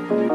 What's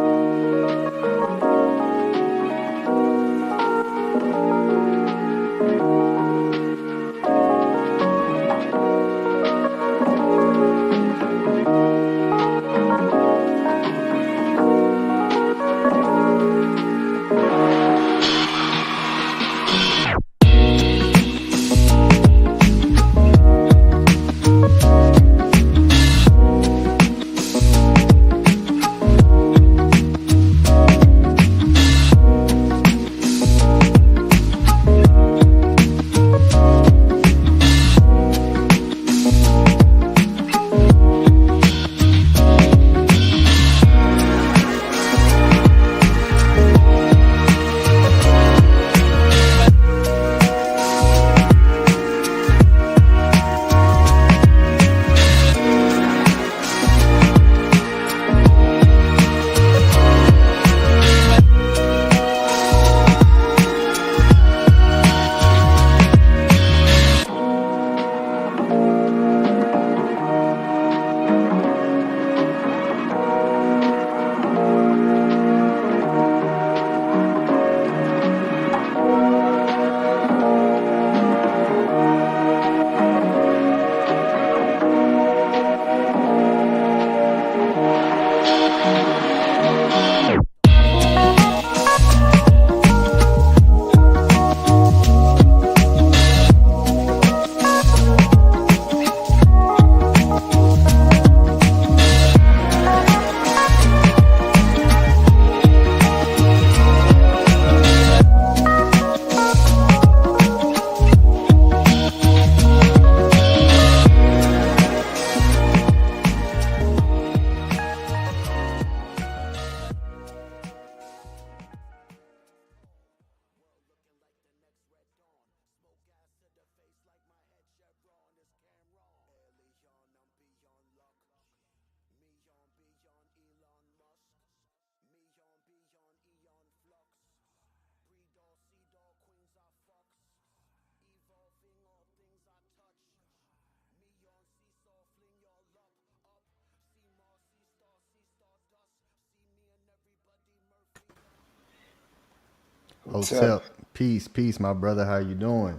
Hotel, up? peace, my brother. How you doing?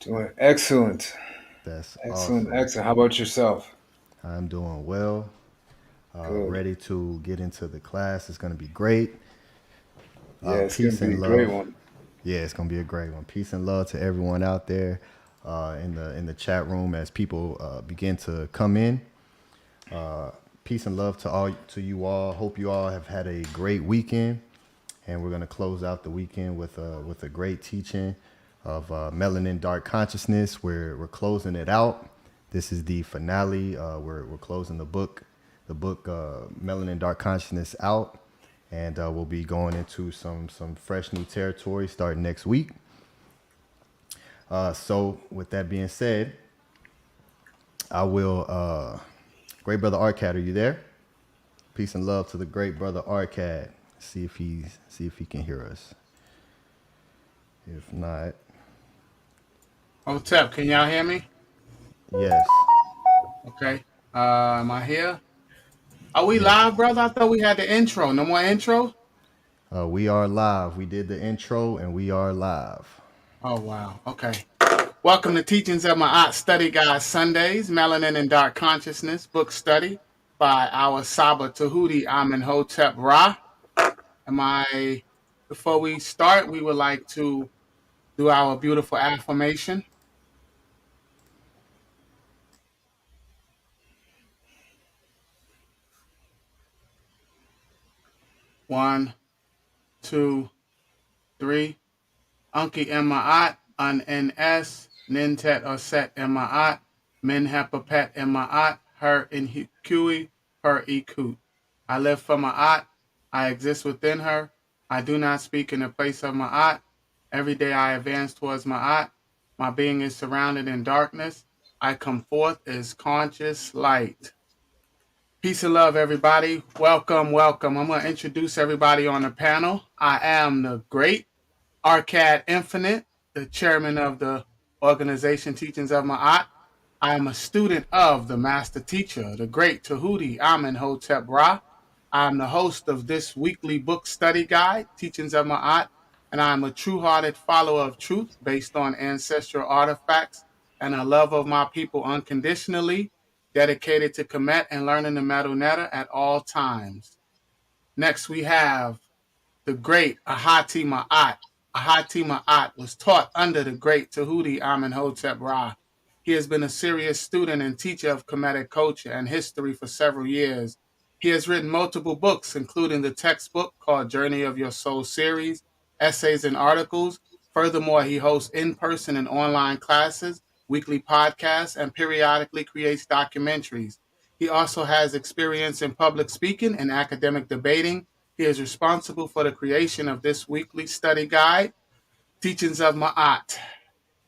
Doing excellent. That's Excellent, awesome. excellent. How about yourself? I'm doing well. Good. Ready to get into the class. It's gonna be great. Yeah, it's going Peace to be and a great love. one. Yeah, it's gonna be a great one. Peace and love to everyone out there in the chat room as people begin to come in. Peace and love to you all. Hope you all have had a great weekend, and we're gonna close out the weekend with a great teaching of Melanin Dark Consciousness. We're closing it out. This is the finale. We're closing the book Melanin Dark Consciousness out, and we'll be going into some fresh new territory starting next week. So with that being said, I will. Great brother Arcad, are you there? Peace and love to the great brother Arcad. See if he can hear us. If not, What's up? Can y'all hear me? yes, Okay. Am I here? Are we yes. live, brother? I thought we had the intro. No more intro? We are live. We did the intro and we are live. Oh, wow. Okay. Welcome to Teachings of My Art Study Guide Sundays, Melanin and Dark Consciousness book study by our Saba Tehuti Amun Hotep Ra. Before we start, we would like to do our beautiful affirmation. 1, 2, 3. Anki Ma'at, An NS, Nintet Oset Ma'at, Min Hepapet Ma'at, Her in Kui, Her Ikut. I live for Ma'at, I exist within her, I do not speak in the place of Ma'at. Every day I advance towards Ma'at. My being is surrounded in darkness. I come forth as conscious light. Peace and love, everybody. Welcome, welcome. I'm going to introduce everybody on the panel. I am the great Arcad Infinite, the chairman of the organization Teachings of Ma'at. I am a student of the master teacher, the great Tehuti Amun Hotep Ra. I'm the host of this weekly book study guide, Teachings of Ma'at, and I'm a true-hearted follower of truth based on ancestral artifacts and a love of my people unconditionally, dedicated to Kemet and learning the Medu Neter at all times. Next, we have the great Ahati Maat. Ahati Maat was taught under the great Tehuti Amenhotep Ra. He has been a serious student and teacher of Kemetic culture and history for several years. He has written multiple books, including the textbook called Journey of Your Soul series, essays and articles. Furthermore, he hosts in-person and online classes, weekly podcasts, and periodically creates documentaries. He also has experience in public speaking and academic debating. He is responsible for the creation of this weekly study guide, Teachings of Ma'at.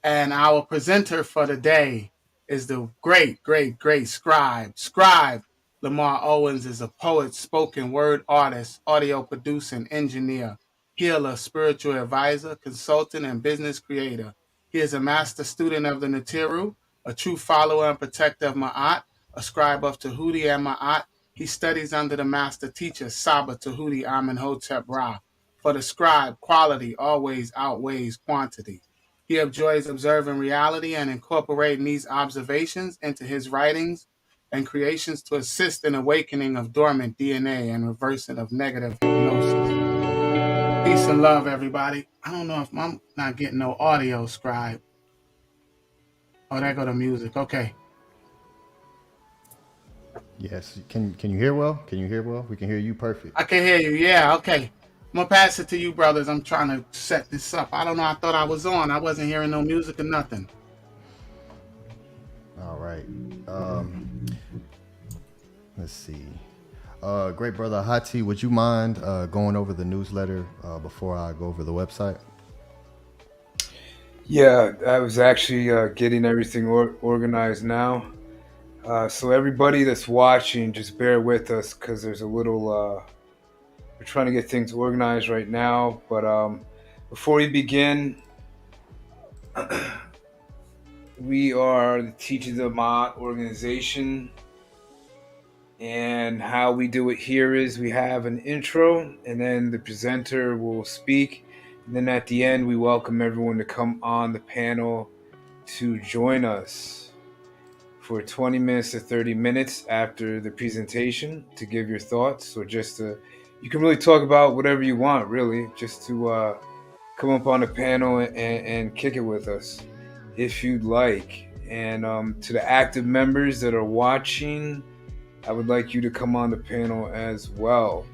And our presenter for the day is the great, great, great scribe. Scribe Lamar Owens is a poet, spoken word artist, audio producer, and engineer, healer, spiritual advisor, consultant, and business creator. He is a master student of the Natiru, a true follower and protector of Ma'at, a scribe of Tehuti and Ma'at. He studies under the master teacher Saba Tehuti Amenhotep Ra. For the scribe, quality always outweighs quantity. He enjoys observing reality and incorporating these observations into his writings and creations to assist in awakening of dormant DNA and reversing of negative hypnosis. Peace and love, everybody. I don't know if I'm not getting no audio, Scribe. Oh, there go the music. Okay. Yes. Can you hear well? Can you hear well? We can hear you perfect. I can hear you. Yeah, okay. I'm going to pass it to you, brothers. I'm trying to set this up. I don't know. I thought I was on. I wasn't hearing no music or nothing. All right. Let's see. Great brother Ahati, would you mind going over the newsletter before I go over the website? Yeah, I was actually getting everything organized now. So everybody that's watching, just bear with us because there's a little. We're trying to get things organized right now, but before we begin, we are the Teachers of Maat organization, and how we do it here is we have an intro, and then the presenter will speak, and then at the end we welcome everyone to come on the panel to join us for 20 minutes to 30 minutes after the presentation to give your thoughts, or just to, you can really talk about whatever you want, really, just to come up on the panel and kick it with us if you'd like. And to the active members that are watching, I would like you to come on the panel as well.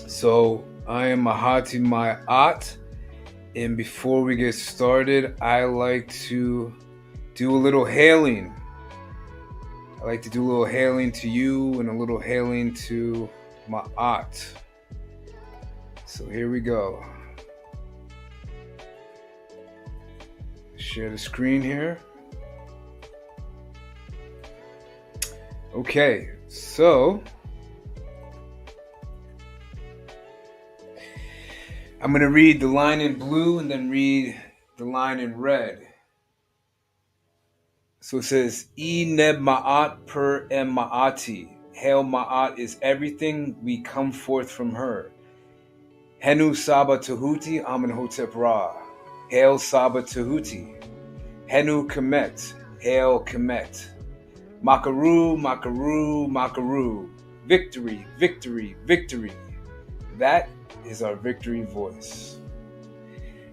So I am Ahati Maat, and before we get started, I like to do a little hailing. I like to do a little hailing to you and a little hailing to Ma'at. So here we go. Share the screen here. Okay, so I'm going to read the line in blue and then read the line in red. So it says, E neb ma'at per em ma'ati. Hail ma'at is everything, we come forth from her. Henu Saba Tehuti Amenhotep Ra. Hail Saba Tehuti. Henu Kemet. Hail Kemet. Makaru, Makaru, Makaru. Victory, victory, victory. That is our victory voice.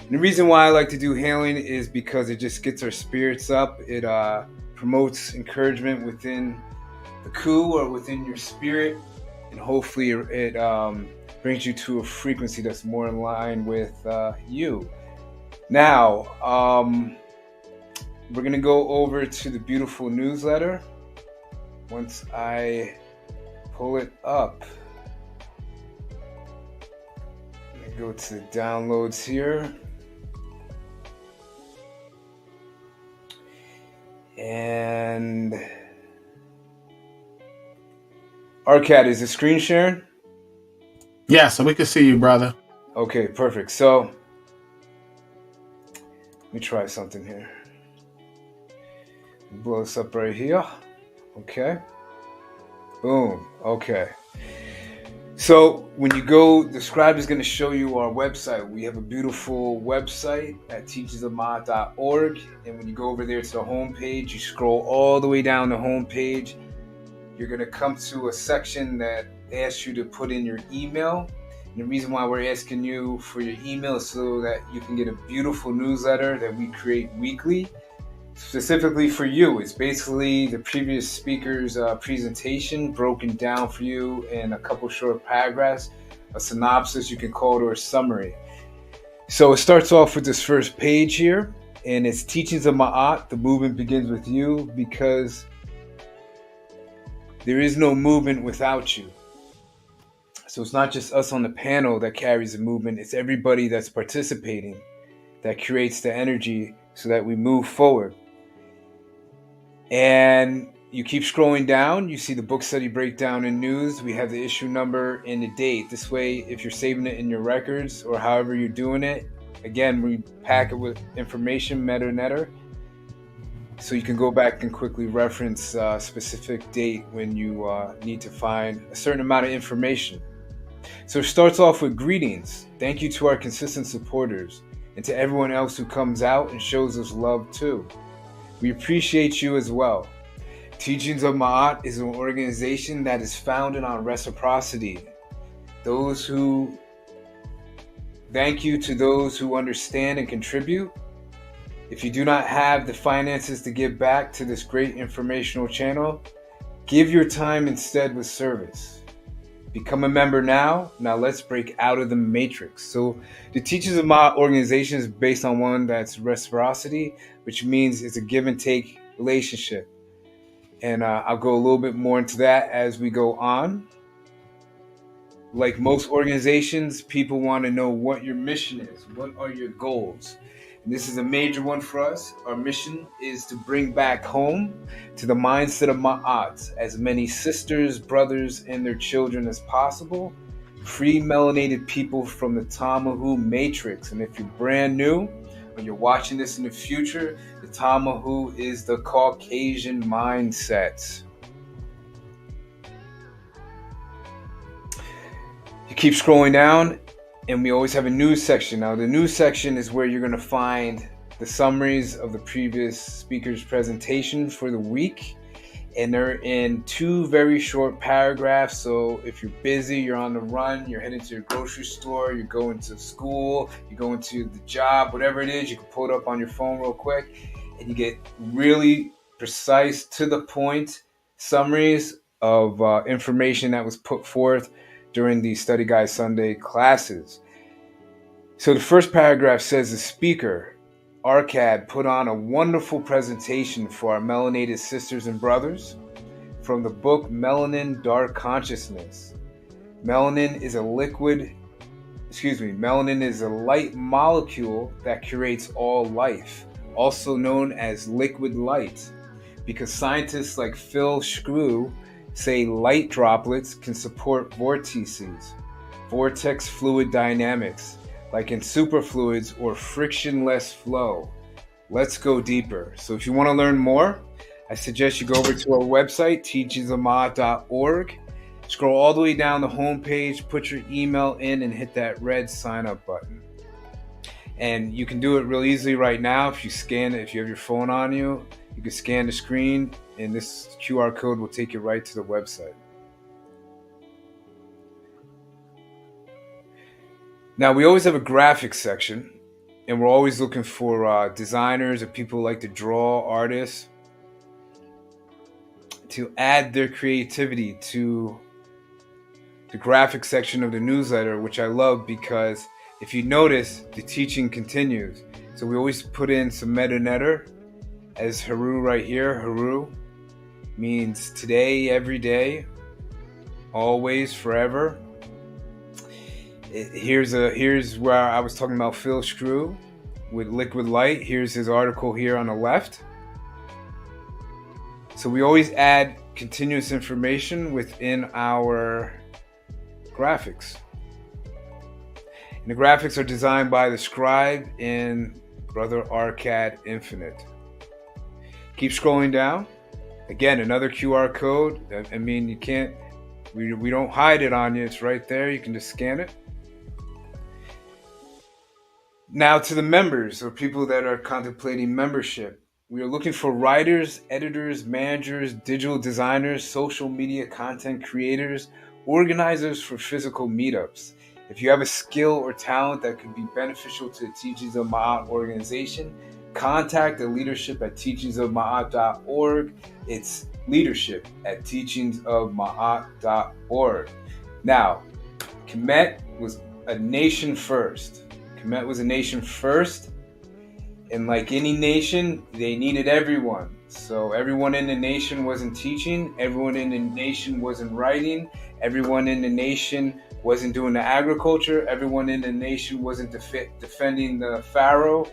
And the reason why I like to do hailing is because it just gets our spirits up. It promotes encouragement within the coup or within your spirit. And hopefully it brings you to a frequency that's more in line with you. Now, we're going to go over to the beautiful newsletter. Once I pull it up, I'm going to go to the downloads here. And Arcad, is the screen sharing? Yeah, so we can see you, brother. Okay, perfect. So let me try something here. Blow this up right here. Okay. Boom. Okay. So when you go, the scribe is going to show you our website. We have a beautiful website at teachersofmaat.org. And when you go over there to the homepage, you scroll all the way down the homepage. You're going to come to a section that asks you to put in your email. And the reason why we're asking you for your email is so that you can get a beautiful newsletter that we create weekly, specifically for you. It's basically the previous speaker's presentation broken down for you in a couple short paragraphs, a synopsis, you can call it, or a summary. So it starts off with this first page here, and it's Teachings of Ma'at. The movement begins with you, because there is no movement without you. So it's not just us on the panel that carries the movement, it's everybody that's participating that creates the energy so that we move forward. And you keep scrolling down, you see the book study breakdown and news. We have the issue number and the date. This way, if you're saving it in your records or however you're doing it, again, we pack it with information, meta-netter, so you can go back and quickly reference a specific date when you need to find a certain amount of information. So it starts off with greetings. Thank you to our consistent supporters and to everyone else who comes out and shows us love too. We appreciate you as well. Teachings of Ma'at is an organization that is founded on reciprocity. Thank you to those who understand and contribute. If you do not have the finances to give back to this great informational channel, give your time instead with service. Become a member now. Now let's break out of the matrix. So the Teachings of Ma'at organization is based on one that's reciprocity, which means it's a give and take relationship. And I'll go a little bit more into that as we go on. Like most organizations, people want to know what your mission is. What are your goals? And this is a major one for us. Our mission is to bring back home to the mindset of Ma'at as many sisters, brothers, and their children as possible. Free melanated people from the Tamahu matrix. And if you're brand new, when you're watching this in the future, the Tamahu is the Caucasian mindset. You keep scrolling down, and we always have a news section. Now, the news section is where you're going to find the summaries of the previous speaker's presentation for the week. And they're in 2 very short paragraphs. So if you're busy, you're on the run, you're heading to your grocery store, you're going to school, you're going to the job, whatever it is, you can pull it up on your phone real quick. And you get really precise, to the point summaries of information that was put forth during the Study Guide Sunday classes. So the first paragraph says the speaker, Arcad, put on a wonderful presentation for our melanated sisters and brothers from the book Melanin, Dark Consciousness. Melanin is a light molecule that creates all life, also known as liquid light, because scientists like Phil Screw say light droplets can support vortices, vortex fluid dynamics, like in superfluids or frictionless flow. Let's go deeper. So if you want to learn more, I suggest you go over to our website, teachingsofmaat.org. Scroll all the way down the homepage, put your email in, and hit that red sign up button. And you can do it real easily right now. If you scan it, if you have your phone on you, you can scan the screen, and this QR code will take you right to the website. Now, we always have a graphics section, and we're always looking for designers or people who like to draw, artists, to add their creativity to the graphic section of the newsletter, which I love because if you notice, the teaching continues. So we always put in some meta-netter, as Haru right here. Haru means today, every day, always, forever. Here's where I was talking about Phil Screw with liquid light. Here's his article here on the left. So we always add continuous information within our graphics. And the graphics are designed by the scribe in Brother Arcad Infinite. Keep scrolling down. Again, another QR code. I mean, you can't We don't hide it on you. It's right there. You can just scan it. Now to the members or people that are contemplating membership. We are looking for writers, editors, managers, digital designers, social media content creators, organizers for physical meetups. If you have a skill or talent that could be beneficial to the Teachings of Ma'at organization, contact the leadership at teachingsofma'at.org. It's leadership at teachingsofma'at.org. Now, Kemet was a nation first. Kemet was a nation first, and like any nation, they needed everyone. So everyone in the nation wasn't teaching, everyone in the nation wasn't writing, everyone in the nation wasn't doing the agriculture, everyone in the nation wasn't defending the pharaoh.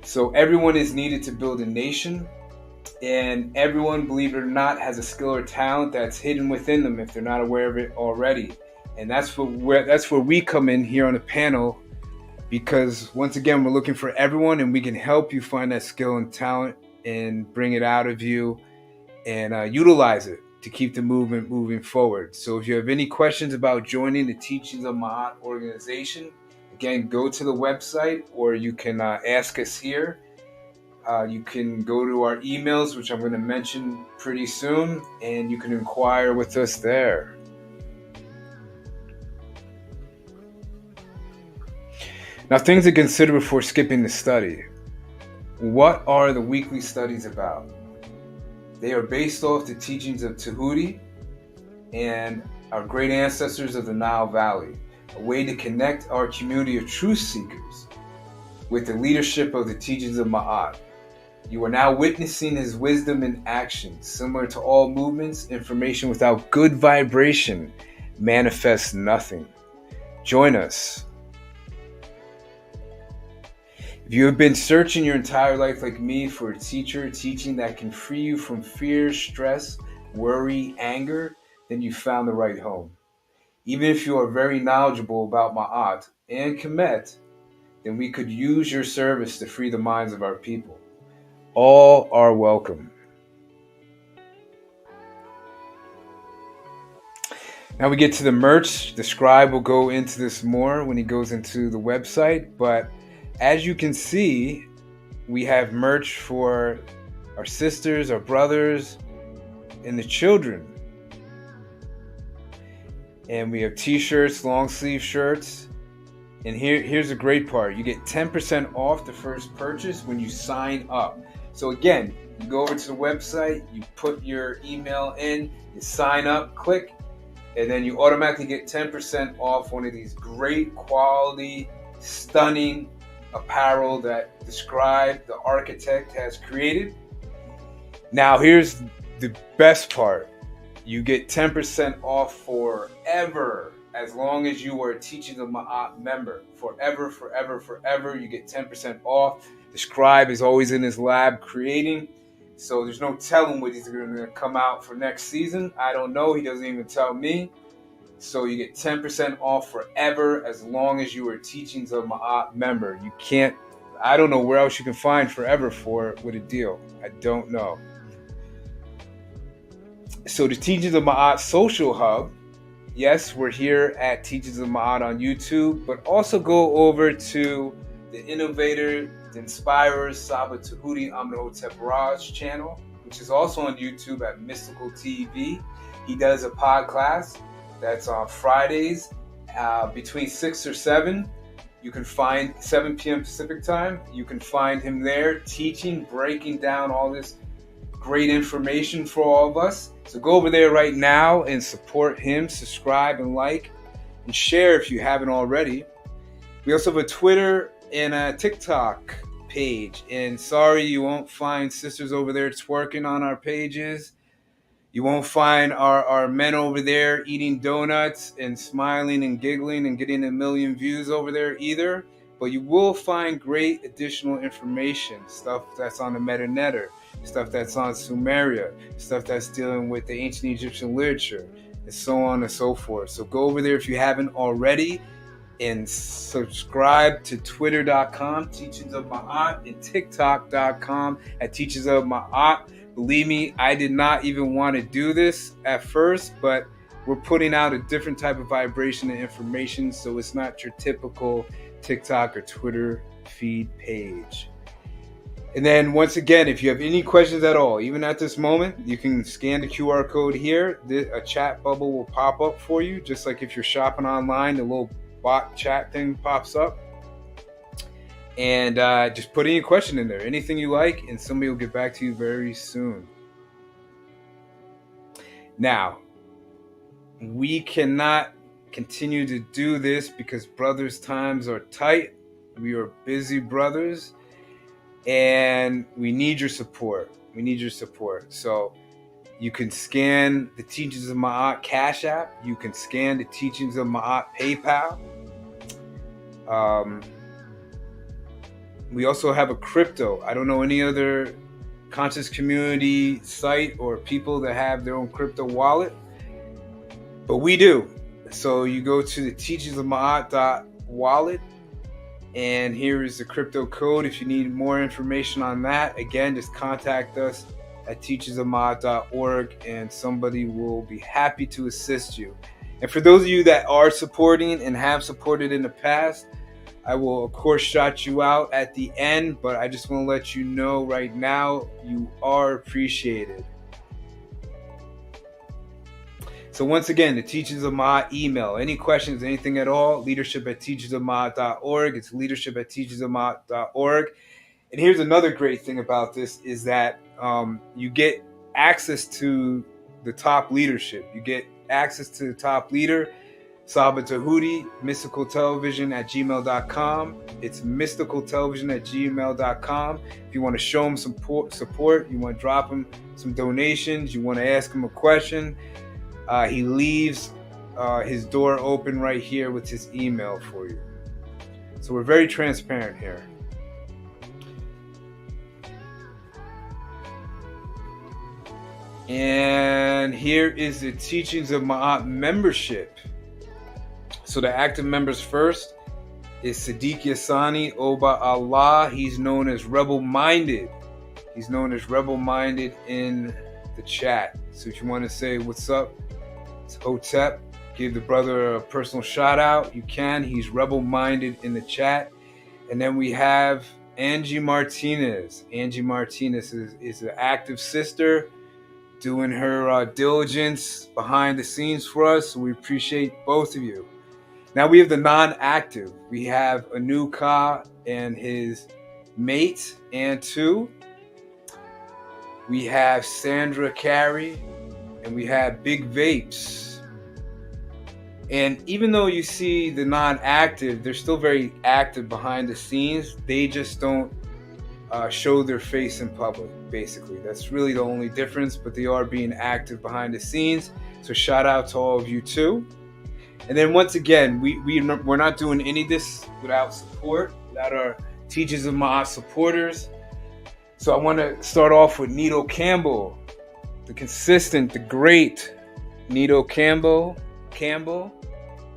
So everyone is needed to build a nation, and everyone, believe it or not, has a skill or talent that's hidden within them if they're not aware of it already. And that's where we come in here on the panel, because once again, we're looking for everyone, and we can help you find that skill and talent and bring it out of you and utilize it to keep the movement moving forward. So if you have any questions about joining the Teachings of Ma'at organization, again, go to the website, or you can ask us here. You can go to our emails, which I'm going to mention pretty soon, and you can inquire with us there. Now, things to consider before skipping the study. What are the weekly studies about? They are based off the teachings of Tehuti and our great ancestors of the Nile Valley, a way to connect our community of truth seekers with the leadership of the teachings of Ma'at. You are now witnessing his wisdom in action. Similar to all movements, information without good vibration manifests nothing. Join us. If you have been searching your entire life like me for a teacher teaching that can free you from fear, stress, worry, anger, then you found the right home. Even if you are very knowledgeable about Ma'at and Kemet, then we could use your service to free the minds of our people. All are welcome. Now we get to the merch. The scribe will go into this more when he goes into the website, but as you can see, we have merch for our sisters, our brothers, and the children. And we have t-shirts, long sleeve shirts. And here's the great part. You get 10% off the first purchase when you sign up. So again, you go over to the website, you put your email in, you sign up, click, and then you automatically get 10% off one of these great quality, stunning apparel that the scribe, the architect, has created. Now here's the best part. You get 10% off forever, as long as you are a Teachings of Ma'at member. Forever, forever, forever, you get 10% off. The scribe is always in his lab creating, so there's no telling what he's going to come out for next season. I don't know. He doesn't even tell me. So you get 10% off forever as long as you are a Teachings of Ma'at member. You can't, I don't know where else you can find forever for it with a deal. I don't know. So the Teachings of Ma'at social hub, yes, we're here at Teachings of Ma'at on YouTube, but also go over to the Innovator, the Inspirers, Saba Tehuti Amenhotep Raj channel, which is also on YouTube at Mystical TV. He does a podcast that's on Fridays between 6 or 7. You can find 7 p.m. Pacific time. You can find him there teaching, breaking down all this great information for all of us. So go over there right now and support him. Subscribe and like and share if you haven't already. We also have a Twitter and a TikTok page. And sorry, you won't find sisters over there twerking on our pages. You won't find our men over there eating donuts and smiling and giggling and getting 1 million views over there either. But you will find great additional information, stuff that's on the Metanetter, stuff that's on Sumeria, stuff that's dealing with the ancient Egyptian literature, and so on and so forth. So go over there if you haven't already and subscribe to twitter.com, Teachings of Ma'at, and tiktok.com at Teachings of Ma'at. Believe me, I did not even want to do this at first, but we're putting out a different type of vibration and information, so it's not your typical TikTok or Twitter feed page. And then once again, if you have any questions at all, even at this moment, you can scan the QR code here. A chat bubble will pop up for you, just like if you're shopping online, the little bot chat thing pops up. And just put any question in there, anything you like, and somebody will get back to you very soon. Now, we cannot continue to do this because brothers' times are tight. We are busy brothers, and we need your support. We need your support. So you can scan the Teachings of Ma'at Cash App. You can scan the Teachings of Ma'at PayPal. We also have a crypto. I don't know any other conscious community site or people that have their own crypto wallet, but we do. So you go to the Teachings of Ma'at wallet, and here is the crypto code. If you need more information on that, again, just contact us at teachingsofma'at.org, and somebody will be happy to assist you. And for those of you that are supporting and have supported in the past, I will, of course, shout you out at the end, but I just want to let you know right now, you are appreciated. So once again, the Teachings of Ma'at email. Any questions, anything at all, leadership@teachingsofma'at.org. It's leadership@teachingsofma'at.org. And here's another great thing about this is that you get access to the top leadership. You get access to the top leader, Saba Tehuti, mysticaltelevision@gmail.com. It's mysticaltelevision@gmail.com. If you want to show him some support, you want to drop him some donations, you want to ask him a question, he leaves his door open right here with his email for you. So we're very transparent here. And here is the Teachings of Ma'at membership. So the active members first is Sadeeki Asani Oba Allah. He's known as Rebel Minded. He's known as Rebel Minded in the chat. So if you want to say what's up, it's Hotep, give the brother a personal shout out, you can. He's Rebel Minded in the chat. And then we have Angie Martinez. Angie Martinez is an active sister doing her diligence behind the scenes for us. So we appreciate both of you. Now we have the non-active. We have Anuka and his mate, Antu. We have Sandra Carey, and we have Big Vapes. And even though you see the non-active, they're still very active behind the scenes. They just don't show their face in public, basically. That's really the only difference, but they are being active behind the scenes. So shout out to all of you too. And then once again, we're not doing any of this without support, without our Teachers of Ma'at supporters. So I want to start off with Nito Campbell, the consistent, the great Nito Campbell.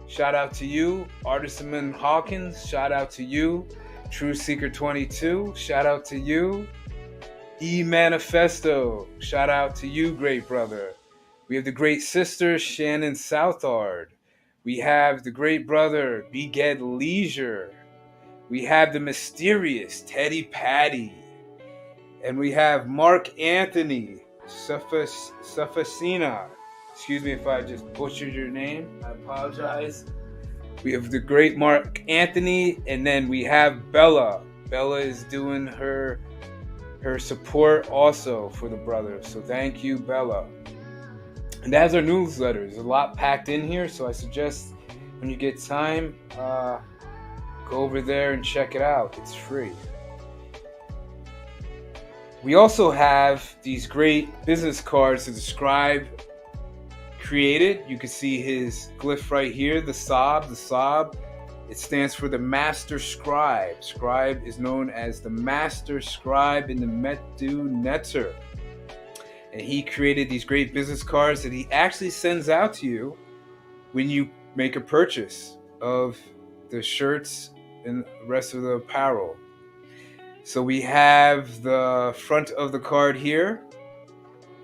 Shout out to you. Artisan Hawkins, shout out to you. True Seeker 22, shout out to you. Manifesto, shout out to you, great brother. We have the great sister, Shannon Southard. We have the great brother, Beged Leisure. We have the mysterious Teddy Patty. And we have Mark Anthony Safasina. Excuse me if I just butchered your name. I apologize. We have the great Mark Anthony. And then we have Bella. Bella is doing her support also for the brothers. So thank you, Bella. And that's our newsletter. There's a lot packed in here, so I suggest when you get time, go over there and check it out. It's free. We also have these great business cards that the scribe created. You can see his glyph right here, the Sab. The Sab, it stands for the Master Scribe. Scribe is known as the Master Scribe in the Medu Netter. And he created these great business cards that he actually sends out to you when you make a purchase of the shirts and the rest of the apparel. So we have the front of the card here.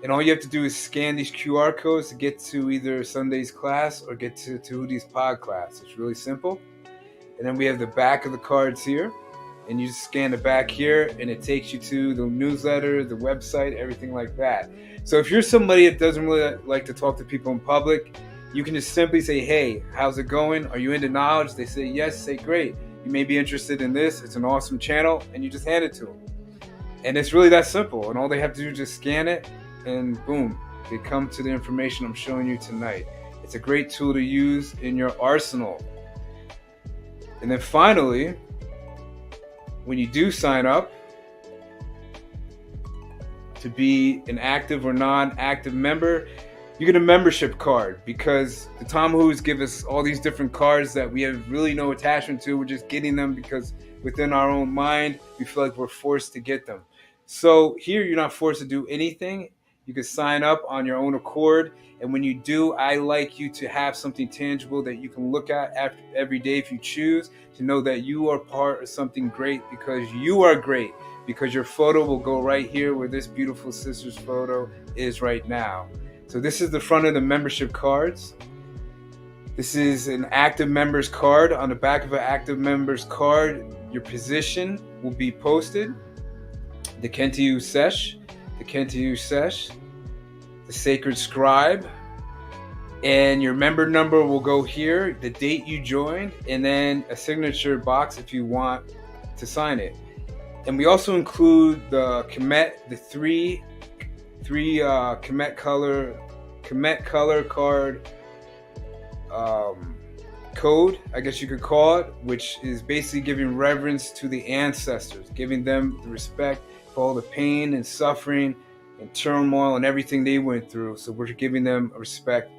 And all you have to do is scan these QR codes to get to either Sunday's class or get to Tehuti's pod class. It's really simple. And then we have the back of the cards here. And you just scan the back here, and it takes you to the newsletter, the website, everything like that. So if you're somebody that doesn't really like to talk to people in public, you can just simply say, hey, how's it going? Are you into knowledge? They say yes, say great. You may be interested in this. It's an awesome channel, and you just hand it to them. And it's really that simple. And all they have to do is just scan it, and boom, they come to the information I'm showing you tonight. It's a great tool to use in your arsenal. And then finally, when you do sign up to be an active or non-active member, you get a membership card, because the Tom Who's give us all these different cards that we have really no attachment to. We're just getting them because within our own mind, we feel like we're forced to get them. So here, you're not forced to do anything. You can sign up on your own accord. And when you do, I like you to have something tangible that you can look at every day if you choose, to know that you are part of something great, because you are great, because your photo will go right here where this beautiful sister's photo is right now. So this is the front of the membership cards. This is an active member's card. On the back of an active member's card, your position will be posted. The Kentiu Sesh, the Kentiu Sesh, the Sacred Scribe, and your member number will go here, the date you joined, and then a signature box if you want to sign it. And we also include the Kemet, the three Kemet color card code, I guess you could call it, which is basically giving reverence to the ancestors, giving them the respect for all the pain and suffering and turmoil and everything they went through. So we're giving them a respect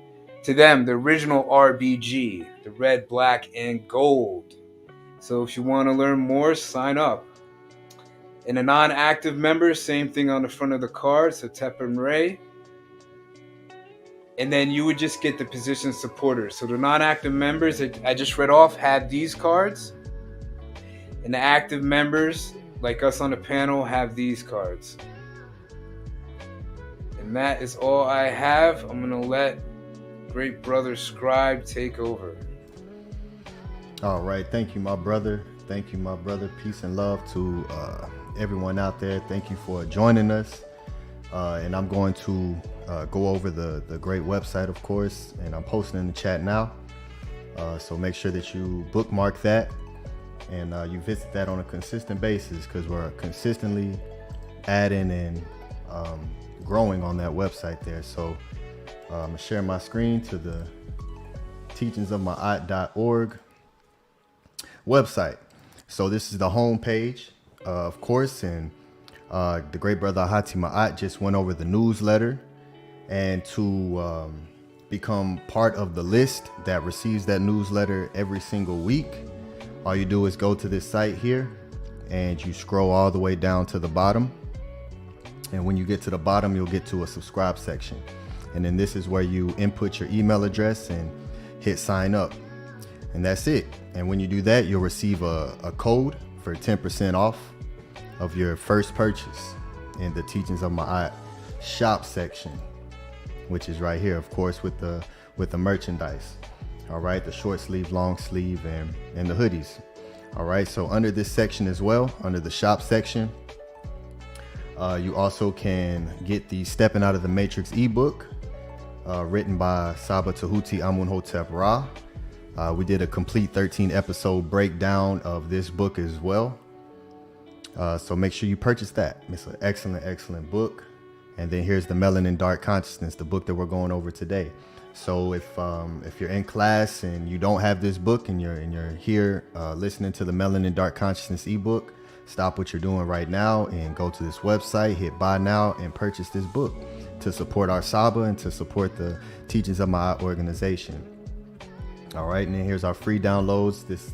to them, the original RBG, the red, black, and gold. So if you want to learn more, sign up. And a non-active member, same thing on the front of the card, so Tep and Ray. And then you would just get the position supporters. So the non-active members that I just read off have these cards. And the active members, like us on the panel, have these cards. And that is all I have. I'm going to let great brother Scribe take over. All right. Thank you, my brother. Thank you, my brother. Peace and love to everyone out there. Thank you for joining us. And I'm going to go over the great website, of course, and I'm posting in the chat now. So make sure that you bookmark that and you visit that on a consistent basis, because we're consistently adding and growing on that website there. So I'm gonna share my screen to the teachingsofmaat.org website. So this is the home page, of course, and the great brother Ahati Maat just went over the newsletter, and to become part of the list that receives that newsletter every single week, all you do is go to this site here and you scroll all the way down to the bottom. And when you get to the bottom, you'll get to a subscribe section. And then this is where you input your email address and hit sign up. And that's it. And when you do that, you'll receive a code for 10% off of your first purchase in the Teachings of Maat shop section, which is right here, of course, with the merchandise. All right, the short sleeve, long sleeve, and the hoodies. All right, so under this section as well, under the shop section, you also can get the Stepping Out of the Matrix ebook, written by Saba Tehuti Amun Hotep Ra. We did a complete 13 episode breakdown of this book as well. So make sure you purchase that. It's an excellent book. And then here's the Melanin Dark Consciousness, the book that we're going over today. So if you're in class and you don't have this book and you're here listening to the Melanin Dark Consciousness ebook, stop what you're doing right now and go to this website, hit buy now, and purchase this book to support our Saba and to support the Teachings of Maat organization. All right, and then here's our free downloads. This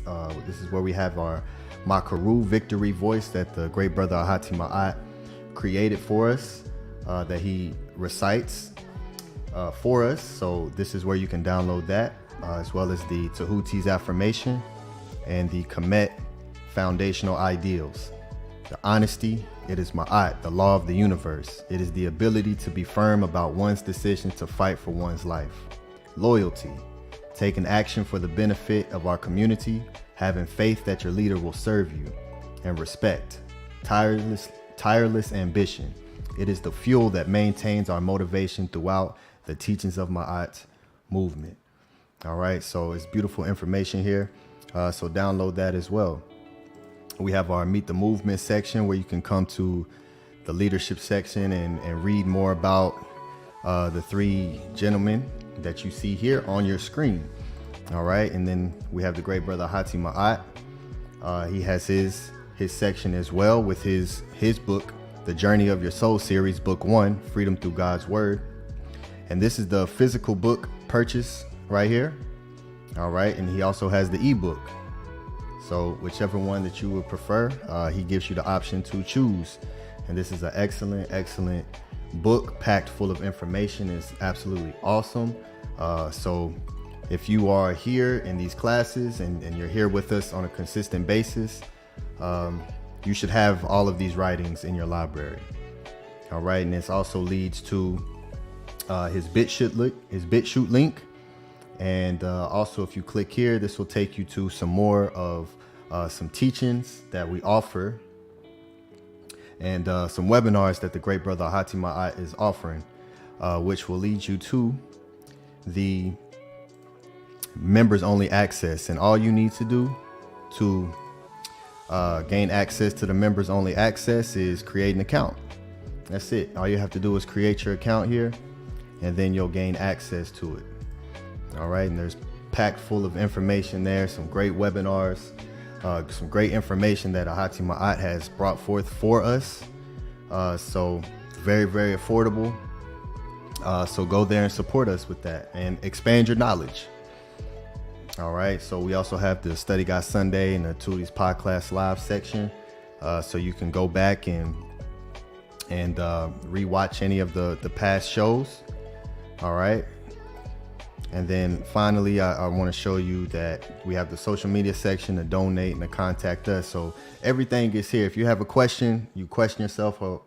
is where we have our Makaru victory voice that the great brother Ahati Maat created for us, that he recites for us. So this is where you can download that, as well as the Tehuti's affirmation and the Kemet foundational ideals. The honesty, it is Ma'at, the law of the universe. It is the ability to be firm about one's decision to fight for one's life. Loyalty, taking action for the benefit of our community, having faith that your leader will serve you. And respect, tireless ambition. It is the fuel that maintains our motivation throughout the teachings of Ma'at movement. All right, so it's beautiful information here. So download that as well. We have our Meet the Movement section where you can come to the leadership section and read more about the three gentlemen that you see here on your screen. All right, and then we have the great brother Ahati Maat. He has his section as well with his book, The Journey of Your Soul series, book 1, Freedom Through God's Word. And this is the physical book purchase right here. All right, and he also has the ebook. So whichever one that you would prefer, he gives you the option to choose. And this is an excellent book packed full of information. It's absolutely awesome. So if you are here in these classes and you're here with us on a consistent basis, you should have all of these writings in your library. All right, and this also leads to his BitChute link. And also, if you click here, this will take you to some more of some teachings that we offer and some webinars that the great brother Ahati Maat is offering, which will lead you to the members only access. And all you need to do to gain access to the members only access is create an account. That's it. All you have to do is create your account here, and then you'll gain access to it. All right, and there's packed full of information there, some great webinars, some great information that Ahati Maat has brought forth for us. So very affordable. So go there and support us with that and expand your knowledge. All right, so we also have the Study Guide Sunday and the Tehuti's Podcast Live section. So you can go back and rewatch any of the past shows. All right. And then finally, I want to show you that we have the social media section to donate and to contact us. So everything is here. If you have a question, you question yourself, or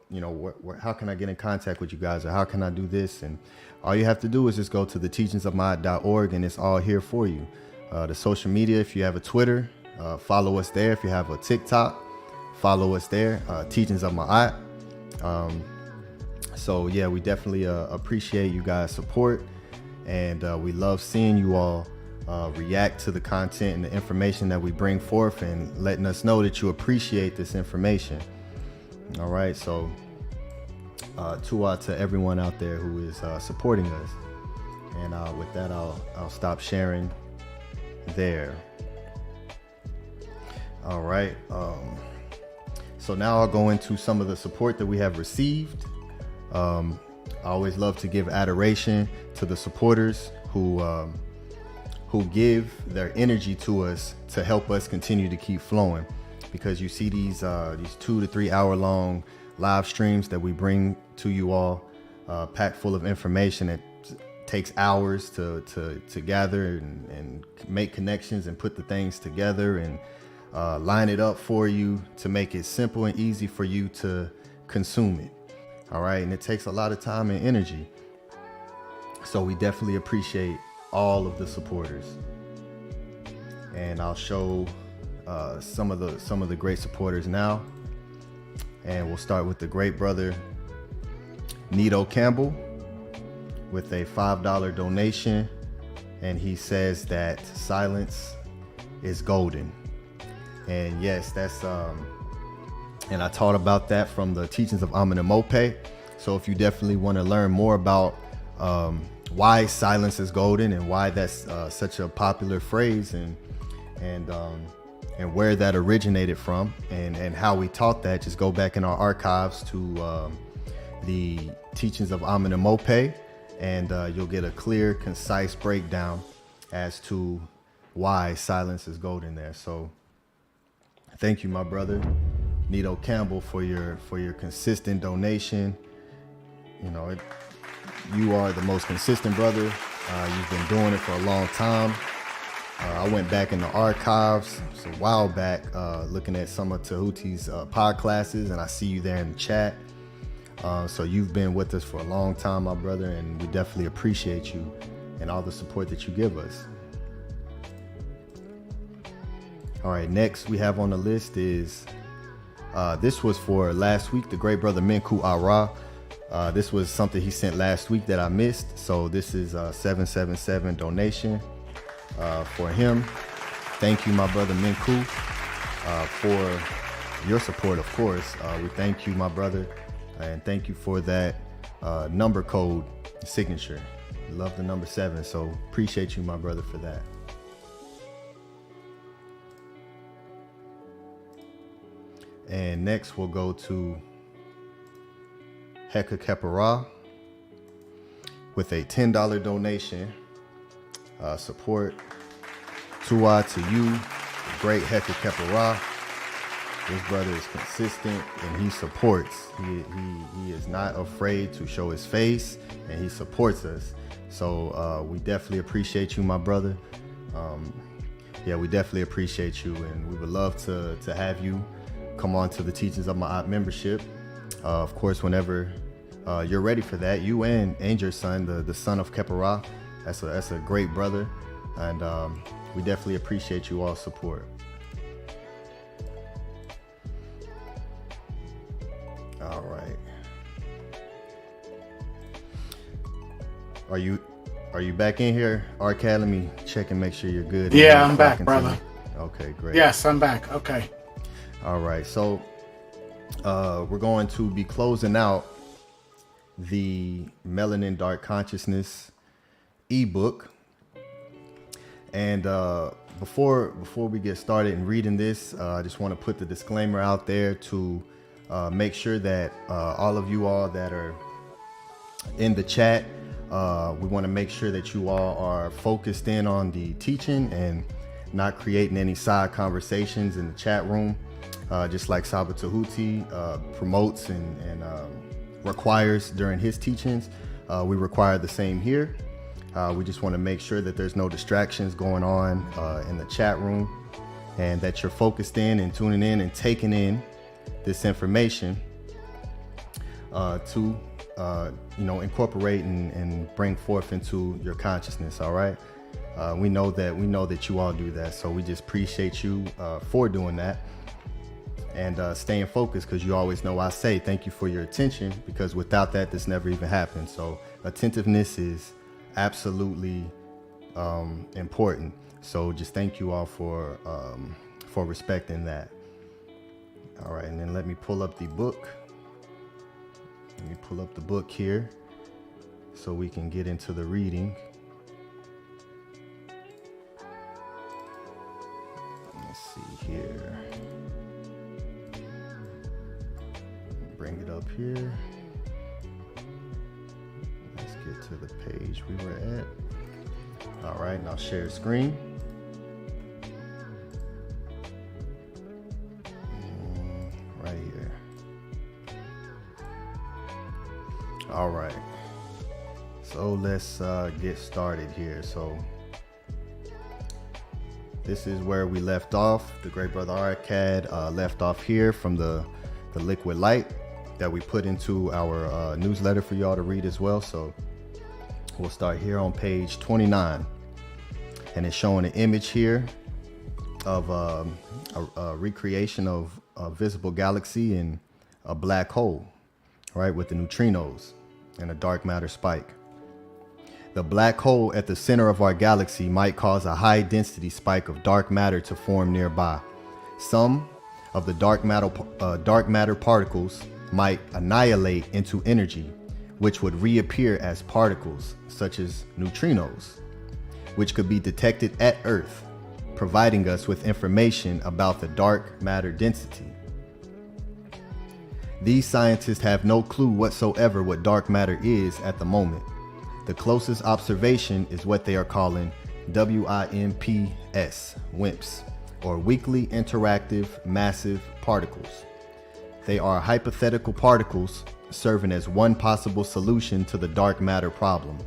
how can I get in contact with you guys, or how can I do this? And all you have to do is just go to theteachingsofmaat.org, and it's all here for you. The social media, if you have a Twitter, follow us there. If you have a TikTok, follow us there. Teachings of Maat. So yeah, we definitely appreciate you guys' support. And we love seeing you all react to the content and the information that we bring forth, and letting us know that you appreciate this information. All right, so to everyone out there who is supporting us. And with that, I'll stop sharing there. All right, so now I'll go into some of the support that we have received. I always love to give adoration to the supporters who give their energy to us to help us continue to keep flowing, because you see these 2 to 3 hour long live streams that we bring to you all, packed full of information that takes hours to gather and make connections and put the things together and line it up for you to make it simple and easy for you to consume it. All right, and it takes a lot of time and energy. So we definitely appreciate all of the supporters. And I'll show some of the great supporters now. And we'll start with the great brother Nito Campbell with a $5 donation. And he says that silence is golden. And yes, that's and I taught about that from the teachings of Amun and Mope. So if you definitely want to learn more about why silence is golden and why that's such a popular phrase, and where that originated from, and how we taught that, just go back in our archives to the teachings of Amun and Mope, and you'll get a clear, concise breakdown as to why silence is golden there. So thank you, my brother Nito Campbell, for your consistent donation. You are the most consistent brother. You've been doing it for a long time, I went back in the archives a while back, looking at some of Tehuti's pod classes, and I see you there in the chat. So you've been with us for a long time, my brother, and we definitely appreciate you and all the support that you give us. All right, next we have on the list is, this was for last week, the great brother Minku Ara. This was something he sent last week that I missed. So this is a 777 donation for him. Thank you, my brother Minku, for your support, of course. We thank you, my brother, and thank you for that number code signature. Love the number 7, so appreciate you, my brother, for that. And next we'll go to Heka Kepara with a $10 donation. Support Tua to you, the great Heka Kepara. This brother is consistent and he supports. He is not afraid to show his face, and he supports us. So we definitely appreciate you, my brother. Yeah, we definitely appreciate you, and we would love to have you come on to the Teachings of Ma'at membership. Of course, whenever you're ready for that, you and your son, the son of Kepara. That's a great brother, and we definitely appreciate you all support. All right. Are you back in here, Arcad? Let me check and make sure you're good. Yeah, I'm back, brother. Okay, great. Yes, I'm back. Okay. All right, so we're going to be closing out the Melanin Dark Consciousness ebook. And before we get started in reading this, I just want to put the disclaimer out there to make sure that all of you all that are in the chat, we want to make sure that you all are focused in on the teaching and not creating any side conversations in the chat room. Just like Saba Tehuti promotes and requires during his teachings, we require the same here. We just want to make sure that there's no distractions going on in the chat room, and that you're focused in and tuning in and taking in this information to incorporate and bring forth into your consciousness. All right. We know that you all do that, so we just appreciate you for doing that. And staying focused, because you always know I say thank you for your attention, because without that, this never even happened. So attentiveness is absolutely important. So just thank you all for respecting that. All right, and then let me pull up the book. Let me pull up the book here so we can get into the reading. Let's see here. Bring it up here. Let's get to the page we were at. All right, now share screen. Right here. All right. So let's get started here. So this is where we left off. The great brother Arcad left off here from the liquid light that we put into our newsletter for y'all to read as well. So we'll start here on page 29, and it's showing an image here of a recreation of a visible galaxy and a black hole, right, with the neutrinos and a dark matter spike. The black hole at the center of our galaxy might cause a high density spike of dark matter to form nearby. Some of the dark matter particles might annihilate into energy, which would reappear as particles such as neutrinos, which could be detected at Earth, providing us with information about the dark matter density. These scientists have no clue whatsoever what dark matter is at the moment. The closest observation is what they are calling WIMPs, or weakly interactive massive particles. They are hypothetical particles serving as one possible solution to the dark matter problem.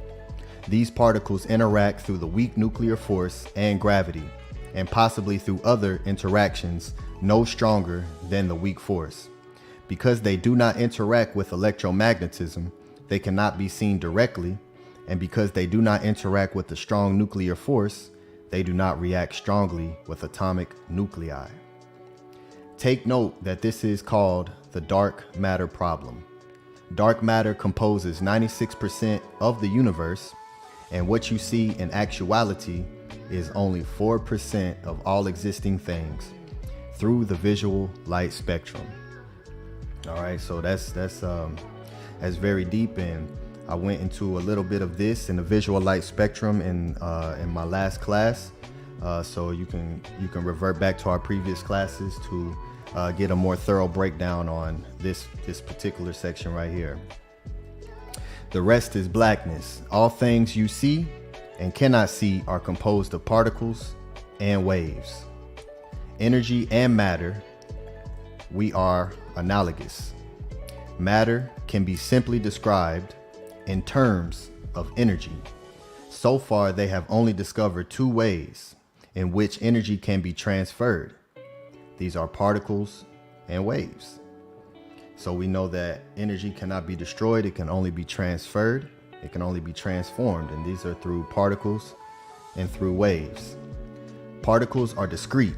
These particles interact through the weak nuclear force and gravity, and possibly through other interactions no stronger than the weak force. Because they do not interact with electromagnetism, they cannot be seen directly, and because they do not interact with the strong nuclear force, they do not react strongly with atomic nuclei. Take note that this is called the dark matter problem. Dark matter composes 96% of the universe, and what you see in actuality is only 4% of all existing things through the visual light spectrum. All right, so that's very deep, and I went into a little bit of this in the visual light spectrum in my last class. So you can revert back to our previous classes to get a more thorough breakdown on this particular section right here. The rest is blackness. All things you see and cannot see are composed of particles and waves. Energy and matter, we are analogous. Matter can be simply described in terms of energy. So far, they have only discovered two ways in which energy can be transferred. These are particles and waves. So we know that energy cannot be destroyed. It can only be transferred. It can only be transformed. And these are through particles and through waves. Particles are discrete.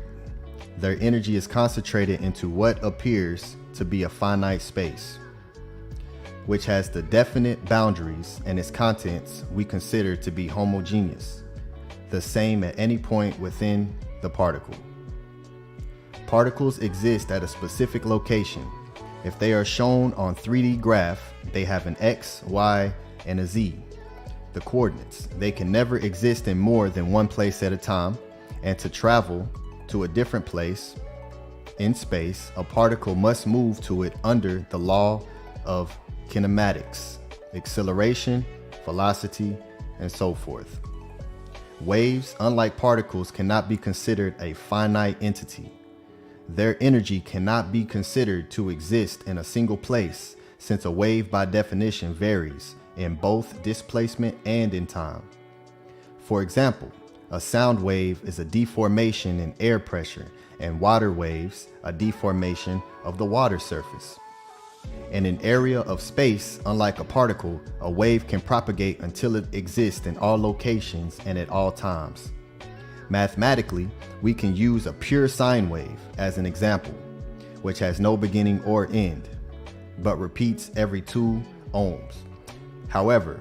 Their energy is concentrated into what appears to be a finite space, which has the definite boundaries, and its contents we consider to be homogeneous, the same at any point within the particle. Particles exist at a specific location. If they are shown on 3D graph, they have an X, Y, and a Z, the coordinates. They can never exist in more than one place at a time, and to travel to a different place in space, a particle must move to it under the law of kinematics, acceleration, velocity, and so forth. Waves, unlike particles, cannot be considered a finite entity. Their energy cannot be considered to exist in a single place, since a wave by definition varies in both displacement and in time. For example, a sound wave is a deformation in air pressure, and water waves a deformation of the water surface. In an area of space, unlike a particle, a wave can propagate until it exists in all locations and at all times. Mathematically, we can use a pure sine wave as an example, which has no beginning or end, but repeats every 2 ohms. However,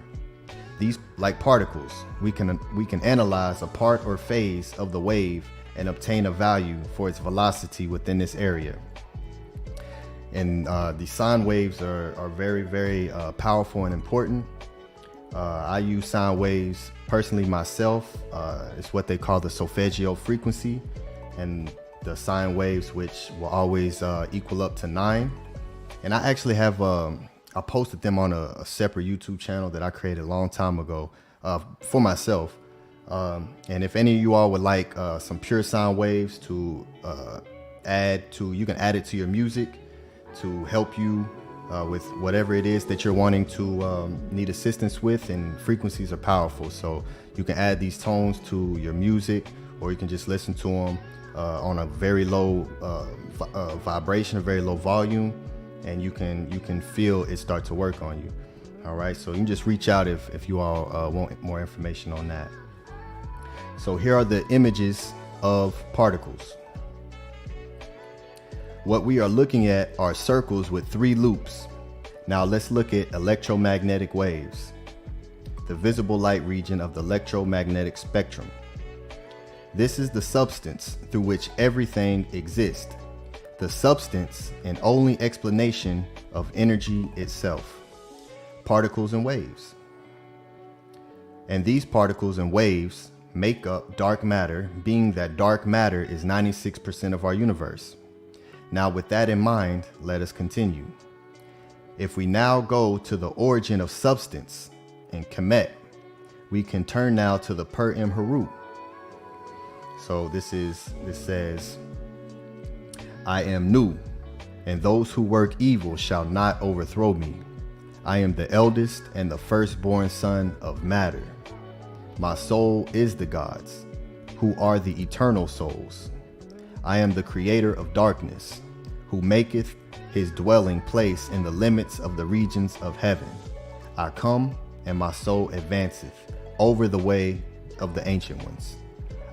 these, like particles, we can analyze a part or phase of the wave and obtain a value for its velocity within this area. And the sine waves are very, very powerful and important. I use sine waves personally myself. It's what they call the solfeggio frequency, and the sine waves, which will always equal up to 9. And I actually have, I posted them on a separate YouTube channel that I created a long time ago for myself. And if any of you all would like some pure sine waves to you can add it to your music to help you with whatever it is that you're wanting to need assistance with. And frequencies are powerful, so you can add these tones to your music, or you can just listen to them on a very low vibration, a very low volume, and you can feel it start to work on you. All right, so you can just reach out if you all want more information on that. So here are the images of particles. What we are looking at are circles with 3 loops. Now let's look at electromagnetic waves, the visible light region of the electromagnetic spectrum. This is the substance through which everything exists, the substance and only explanation of energy itself, particles and waves. And these particles and waves make up dark matter, being that dark matter is 96% of our universe. Now, with that in mind, let us continue. If we now go to the origin of substance in Kemet, we can turn now to the Per Im Haru. So this says, I am new, and those who work evil shall not overthrow me. I am the eldest and the firstborn son of matter. My soul is the gods, who are the eternal souls. I am the creator of darkness, who maketh his dwelling place in the limits of the regions of heaven. I come, and my soul advanceth over the way of the ancient ones.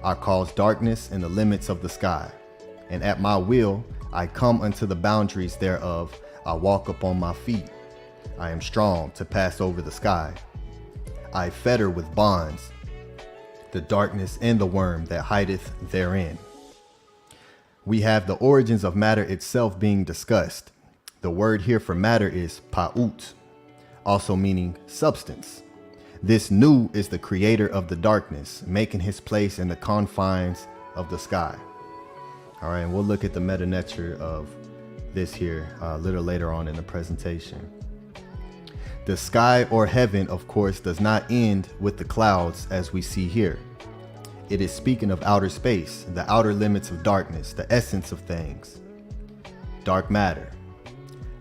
I cause darkness in the limits of the sky, and at my will I come unto the boundaries thereof. I walk upon my feet. I am strong to pass over the sky. I fetter with bonds the darkness and the worm that hideth therein. We have the origins of matter itself being discussed. The word here for matter is pa'ut, also meaning substance. This Nu is the creator of the darkness, making his place in the confines of the sky. All right, and we'll look at the meta nature of this here a little later on in the presentation. The sky or heaven, of course, does not end with the clouds as we see here. It is speaking of outer space, the outer limits of darkness, the essence of things. Dark matter.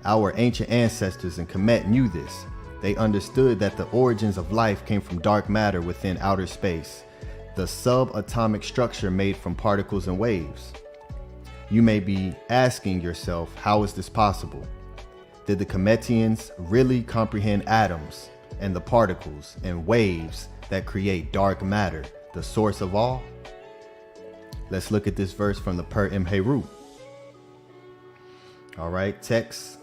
Our ancient ancestors and Kemet knew this. They understood that the origins of life came from dark matter within outer space, the subatomic structure made from particles and waves. You may be asking yourself, how is this possible? Did the Kemetians really comprehend atoms and the particles and waves that create dark matter, the source of all? Let's look at this verse from the Per Imheru. All right, text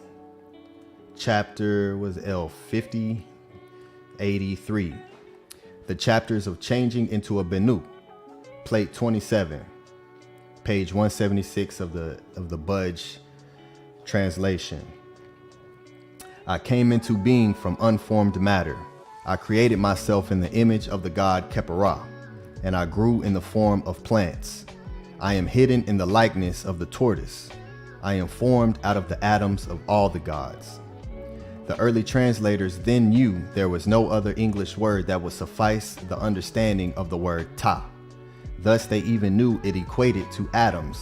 chapter was L 5083. The chapters of changing into a Benu, plate 27, page 176 of the Budge translation. I came into being from unformed matter. I created myself in the image of the god Khepera, and I grew in the form of plants. I am hidden in the likeness of the tortoise. I am formed out of the atoms of all the gods. The early translators then knew there was no other English word that would suffice the understanding of the word Ta. Thus they even knew it equated to atoms.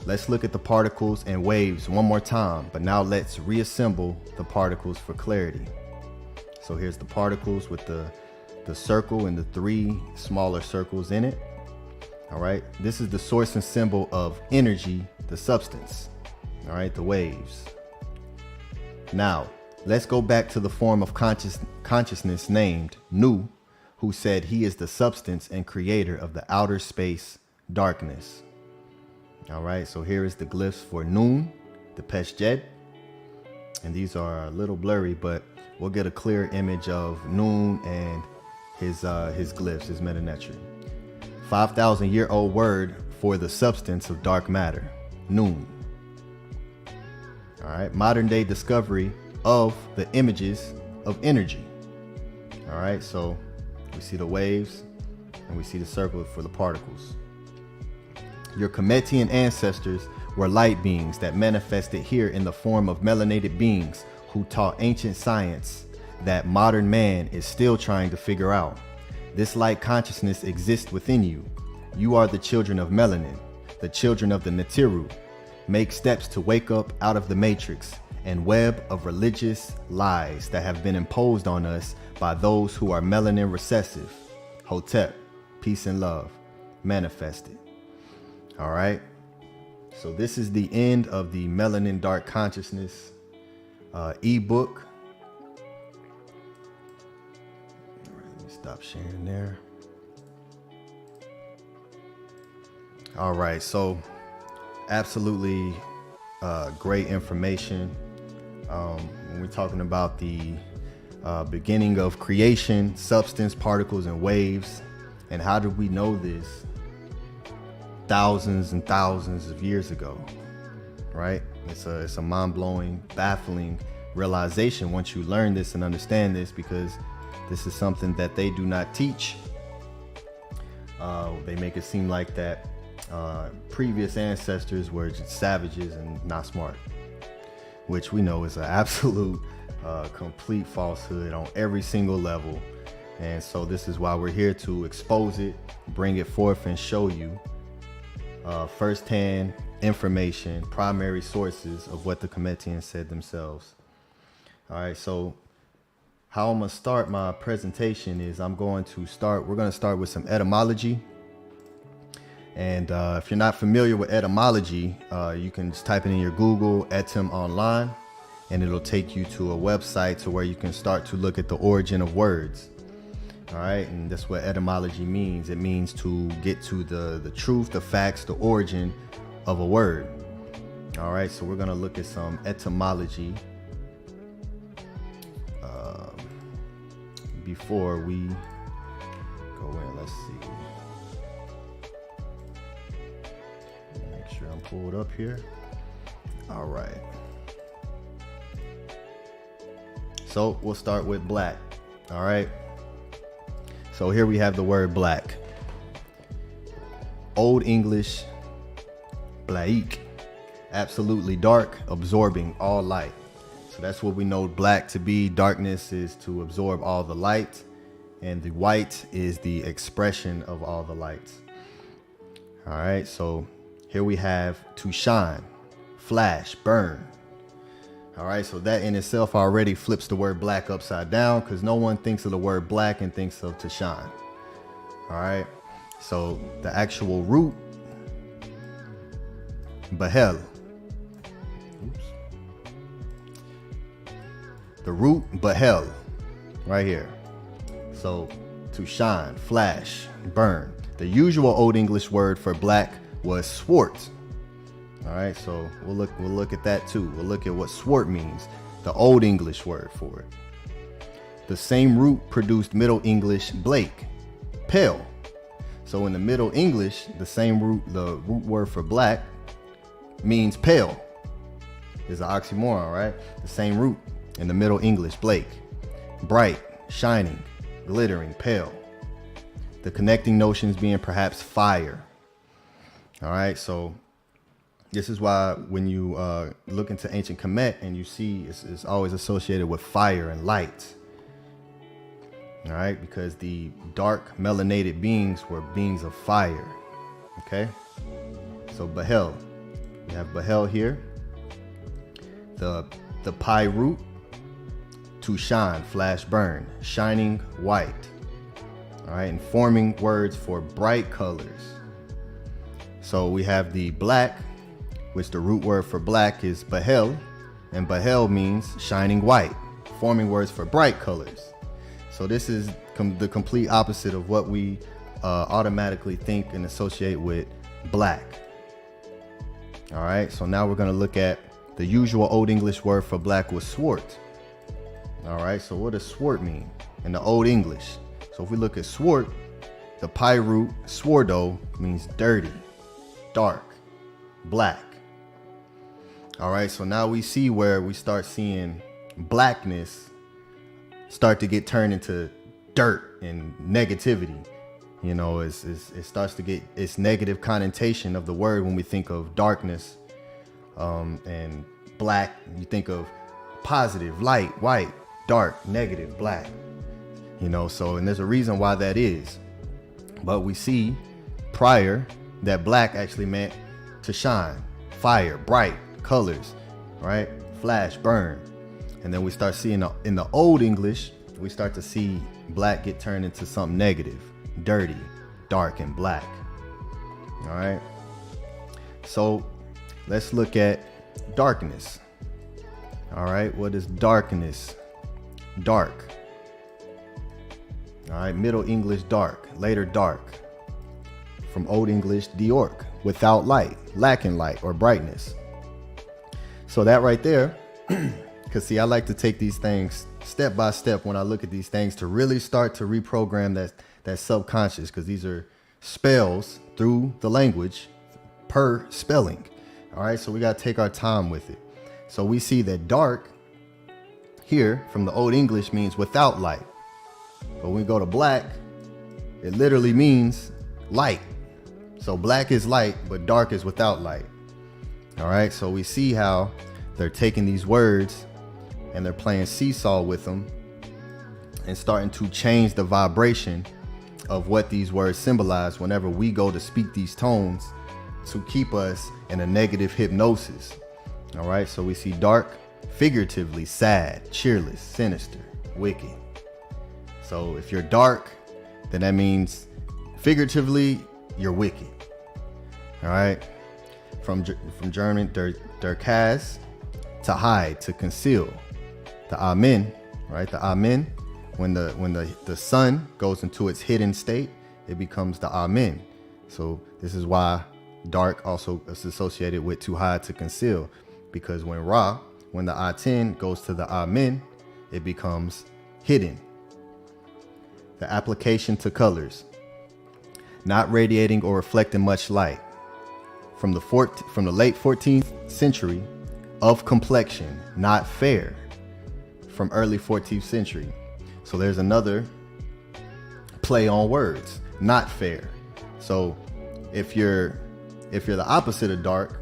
Let's look at the particles and waves one more time, but now let's reassemble the particles for clarity. So here's the particles with the circle and the three smaller circles in it. All right, this is the source and symbol of energy, the substance. All right, the waves. Now, let's go back to the form of consciousness named Nu, who said he is the substance and creator of the outer space darkness. All right, so here is the glyphs for Nun, the Peshjed. And these are a little blurry, but we'll get a clear image of Nun and his glyphs, his metanetry. 5,000-year-old word for the substance of dark matter, Nun. All right, modern day discovery of the images of energy. All right, so we see the waves and we see the circle for the particles. Your Kemetian ancestors were light beings that manifested here in the form of melanated beings who taught ancient science that modern man is still trying to figure out. This light consciousness exists within you. You are the children of Melanin, the children of the Natiru. Make steps to wake up out of the matrix and web of religious lies that have been imposed on us by those who are melanin recessive. Hotep, peace and love, manifested. All right. So this is the end of the Melanin Dark Consciousness ebook. All right, let me stop sharing there. All right, so absolutely great information. When we're talking about the beginning of creation, substance, particles, and waves, and how did we know this thousands and thousands of years ago, right? It's a mind-blowing, baffling realization once you learn this and understand this, because this is something that they do not teach. They make it seem like that previous ancestors were just savages and not smart, which we know is an absolute complete falsehood on every single level. And so this is why we're here to expose it, bring it forth, and show you firsthand information, primary sources of what the Kemetians said themselves. All right, so how I'm gonna start my presentation is we're gonna start with some etymology. And if you're not familiar with etymology, you can just type it in your Google etym online, and it'll take you to a website to where you can start to look at the origin of words. All right, and that's what etymology means. It means to get to the truth, the facts, the origin of a word. All right, so we're gonna look at some etymology before we go in. Let's see. Make sure I'm pulled up here. All right. So we'll start with black. All right. So here we have the word black. Old English, blaik, absolutely dark, absorbing all light. So that's what we know black to be. Darkness is to absorb all the light, and the white is the expression of all the lights. All right, so here we have to shine, flash, burn. All right, so that in itself already flips the word black upside down, because no one thinks of the word black and thinks of to shine. All right, so the actual root, behel. The root, behel, right here. So to shine, flash, burn. The usual Old English word for black was swart. All right, so we'll look at that too. We'll look at what swart means, the Old English word for it. The same root produced Middle English blake, pale. So in the Middle English, the root word for black means pale. It's an oxymoron, right? The same root in the Middle English, blake, bright, shining, glittering, pale. The connecting notions being perhaps fire. All right, so this is why when you look into ancient Kemet and you see it's always associated with fire and light. All right, because the dark melanated beings were beings of fire. Okay, so behel, we have behel here. The pi root, to shine, flash, burn, shining white. All right, and forming words for bright colors. So we have the black, which the root word for black is behel, and behel means shining white, forming words for bright colors. So this is the complete opposite of what we automatically think and associate with black. All right, so now we're going to look at the usual Old English word for black was swart. All right, so what does swart mean in the Old English? So if we look at swart, the pi root swardo means dirty, dark, black. All right, so now we see where we start seeing blackness start to get turned into dirt and negativity. You know, it starts to get its negative connotation of the word when we think of darkness and black. You think of positive, light, white, dark, negative, black. You know, so, and there's a reason why that is. But we see prior that black actually meant to shine, fire, bright, colors, right? Flash, burn. And then we start seeing in the Old English, we start to see black get turned into something negative, dirty, dark, and black. All right. So let's look at darkness. All right. What is darkness? Dark. All right. Middle English, dark. Later, dark. From Old English, diork, without light, lacking light or brightness. So that right there, because see, I like to take these things step by step when I look at these things to really start to reprogram that subconscious, because these are spells through the language per spelling. All right, so we got to take our time with it. So we see that dark here from the Old English means without light. But when we go to black, it literally means light. So black is light, but dark is without light. All right, so we see how they're taking these words and they're playing seesaw with them and starting to change the vibration of what these words symbolize whenever we go to speak these tones to keep us in a negative hypnosis. All right, so we see dark figuratively sad, cheerless, sinister, wicked, So if you're dark, then that means figuratively you're wicked. All right. From German, der Kaz, to hide, to conceal. The Amun, right? The Amun, when the sun goes into its hidden state, it becomes the Amun. So this is why dark also is associated with to hide, to conceal, because when the Aten goes to the Amun, it becomes hidden. The application to colors, not radiating or reflecting much light. From the late 14th century, of complexion, not fair. From early 14th century. So there's another play on words, not fair. So if you're the opposite of dark,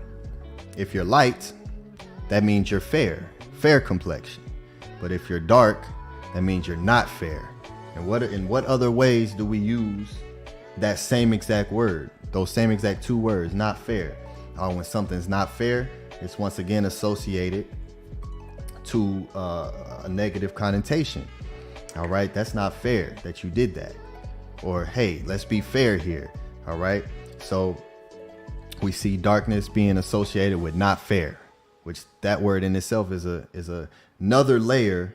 if you're light, that means you're fair complexion. But if you're dark, that means you're not fair. And in what other ways do we use that same exact word, those same exact two words, not fair? When something's not fair, it's once again associated to a negative connotation. All right, that's not fair that you did that. Or hey, let's be fair here. All right, so we see darkness being associated with not fair, which that word in itself is another layer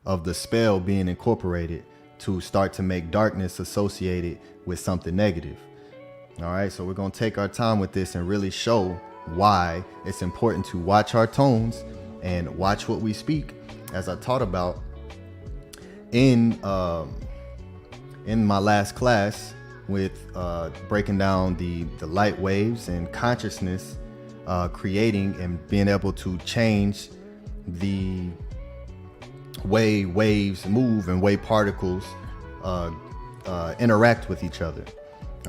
of the spell being incorporated to start to make darkness associated with something negative. All right, so we're going to take our time with this and really show why it's important to watch our tones and watch what we speak, as I taught about in my last class with breaking down the light waves and consciousness, creating and being able to change the way waves move and way particles interact with each other.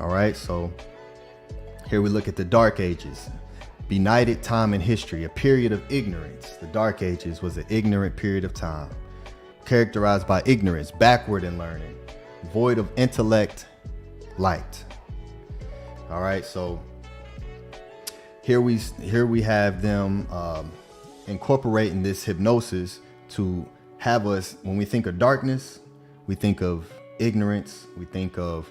All right, so here we look at the Dark Ages. Benighted time in history, a period of ignorance. The Dark Ages was an ignorant period of time, characterized by ignorance, backward in learning, void of intellect, light. All right, so here we have them incorporating this hypnosis to have us, when we think of darkness, we think of ignorance, we think of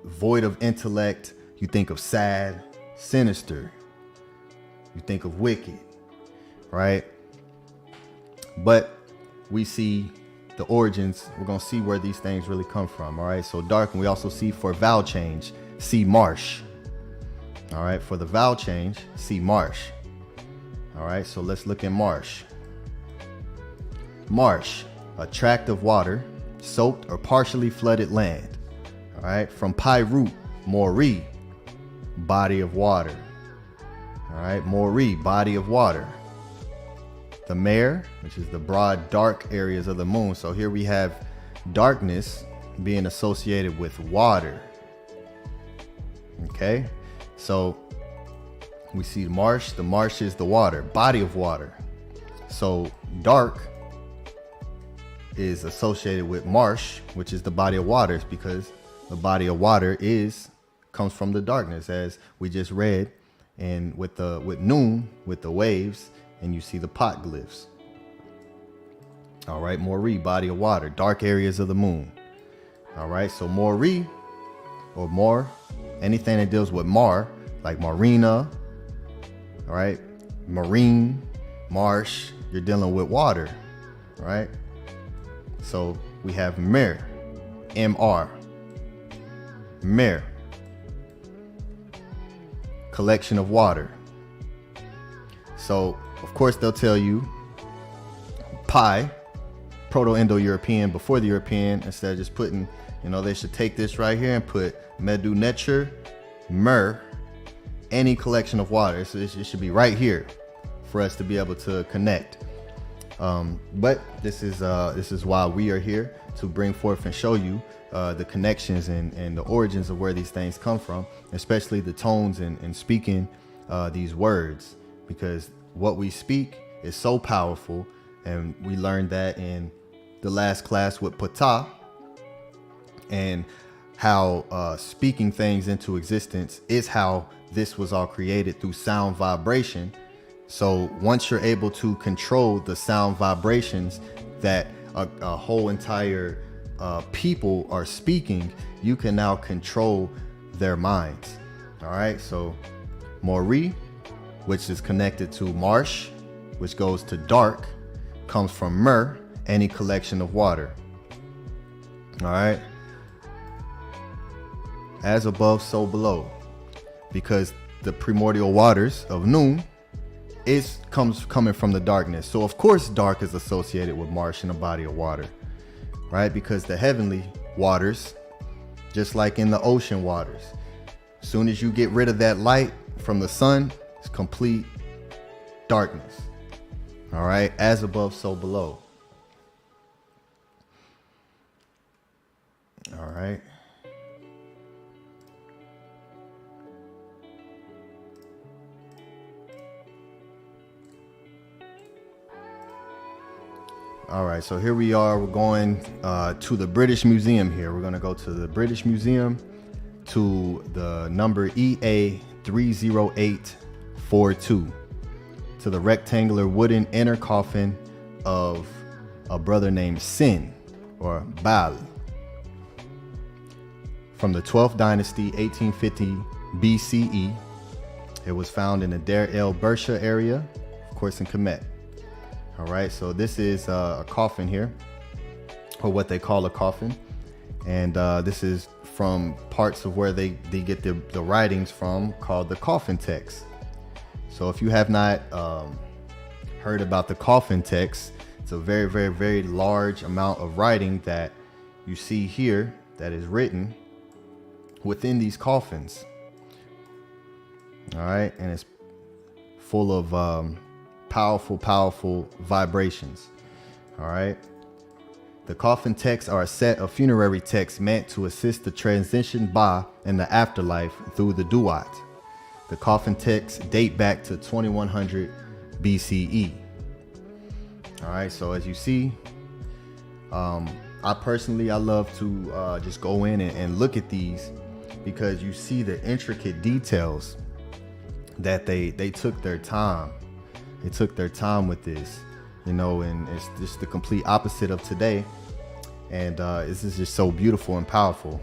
void of intellect, you think of sad, sinister, you think of wicked, right? But we see the origins, we're going to see where these things really come from. All right, so dark, and we also see for vowel change, see marsh. All right, for the vowel change, see marsh. All right, so let's look at marsh. Marsh, a tract of water, soaked or partially flooded land. All right, from pi root, mori, body of water. All right, mori, body of water. The mare, which is the broad dark areas of the moon. So here we have darkness being associated with water. Okay, so we see the marsh is the water, body of water. So dark is associated with marsh, which is the body of waters, because the body of water comes from the darkness, as we just read, and with noon, with the waves, and you see the pot glyphs. All right, Mori, body of water, dark areas of the moon. All right, so Mori, or more, anything that deals with mar, like marina, all right, marine, marsh, you're dealing with water, right? So we have mer, M-R, mer, collection of water. So of course they'll tell you pi, Proto-Indo-European, before the European, instead of just putting, they should take this right here and put medu netcher, mer, any collection of water. So it should be right here for us to be able to connect. But this is why we are here, to bring forth and show you the connections and the origins of where these things come from, especially the tones and speaking these words, because what we speak is so powerful. And we learned that in the last class with Ptah, and how speaking things into existence is how this was all created, through sound vibration. So once you're able to control the sound vibrations that a whole entire people are speaking, you can now control their minds. All right, so Mori, which is connected to marsh, which goes to dark, comes from mer, any collection of water. All right, as above, so below, because the primordial waters of Noon coming from the darkness. So of course dark is associated with marsh and a body of water, right? Because the heavenly waters, just like in the ocean waters, as soon as you get rid of that light from the sun, it's complete darkness. All right, as above, so below. All right. All right, so here we are. We're going to the British Museum here. We're going to go to the British Museum to the number EA 30842, to the rectangular wooden inner coffin of a brother named Sin, or Baal, from the 12th dynasty, 1850 BCE. It was found in the Deir el Bersha area, of course, in Kemet. All right, so this is a coffin here, or what they call a coffin. And this is from parts of where they get the writings from, called the coffin text. So if you have not heard about the coffin text, it's a very, very, very large amount of writing that you see here that is written within these coffins. All right, and it's full of powerful vibrations. All right, the coffin texts are a set of funerary texts meant to assist the transition ba in the afterlife through the duat. The coffin texts date back to 2100 BCE. All right, so as you see, I love to just go in and look at these, because you see the intricate details that they took their time. They took their time with this, you know, and it's just the complete opposite of today. And this is just so beautiful and powerful,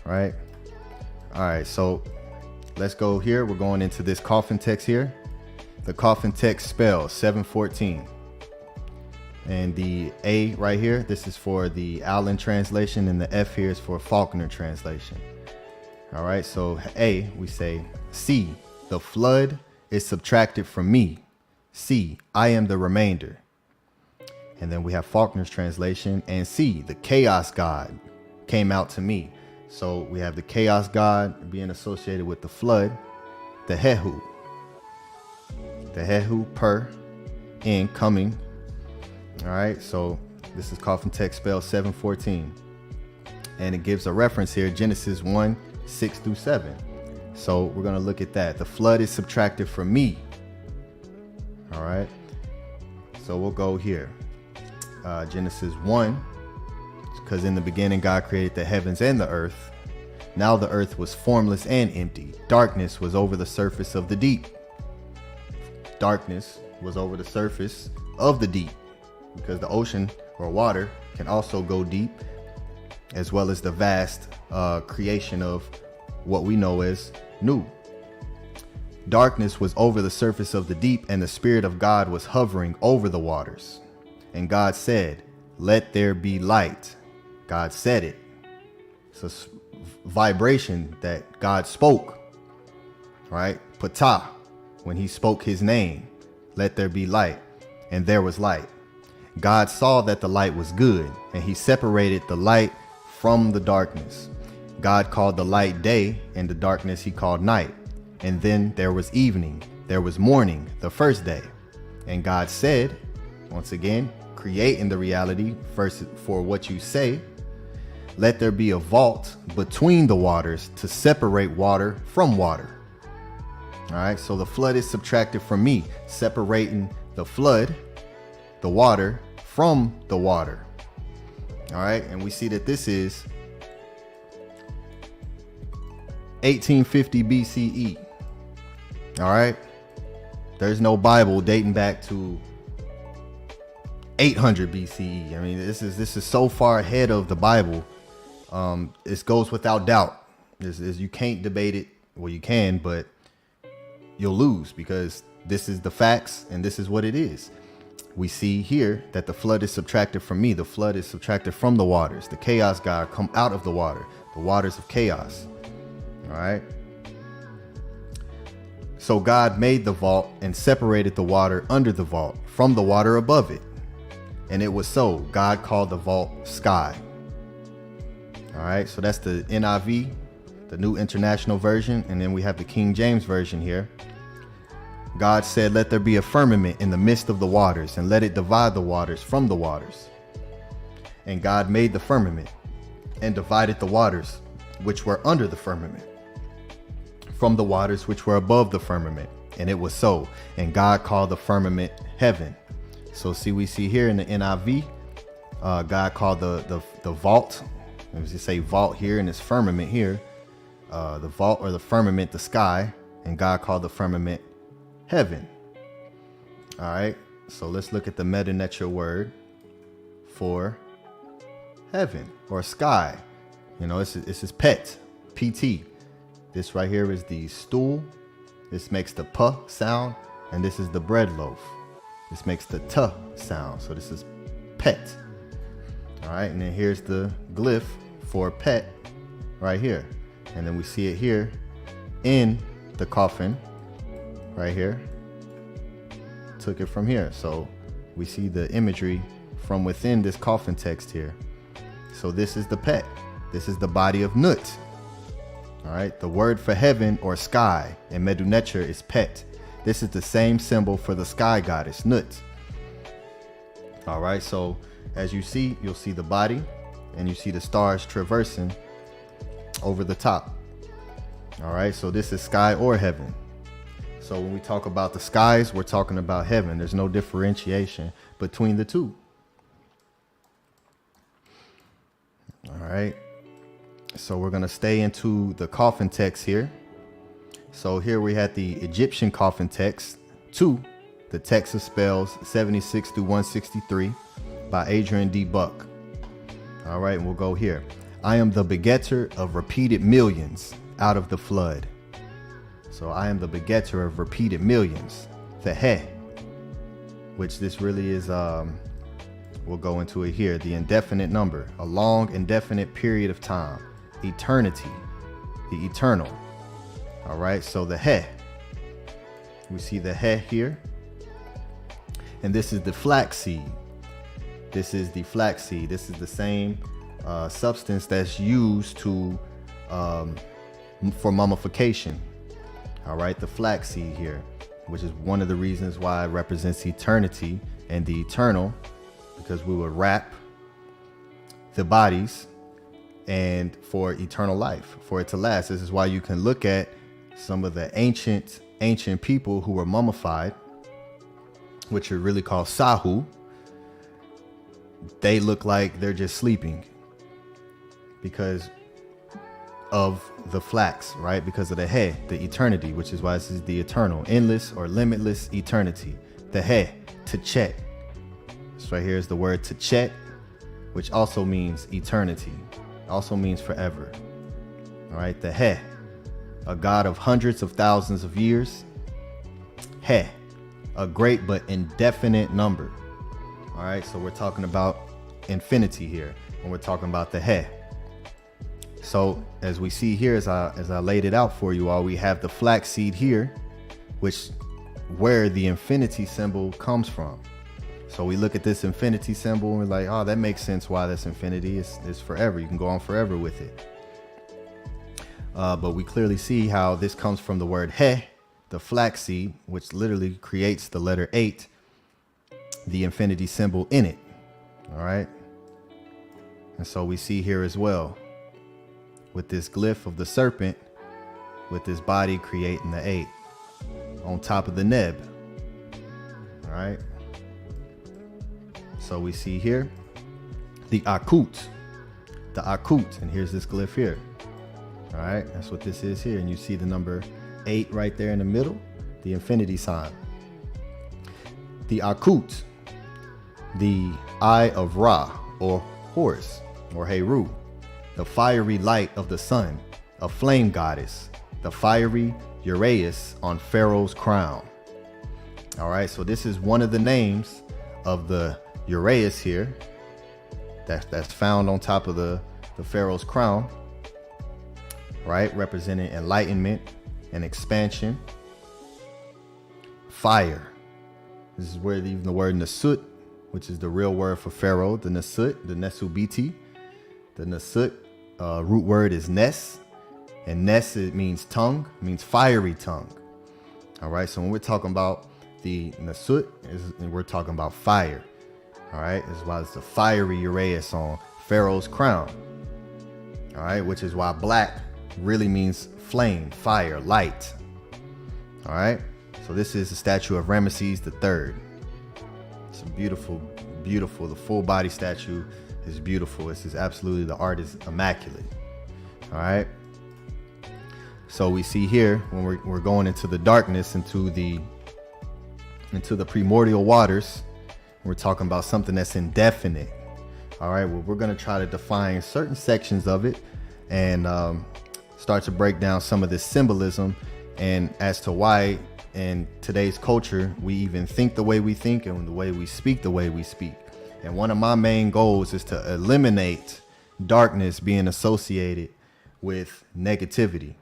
right? All right, so let's go here. We're going into this coffin text here. The coffin text spells 714. And the A right here, this is for the Allen translation, and the F here is for Faulkner translation. All right, so A, we say, C, the flood is subtracted from me. C, I am the remainder. And then we have Faulkner's translation. And C, the chaos god came out to me. So we have the chaos god being associated with the flood, the Hehu. The Hehu, per, in, coming. All right, so this is coffin text spell 714. And it gives a reference here, Genesis 1:6-7. So we're going to look at that. The flood is subtracted from me. All right, so we'll go here. Genesis 1, because in the beginning God created the heavens and the earth. Now the earth was formless and empty. Darkness was over the surface of the deep. Darkness was over the surface of the deep, because the ocean or water can also go deep, as well as the vast creation of what we know as Nu. Darkness was over the surface of the deep, and the Spirit of God was hovering over the waters. And God said, let there be light. God said it. It's a vibration that God spoke, right? Patah, when he spoke his name, let there be light. And there was light. God saw that the light was good, and he separated the light from the darkness. God called the light day, and the darkness he called night. And then there was evening, there was morning, the first day. And God said, once again, creating the reality first for what you say, let there be a vault between the waters to separate water from water. All right, so the flood is subtracted from me, separating the flood, the water, from the water. All right, and we see that this is 1850 BCE. All right, there's no Bible dating back to 800 BCE. I mean, this is so far ahead of the Bible. This goes without doubt. This is, you can't debate it. Well, you can, but you'll lose, because this is the facts and this is what it is. We see here that the flood is subtracted from me. The flood is subtracted from the waters. The chaos God come out of the waters of chaos. All right. So God made the vault and separated the water under the vault from the water above it. And it was so. God called the vault sky. All right. So that's the NIV, the New International Version. And then we have the King James Version here. God said, let there be a firmament in the midst of the waters, and let it divide the waters from the waters. And God made the firmament and divided the waters which were under the firmament from the waters which were above the firmament. And it was so. And God called the firmament heaven. So we see here in the NIV, God called the vault, as you say vault here, and it's firmament here, the vault or the firmament, the sky, and God called the firmament heaven. All right, so let's look at the meta nature word for heaven or sky. You know, this is pet, PT. This right here is the stool. This makes the P sound, and this is the bread loaf. This makes the T sound. So this is pet. All right, and then here's the glyph for pet right here. And then we see it here in the coffin right here. Took it from here. So we see the imagery from within this coffin text here. So this is the pet. This is the body of Nut. All right, the word for heaven or sky in Medu Neter is pet. This is the same symbol for the sky goddess Nut. All right, so as you see, you'll see the body and you see the stars traversing over the top. All right, so this is sky or heaven. So when we talk about the skies, we're talking about heaven. There's no differentiation between the two. All right. So we're going to stay into the coffin text here. So here we had the Egyptian coffin text 2, the text of spells 76 through 163 by Adrian D. Buck. All right, and we'll go here. I am the begetter of repeated millions out of the flood. So I am the begetter of repeated millions, the he, which this really is, we'll go into it here, the indefinite number, a long indefinite period of time, eternity, the eternal. All right, so the he, we see the he here, and this is the flax seed. This is the flax seed. This is the same substance that's used to for mummification. All right, the flax seed here, which is one of the reasons why it represents eternity and the eternal, because we would wrap the bodies and for eternal life, for it to last. This is why you can look at some of the ancient people who were mummified, which are really called Sahu. They look like they're just sleeping because of the flax, right? Because of the he, the eternity, which is why this is the eternal, endless or limitless eternity. The he, Techet. This right here is the word Techet, which also means eternity, also means forever. All right, the he, a god of hundreds of thousands of years. He, a great but indefinite number. All right, so we're talking about infinity here when we're talking about the he. So as we see here, as I laid it out for you all, we have the flax seed here, which where the infinity symbol comes from. So we look at this infinity symbol and we're like, oh, that makes sense why that's infinity. It's forever. You can go on forever with it. But we clearly see how this comes from the word he, the flax seed, which literally creates the letter 8, the infinity symbol in it. All right. And so we see here as well, with this glyph of the serpent, with this body creating the 8 on top of the neb. All right. So we see here the akut, and here's this glyph here. All right, that's what this is here. And you see the number 8 right there in the middle, the infinity sign. The akut, the Eye of Ra, or Horus, or Heru, the fiery light of the sun, a flame goddess, the fiery Uraeus on Pharaoh's crown. All right, so this is one of the names of the Uraeus here that's found on top of the Pharaoh's crown, right? Representing enlightenment and expansion. Fire. This is where even the word Nasut, which is the real word for Pharaoh, the Nasut, the Nesubiti. The Nasut root word is Nes, and Nes, it means tongue, it means fiery tongue. All right, so when we're talking about the Nasut, we're talking about fire. All right, as well as the fiery Uraeus on Pharaoh's crown. All right, which is why black really means flame, fire, light. All right, so this is the statue of Ramesses III. It's beautiful, beautiful. The full body statue is beautiful. This is absolutely, the art is immaculate. All right, so we see here when we're going into the darkness, into the primordial waters, we're talking about something that's indefinite. All right, well, we're going to try to define certain sections of it and start to break down some of this symbolism and as to why in today's culture we even think the way we think and the way we speak the way we speak. And one of my main goals is to eliminate darkness being associated with negativity.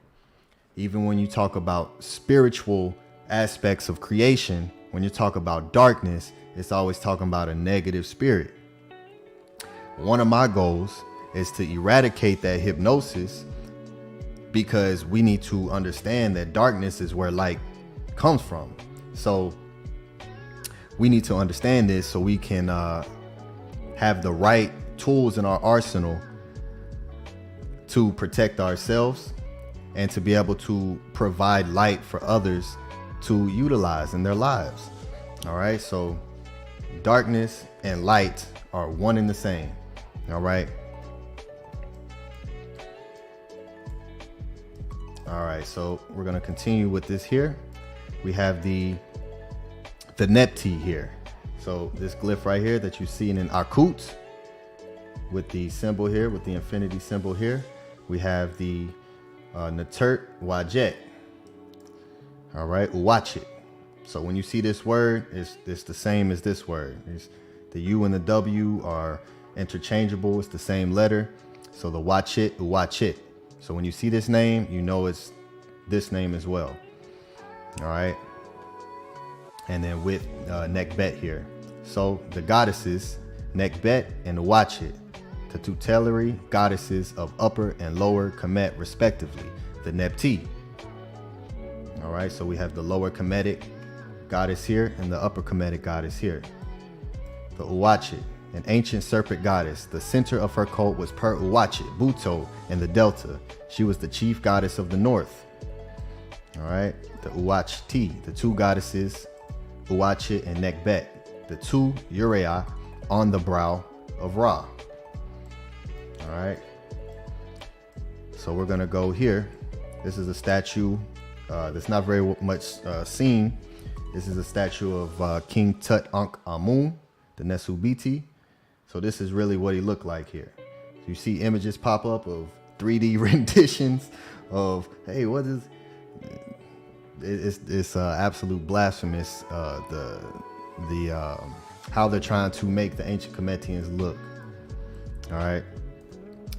Even when you talk about spiritual aspects of creation, when you talk about darkness, it's always talking about a negative spirit. One of my goals is to eradicate that hypnosis, because we need to understand that darkness is where light comes from. So we need to understand this so we can have the right tools in our arsenal to protect ourselves and to be able to provide light for others to utilize in their lives. All right, so darkness and light are one and the same. All right. All right, so we're going to continue with this here. We have the Nepti here. So this glyph right here that you see in Akut with the symbol here, with the infinity symbol here. We have the Natert Wajet. All right, Uwachit. So when you see this word, it's the same as this word. The U and the W are interchangeable. It's the same letter. So the Wachit, Uwachit. So when you see this name, you know it's this name as well. All right. And then with Nekbet here. So the goddesses, Nekbet and Uwachit, the tutelary goddesses of upper and lower Kemet respectively, the Nepti. All right, so we have the lower Kemetic goddess here and the upper Kemetic goddess here. The Uwachit, an ancient serpent goddess. The center of her cult was Per Uwachit, Buto, in the Delta. She was the chief goddess of the north. All right, the Uwachti, the two goddesses, Uwachit and Nekbet, the two Uraei on the brow of Ra. All right, so we're gonna go here. This is a statue that's not very much seen. This is a statue of King Tut Ankh Amun, the Nesubiti. So this is really what he looked like here. So you see images pop up of 3D renditions of, hey, what is, it's absolute blasphemous, how they're trying to make the ancient Kemetians look. All right,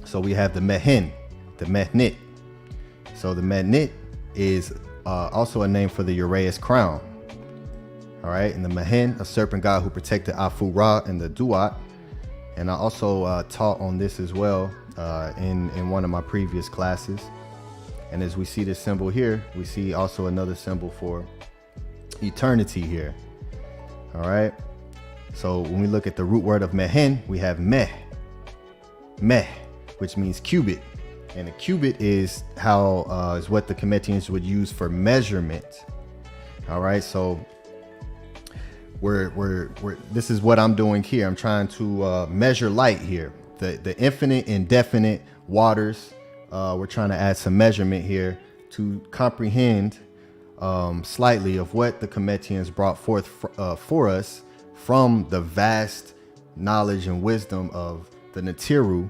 so we have the Mehen, the Mehnit. So the Mehnit is also a name for the Uraeus crown. All right, and the Mehen, a serpent god who protected Afu Ra and the Duat. And I also taught on this as well in one of my previous classes. And as we see this symbol here, we see also another symbol for eternity here. All right, so when we look at the root word of Mehen, we have Meh, which means cubit. And a cubit is is what the Kemetians would use for measurement. All right, so this is what I'm doing here. I'm trying to measure light here. The infinite, indefinite waters. We're trying to add some measurement here to comprehend slightly of what the Kemetians brought forth for us from the vast knowledge and wisdom of the Natiru,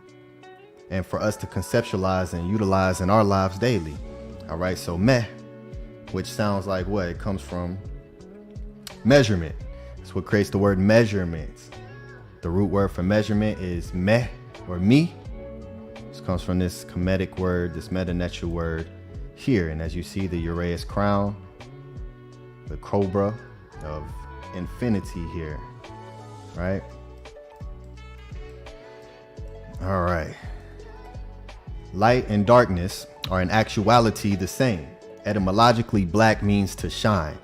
and for us to conceptualize and utilize in our lives daily. All right, so meh, which sounds like what? It comes from measurement. It's what creates the word measurements. The root word for measurement is meh or mi. This comes from this Kemetic word, this Meta-Nechu word here. And as you see, the Uraeus crown, the cobra of infinity here, right? All right. Light and darkness are in actuality the same. Etymologically, black means to shine.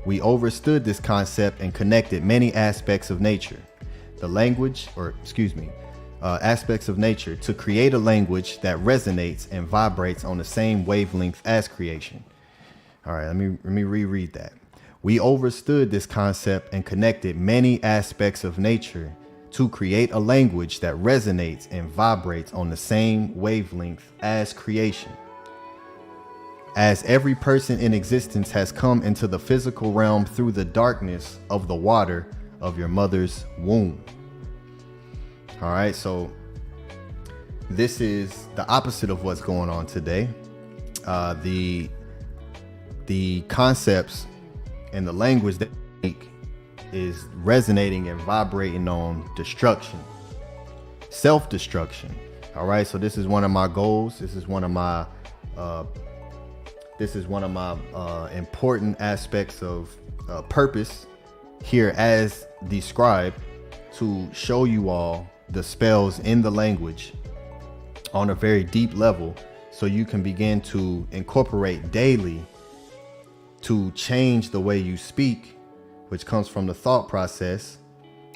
We overstood this concept and connected many aspects of nature. Aspects of nature to create a language that resonates and vibrates on the same wavelength as creation. All right, let me reread that. We overstood this concept and connected many aspects of nature to create a language that resonates and vibrates on the same wavelength as creation. As every person in existence has come into the physical realm through the darkness of the water of your mother's womb. All right, so this is the opposite of what's going on today. The concepts and the language that we speak is resonating and vibrating on destruction, self-destruction. All right, so this is one of my goals. This is one of my important aspects of purpose here as the scribe, to show you all the spells in the language on a very deep level, so you can begin to incorporate daily to change the way you speak, which comes from the thought process,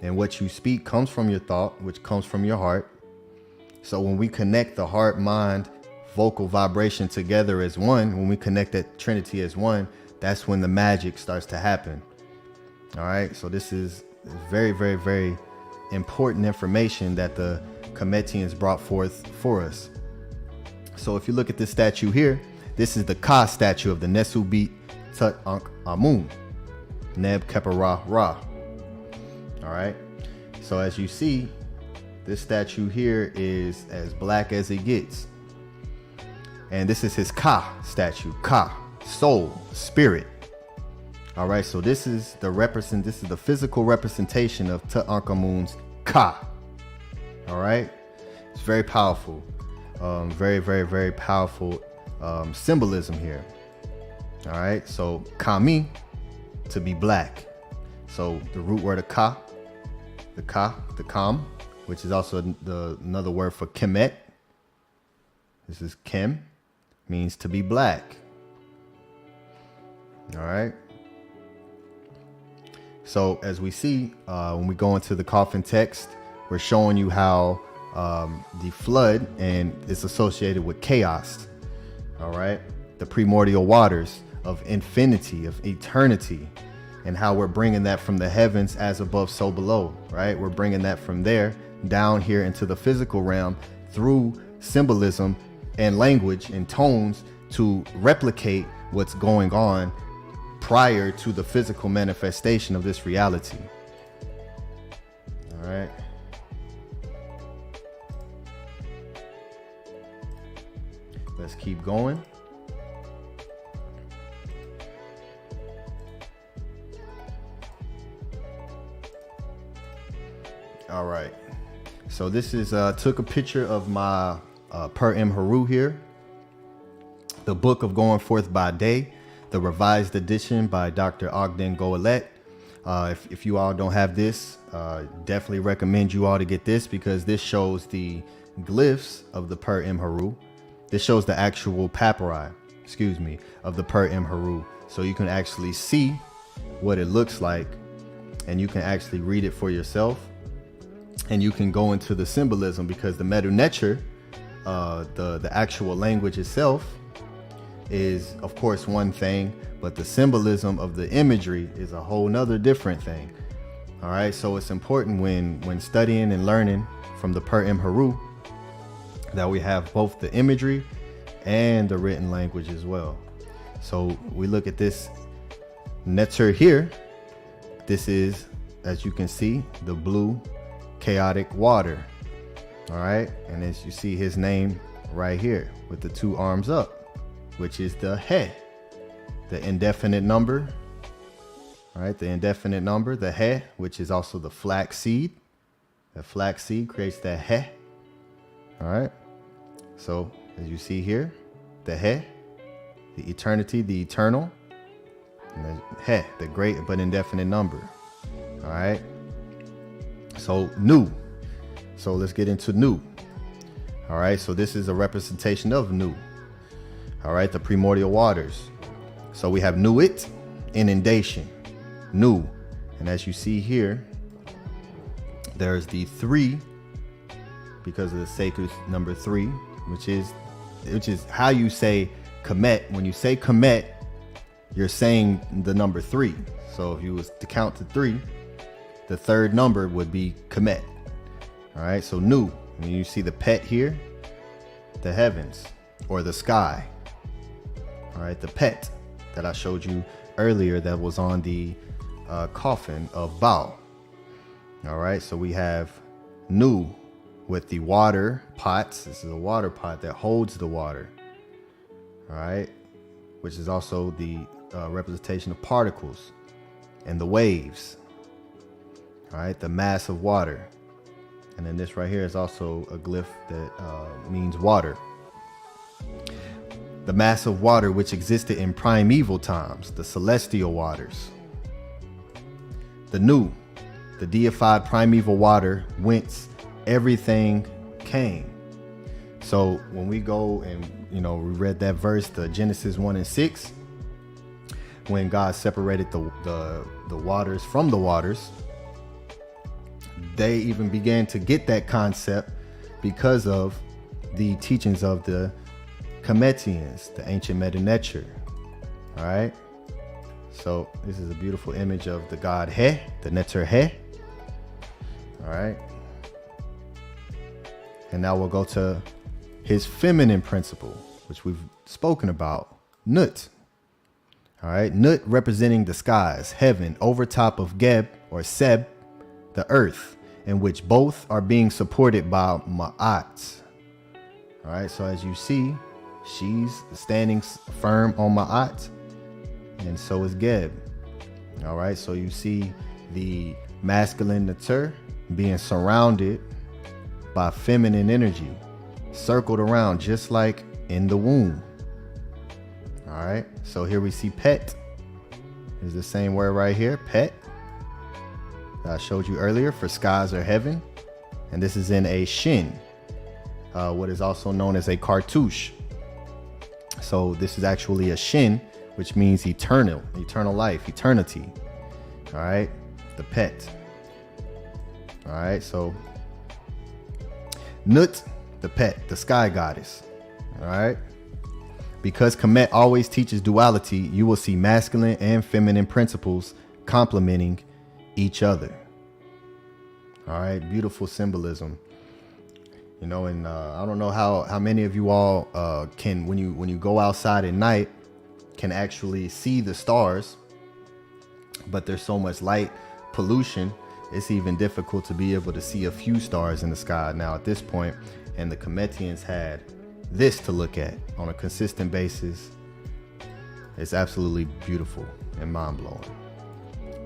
and what you speak comes from your thought, which comes from your heart. So when we connect the heart, mind, vocal vibration together as one, when we connect that trinity as one, that's when the magic starts to happen. All right, so this is very, very, very important information that the Kemetians brought forth for us. So if you look at this statue here, this is the Ka statue of the Nesubit Tut Ankh Amun, Neb Kepera Ra. All right, so as you see, this statue here is as black as it gets. And this is his Ka statue, Ka, soul, spirit. All right, so this is the physical representation of Tut Ankh Amun's Ka. All right, it's very powerful, very, very, very powerful symbolism here. All right, so Kami, to be black. So the root word of Ka, the Kam, which is also another word for Kemet. This is Kem, means to be black. All right. So as we see, when we go into the coffin text, we're showing you how the flood and it's associated with chaos. All right. The primordial waters of infinity, of eternity, and how we're bringing that from the heavens as above, so below, right? We're bringing that from there down here into the physical realm through symbolism and language and tones to replicate what's going on prior to the physical manifestation of this reality. All right. Let's keep going. All right. So this is took a picture of my Per-M Haru here. The Book of Going Forth by Day, the revised edition by Dr. Ogden Goelet. If you all don't have this, definitely recommend you all to get this, because this shows the glyphs of the Per-M Haru. This shows the actual papyri, of the Per-M Haru. So you can actually see what it looks like, and you can actually read it for yourself. And you can go into the symbolism, because the Medu Neter, the actual language itself, is of course one thing, but the symbolism of the imagery is a whole nother different thing. All right, so it's important when studying and learning from the Per-M Haru that we have both the imagery and the written language as well. So we look at this Neter here. This is, as you can see, the blue chaotic water. All right, and as you see his name right here with the 2 arms up, which is the He, the indefinite number. All right, the indefinite number, the He, which is also the flax seed. The flax seed creates the He. All right, so as you see here, the He, the eternity, the eternal, and the He, the great but indefinite number. All right, so Nu. So let's get into Nu. All right, so this is a representation of Nu. All right, the primordial waters. So we have Nuit, inundation, Nu. And as you see here, there's the 3 because of the sacred number 3, which is how you say Kemet. When you say Kemet, you're saying the number 3. So if you was to count to 3, the 3rd number would be Kemet. All right, so Nu, when you see the pet here, the heavens or the sky. All right, the pet that I showed you earlier that was on the coffin of Bao. All right, so we have Nu with the water pots. This is a water pot that holds the water. All right, which is also the representation of particles and the waves. All right, the mass of water. And then this right here is also a glyph that means water. The mass of water which existed in primeval times, the celestial waters. The Nu, the deified primeval water whence everything came. So when we go and, we read that verse, the Genesis 1:6, when God separated the waters from the waters, they even began to get that concept because of the teachings of the Kemetians, the ancient Meta-Nature. All right. So this is a beautiful image of the god He, the Neter He. All right. And now we'll go to his feminine principle, which we've spoken about, Nut. All right. Nut representing the skies, heaven, over top of Geb or Seb, the earth, in which both are being supported by Ma'at. All right, so as you see, she's standing firm on Ma'at, and so is Geb. All right, so you see the masculine Natur being surrounded by feminine energy, circled around just like in the womb. All right, so here we see Pet. Is the same word right here, Pet, that I showed you earlier for skies or heaven. And this is in a Shin, what is also known as a cartouche. So this is actually a Shin, which means eternal life, eternity. All right, the Pet. All right, so Nut, the Pet, the sky goddess. All right, because Kemet always teaches duality, you will see masculine and feminine principles complementing each other. All right, beautiful symbolism. And I don't know how many of you all can, when you go outside at night, can actually see the stars, but there's so much light pollution, it's even difficult to be able to see a few stars in the sky now at this point. And the Kemetians had this to look at on a consistent basis. It's absolutely beautiful and mind-blowing.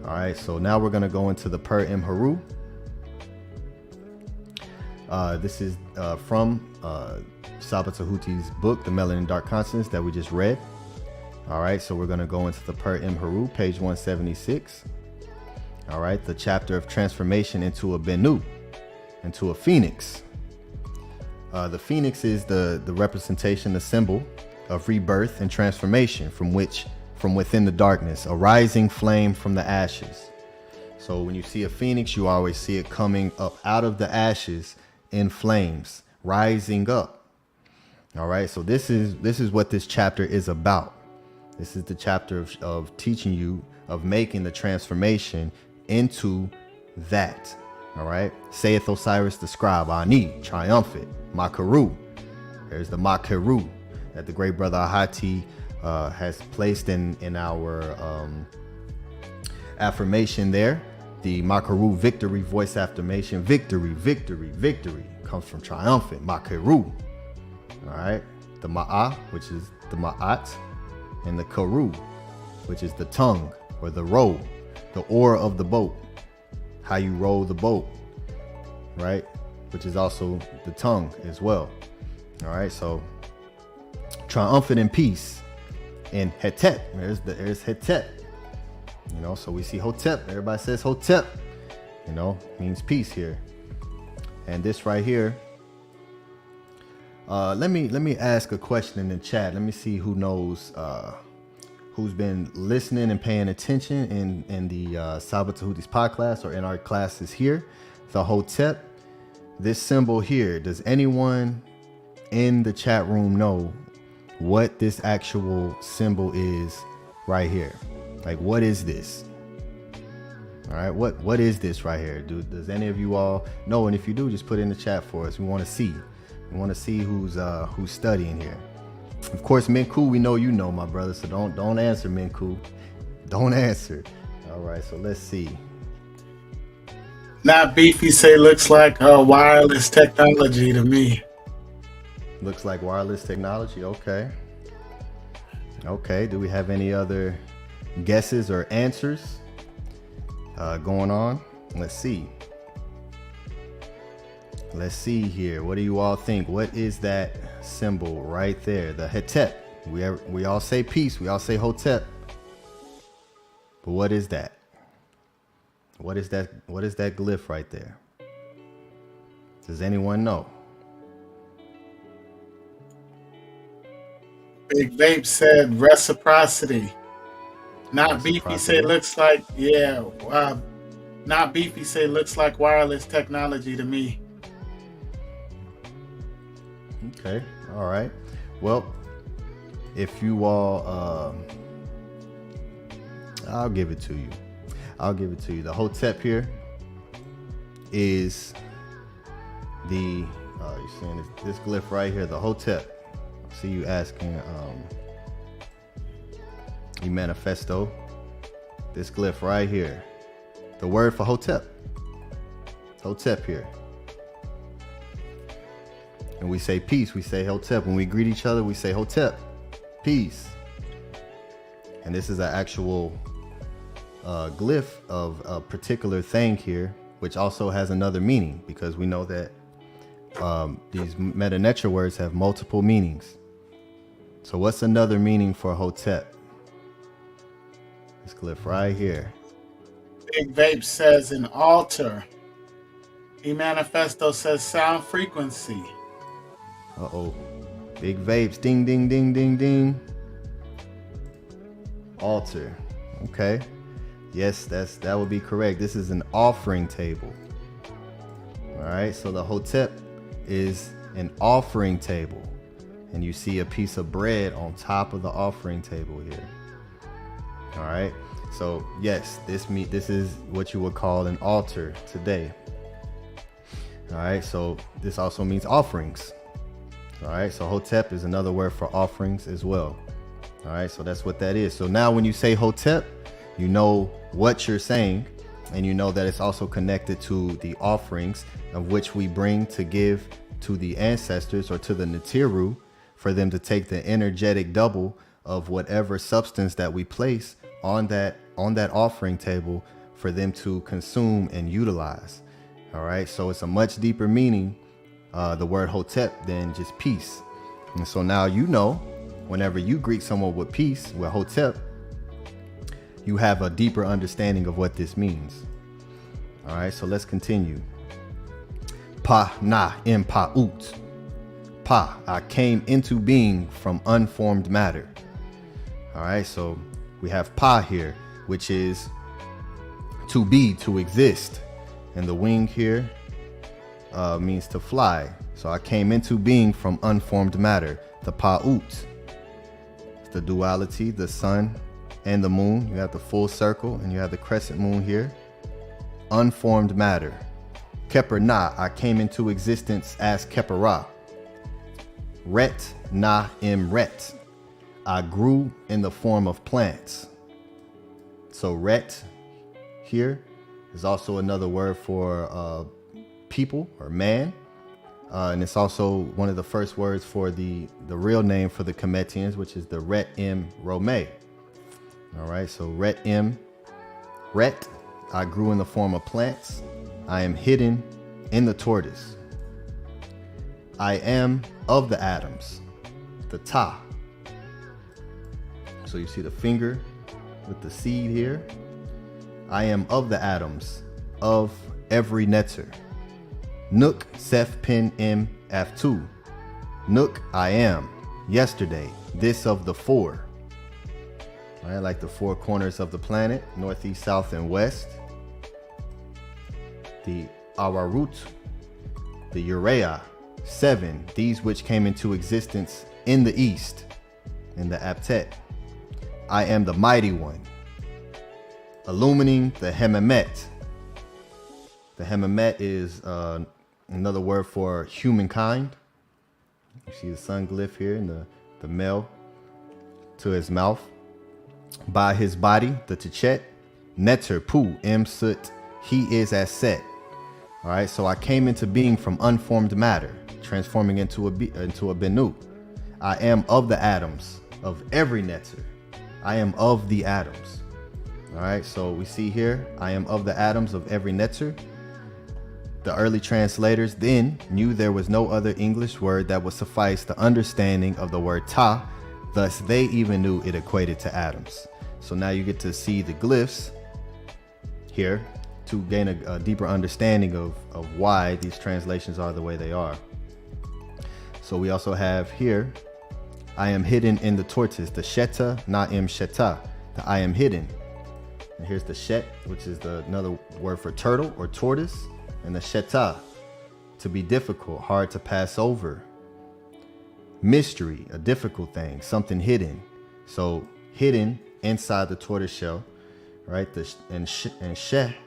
All right, so now we're going to go into the Per Imheru. This is from Saba Tehuti's book, The Melanin Dark Consciousness, that we just read. All right, so we're going to go into the Per Imheru, page 176. All right, the chapter of transformation into a Bennu, into a phoenix. The phoenix is the representation, the symbol of rebirth and transformation from within the darkness, a rising flame from the ashes. So when you see a phoenix, you always see it coming up out of the ashes in flames, rising up. All right, so this is what this chapter is about. This is the chapter of teaching you, of making the transformation into that. All right, saith Osiris the scribe, Ani, triumphant, Makaru. There's the Makaru that the great brother Ahati has placed in our affirmation there the Makaru victory voice affirmation. Victory, victory, victory comes from triumphant, Makaru. All right. The Ma'a, which is the Ma'at, and the Karu, which is the tongue or the row, the oar of the boat, how you roll the boat, right? Which is also the tongue as well. All right. So triumphant in peace. And Hetep, there's Hetep. You know, so we see Hotep. Everybody says Hotep. You know, means peace here. And this right here. Let me ask a question in the chat. Let me see who knows, who's been listening and paying attention in the Saba Tehuti's podcast or in our classes here. The Hotep, this symbol here. Does anyone in the chat room know what this actual symbol is right here? Like, what is this? All right, what is this right here? Does any of you all know? And if you do, just put it in the chat for us. We want to see. We want to see who's studying here. Of course, Minku, we know you know, my brother. So don't answer, Minku. Don't answer. All right, so let's see. Not beefy say looks like wireless technology to me. Looks like wireless technology. Okay. Okay. Do we have any other guesses or answers going on? Let's see. Let's see here. What do you all think? What is that symbol right there? The Hetep. We all say peace. We all say Hotep. But what is that? What is that? What is that glyph right there? Does anyone know? Big Vape said reciprocity. Not beefy say looks like, yeah. Not beefy say looks like wireless technology to me. Okay. All right. Well, if you all, I'll give it to you. I'll give it to you. The Hotep here is the, you're seeing this glyph right here, the Hotep. I see you asking, you manifesto. This glyph right here. The word for Hotep. Hotep here. And we say peace, we say Hotep. When we greet each other, we say Hotep, peace. And this is an actual glyph of a particular thing here, which also has another meaning, because we know that these Meta Nature words have multiple meanings. So what's another meaning for Hotep? This glyph right here. Big Vape says an altar. E-Manifesto says sound frequency. Uh-oh. Big Vapes. Ding, ding, ding, ding, ding. Altar. Okay. Yes, that would be correct. This is an offering table. All right. So the Hotep is an offering table. And you see a piece of bread on top of the offering table here. All right. So yes, this is what you would call an altar today. All right. So this also means offerings. All right. So Hotep is another word for offerings as well. All right. So that's what that is. So now when you say Hotep, you know what you're saying, and you know that it's also connected to the offerings of which we bring to give to the ancestors or to the Natiru for them to take the energetic double of whatever substance that we place on that offering table for them to consume and utilize. All right. So it's a much deeper meaning, the word Hotep, than just peace. And so now you know, whenever you greet someone with peace, with Hotep, you have a deeper understanding of what this means. All right, so let's continue. Pa na im pa ut. Pa, I came into being from unformed matter. All right, so we have pa here, which is to be, to exist. And the wing here means to fly. So I came into being from unformed matter, the pa ut. It's the duality, the sun and the moon. You have the full circle and you have the crescent moon here. Unformed matter. Keper na, I came into existence as Kepera. Ret na im ret, I grew in the form of plants. So ret here There's also another word for people or man. And it's also one of the first words for the real name for the Kemetians, which is the Ret-M Romeh. All right, so Ret-M, Ret, I grew in the form of plants. I am hidden in the tortoise. I am of the atoms, the Ta. So you see the finger with the seed here. I am of the atoms of every netter. Nook Seth Pen M F2. Nook I am. Yesterday, this of the four. All right, like the four corners of the planet, northeast, south, and west. The Awarut, the Urea, 7, these which came into existence in the east, in the Aptet. I am the mighty one, illumining the Hemamet. The Hemamet is another word for humankind. You see the sun glyph here in the male to his mouth. By his body, the Tichet, Neter, Pu, M, Sut, he is as set. All right, so I came into being from unformed matter, transforming into a Benu. I am of the atoms of every Neter. I am of the atoms. All right, so we see here, I am of the atoms of every Neter. The early translators then knew there was no other English word that would suffice the understanding of the word Ta, thus they even knew it equated to atoms. So now you get to see the glyphs here to gain a deeper understanding of why these translations are the way they are. So we also have here, I am hidden in the tortoise, the Sheta Na'im Sheta, the I am hidden. And here's the Shet, which is another word for turtle or tortoise, and the Sheta, to be difficult, hard to pass over. Mystery, a difficult thing, something hidden. So hidden inside the tortoise shell, right? And She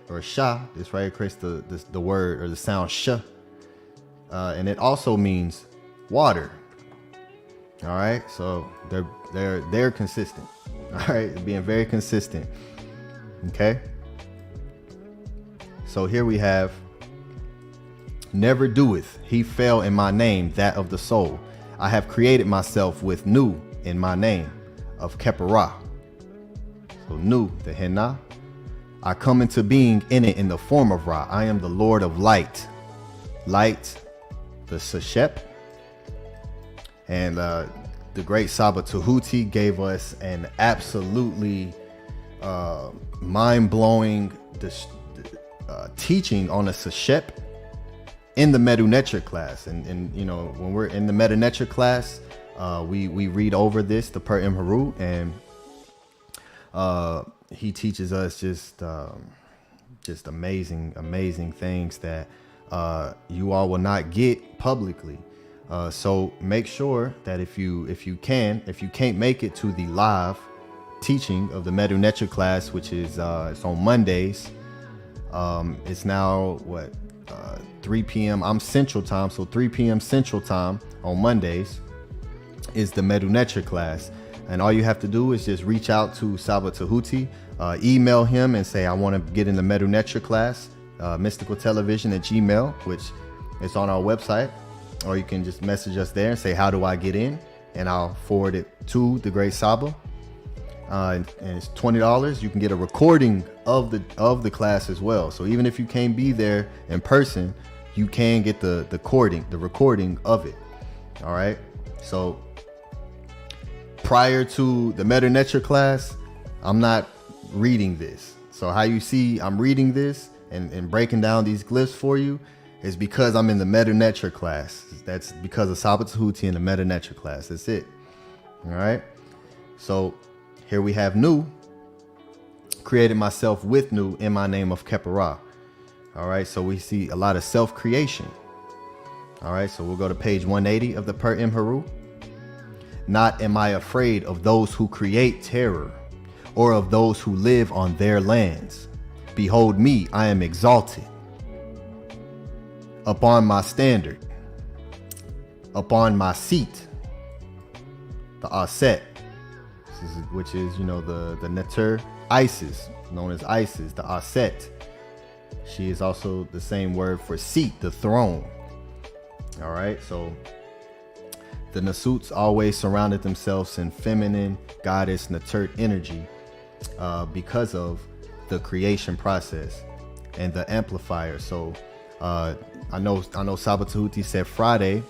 or Sha, this right here creates the word or the sound Sh. And it also means water. All right, so they're consistent. All right, being very consistent. Okay. So here we have, never doeth he fail in my name, that of the soul. I have created myself with Nu in my name of Kepara. So Nu, the Henna. I come into being in it in the form of Ra. I am the Lord of light. Light, the Seshep. And the great Saba Tehuti gave us an absolutely mind-blowing teaching on a Seshep in the Medunetra class. And you know, when we're in the Medunetra class, we read over this, the Per Imharu, and he teaches us just amazing things that you all will not get publicly. So make sure that if you can't make it to the live teaching of the Medunetra class, which is it's on Mondays. It's now 3 p.m. I'm Central Time, so 3 p.m. Central Time on Mondays is the Medunetra class. And all you have to do is just reach out to Saba Tehuti, email him and say, I want to get in the Medunetra class, mysticaltelevision@gmail, which is on our website. Or you can just message us there and say, how do I get in? And I'll forward it to the great Saba. And it's $20. You can get a recording of the class as well. So even if you can't be there in person, you can get the recording of it. All right. So prior to the Medunetra class, I'm not reading this. So how you see I'm reading this and breaking down these glyphs for you is because I'm in the Medunetra class. That's because of Saba Tehuti in the Medunetra class. That's it. All right. So here we have Nu. Created myself with Nu in my name of Kepara. All right. So we see a lot of self-creation. All right. So we'll go to page 180 of the Per Imharu. Not am I afraid of those who create terror, or of those who live on their lands. Behold me, I am exalted upon my standard, upon my seat, the Aset, which is, you know, the Neter Isis, known as Isis, the Aset, She is also the same word for seat, the throne. All right, so the Nasuts always surrounded themselves in feminine, goddess, Naturt energy because of the creation process and the amplifier. So I know Sabat said Friday.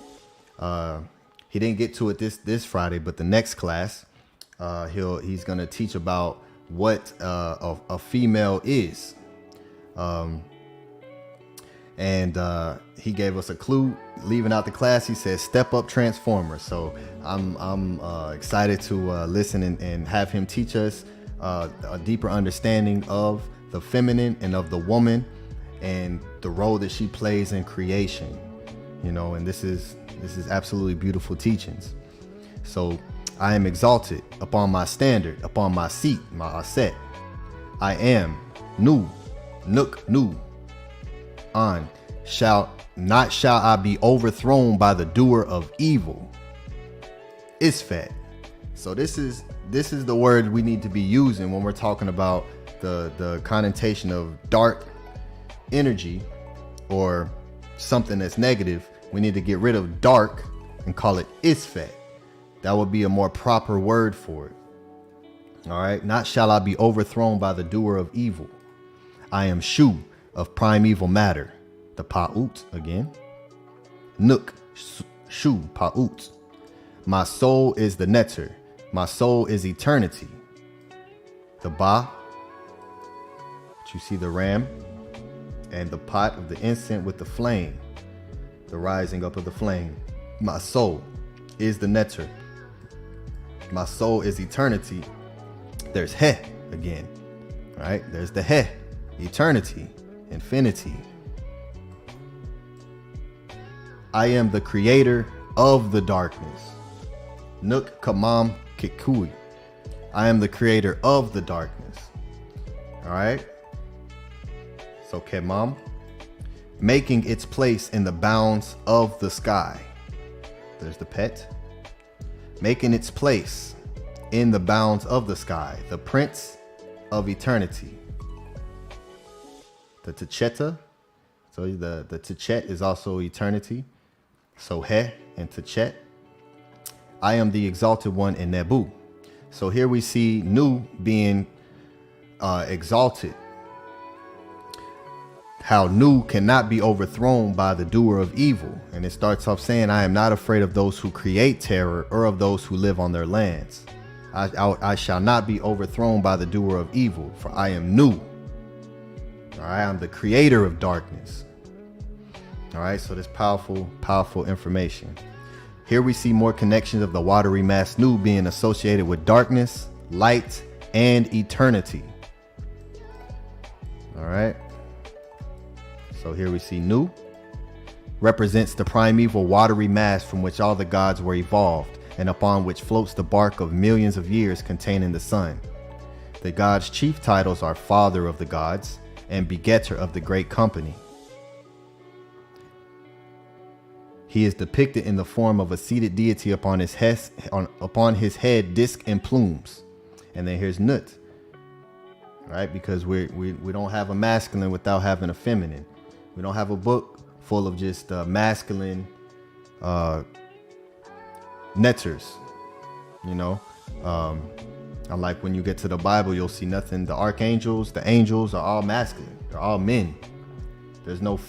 He didn't get to it this Friday, but the next class, he's gonna teach about what a female is. And he gave us a clue leaving out the class. He said step up transformer. So I'm excited to listen and have him teach us a deeper understanding of the feminine and of the woman and the role that she plays in creation, you know. And this is absolutely beautiful teachings. So I am exalted upon my standard, upon my seat, my aset. I am Nu, Nuk, Nu. On shall I be overthrown by the doer of evil. Isfat. So this is the word we need to be using when we're talking about the connotation of dark energy or something that's negative. We need to get rid of dark and call it Isfat. That would be a more proper word for it. All right. Not shall I be overthrown by the doer of evil. I am Shu of primeval matter, the Pa'ut again. Nuk, Shu, Pa'ut. My soul is the Neter. My soul is eternity. The Ba, you see the ram, and the pot of the incense with the flame, the rising up of the flame. My soul is the Neter. My soul is eternity. There's He again, right? There's the He, eternity, infinity. I am the creator of the darkness. Nuk Kamam Kikui. I am the creator of the darkness. All right. So Kemam, making its place in the bounds of the sky. There's the pet. Making its place in the bounds of the sky. The prince of eternity. The Techeta. So the Techet is also eternity. So He and Techet. I am the exalted one in Nebu. So here we see Nu being exalted. How Nu cannot be overthrown by the doer of evil. And it starts off saying, I am not afraid of those who create terror or of those who live on their lands. I shall not be overthrown by the doer of evil, for I am Nu. All right, I'm the creator of darkness. All right, so this powerful information. Here we see more connections of the watery mass Nu being associated with darkness, light, and eternity. All right. So here we see Nu represents the primeval watery mass from which all the gods were evolved and upon which floats the bark of millions of years containing the sun. The gods' chief titles are Father of the Gods and Begetter of the Great Company. He is depicted in the form of a seated deity upon his head, disc, and plumes. And then here's Nut, right? Because we don't have a masculine without having a feminine. We don't have a book full of just masculine netters, you know. Unlike when you get to the Bible, you'll see nothing. The archangels, the angels are all masculine. They're all men. There's no.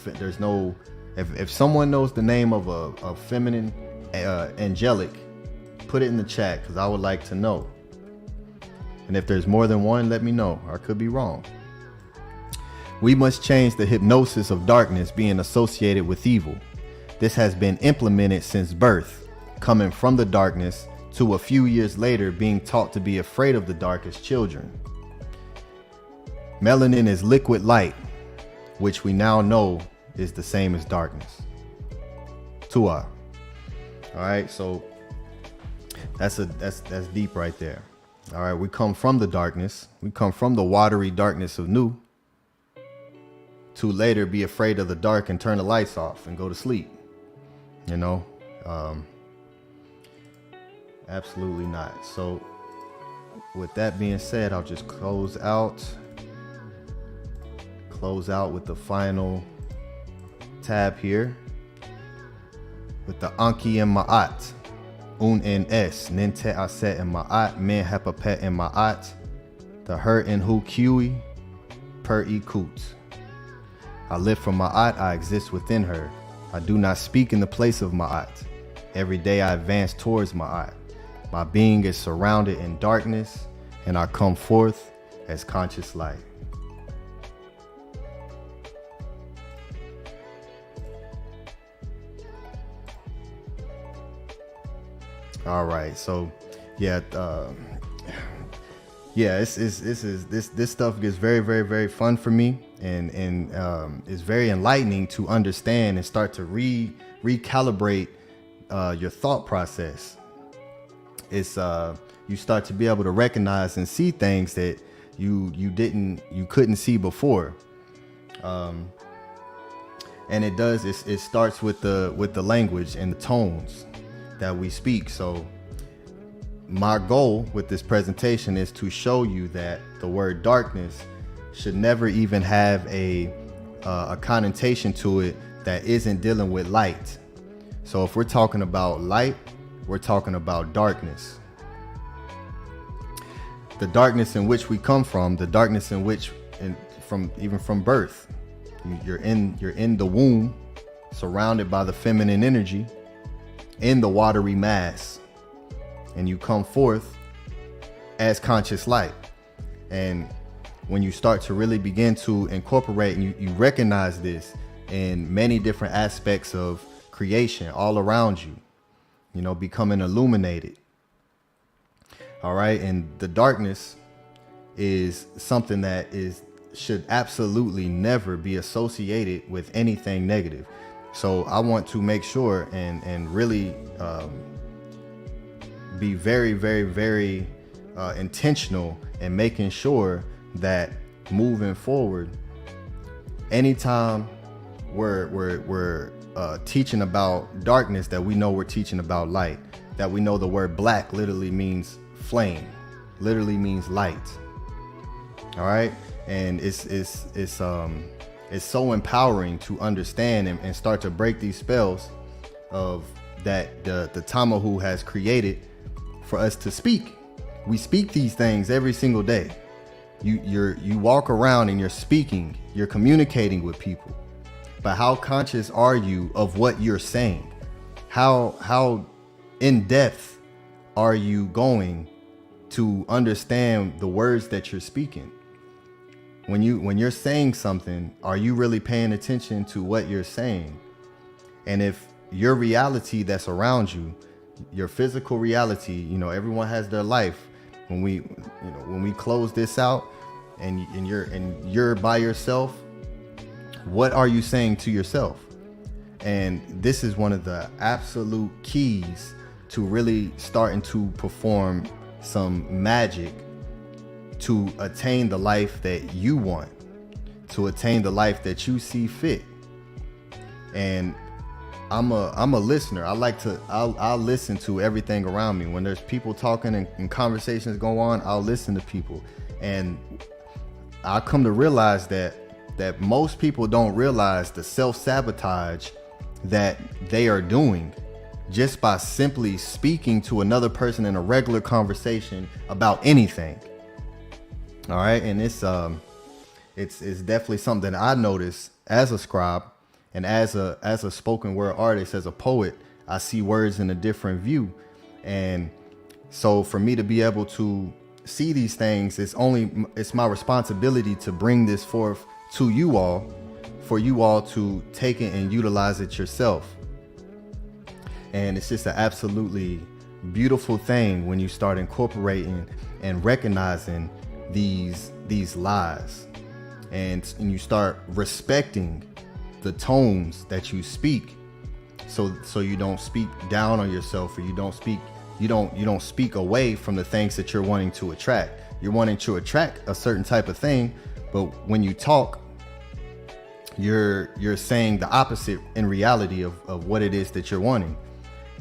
If someone knows the name of a feminine angelic, put it in the chat because I would like to know. And if there's more than one, let me know. I could be wrong. We must change the hypnosis of darkness being associated with evil. This has been implemented since birth, coming from the darkness to a few years later being taught to be afraid of the dark as children. Melanin is liquid light, which we now know is the same as darkness. Tua. All right, so that's deep right there. All right, we come from the darkness. We come from the watery darkness of Nu to later be afraid of the dark and turn the lights off and go to sleep. You know, absolutely not. So with that being said, I'll just close out close out with the final tab here with the Ahati Maat, N.S. Ninte Aset Maat, Men Hepapet Maat, the Hurt and Hu Kiwi, Per Ikut. I live from Ma'at, I exist within her. I do not speak in the place of Ma'at. Every day I advance towards Ma'at. My being is surrounded in darkness, and I come forth as conscious light. All right, so yeah, this stuff gets very, very, very fun for me, and it's very enlightening to understand and start to recalibrate your thought process. It's you start to be able to recognize and see things that you couldn't see before, and it starts with the language and the tones that we speak. So my goal with this presentation is to show you that the word darkness should never even have a connotation to it that isn't dealing with light. So if we're talking about light, we're talking about darkness. The darkness in which we come from, the darkness in which, even from birth, you're in the womb, surrounded by the feminine energy, in the watery mass, and you come forth as conscious light. And when you start to really begin to incorporate, and you recognize this in many different aspects of creation all around you, becoming illuminated. All right. And the darkness is something that should absolutely never be associated with anything negative. So I want to make sure and really be very, very, very intentional in making sure that moving forward, anytime we're teaching about darkness, that we know we're teaching about light, that we know the word black literally means flame, literally means light. All right. And it's so empowering to understand and start to break these spells of that the Tamahu has created for us to speak. We speak these things every single day. You walk around and you're speaking, you're communicating with people. But how conscious are you of what you're saying? How in depth are you going to understand the words that you're speaking? When you're saying something, are you really paying attention to what you're saying? And if your reality that's around you, your physical reality, everyone has their life. When we close this out and you're by yourself, what are you saying to yourself? And this is one of the absolute keys to really starting to perform some magic to attain the life that you want, to attain the life that you see fit. And I'm a listener. I'll listen to everything around me. When there's people talking and conversations go on, I'll listen to people. And I come to realize that most people don't realize the self-sabotage that they are doing just by simply speaking to another person in a regular conversation about anything. All right. And it's definitely something that I notice as a scribe and as a spoken word artist, as a poet. I see words in a different view. And so for me to be able to see these things, it's my responsibility to bring this forth to you all, for you all to take it and utilize it yourself. And it's just an absolutely beautiful thing when you start incorporating and recognizing these lies, and you start respecting the tones that you speak, so you don't speak down on yourself, or you don't speak away from the things that you're wanting to attract. You're wanting to attract a certain type of thing, but when you talk, you're saying the opposite in reality of what it is that you're wanting.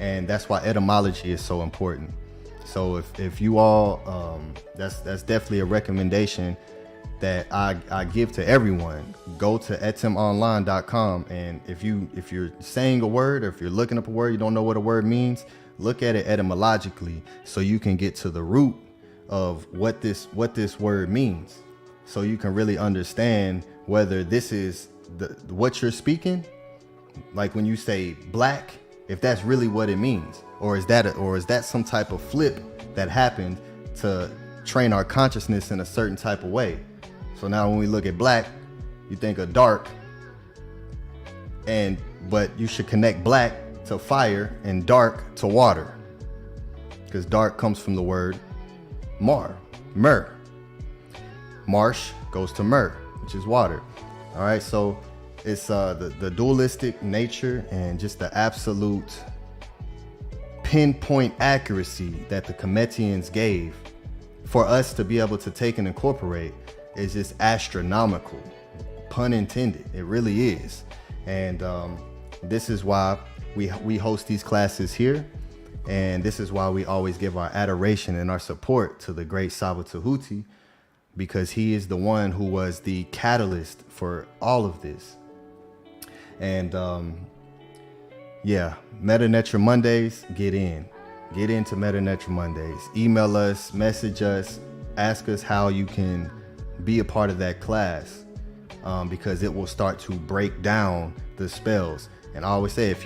And that's why etymology is so important. So if you all, that's definitely a recommendation that I give to everyone. Go to ethimonline.com, and if you're saying a word, or if you're looking up a word, you don't know what a word means, look at it etymologically so you can get to the root of what this word means, so you can really understand whether this is what you're speaking, like when you say black, if that's really what it means, or is that some type of flip that happened to train our consciousness in a certain type of way. So now when we look at black, you think of dark, but you should connect black to fire and dark to water, because dark comes from the word myrrh. Marsh goes to myrrh, which is water. All right, so it's the dualistic nature and just the absolute pinpoint accuracy that the Cometians gave for us to be able to take and incorporate is just astronomical, pun intended. It really is. And this is why we host these classes here, and this is why we always give our adoration and our support to the great Saba Tehuti, because he is the one who was the catalyst for all of this. And yeah, Metanetra Mondays, get into Metanetra Mondays. Email us, message us, ask us how you can be a part of that class, because it will start to break down the spells. And I always say, if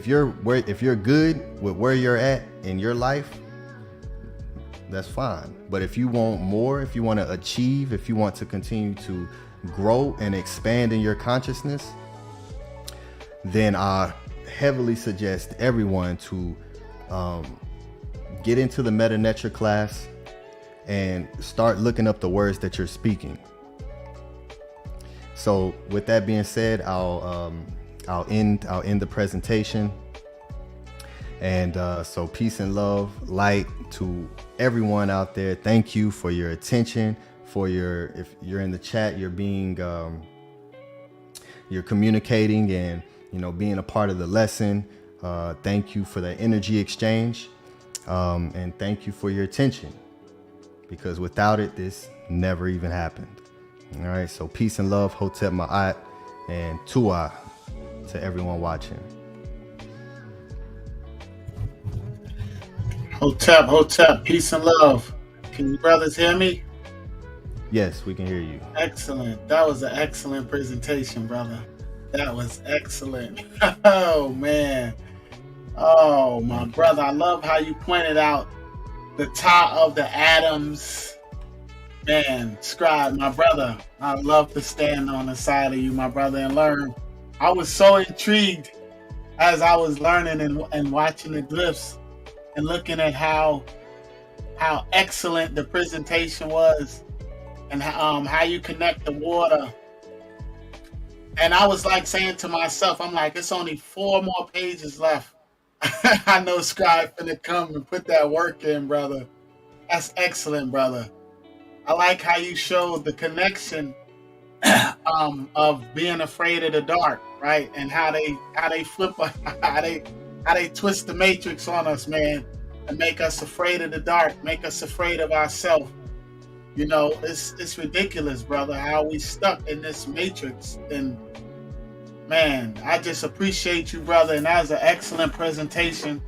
you're good with where you're at in your life, that's fine. But if you want more, if you want to achieve, if you want to continue to grow and expand in your consciousness, then I heavily suggest everyone to get into the Metanetra class and start looking up the words that you're speaking. So with that being said, I'll end the presentation. And so peace and love, light to everyone out there. Thank you for your attention, if you're in the chat, you're being you're communicating and being a part of the lesson. Thank you for the energy exchange, and thank you for your attention, because without it, this never even happened. All right, so peace and love, Ahati Maat, and Tua to everyone watching. Hotep, peace and love. Can you brothers hear me? Yes, we can hear you. Excellent. That was an excellent presentation, brother. That was excellent. Oh, man. Oh, my brother. I love how you pointed out the top of the atoms. Man, Scribe, my brother, I love to stand on the side of you, my brother, and learn. I was so intrigued as I was learning and watching the glyphs and looking at how excellent the presentation was, and how you connect the water. And I was like saying to myself, I'm like, it's only 4 more pages left. I know Scribe finna come and put that work in, brother. That's excellent, brother. I like how you showed the connection of being afraid of the dark, right? And how they flip, how they twist the matrix on us, man, and make us afraid of the dark, make us afraid of ourselves. It's ridiculous, brother, how we stuck in this matrix. And man, I just appreciate you, brother. And that was an excellent presentation.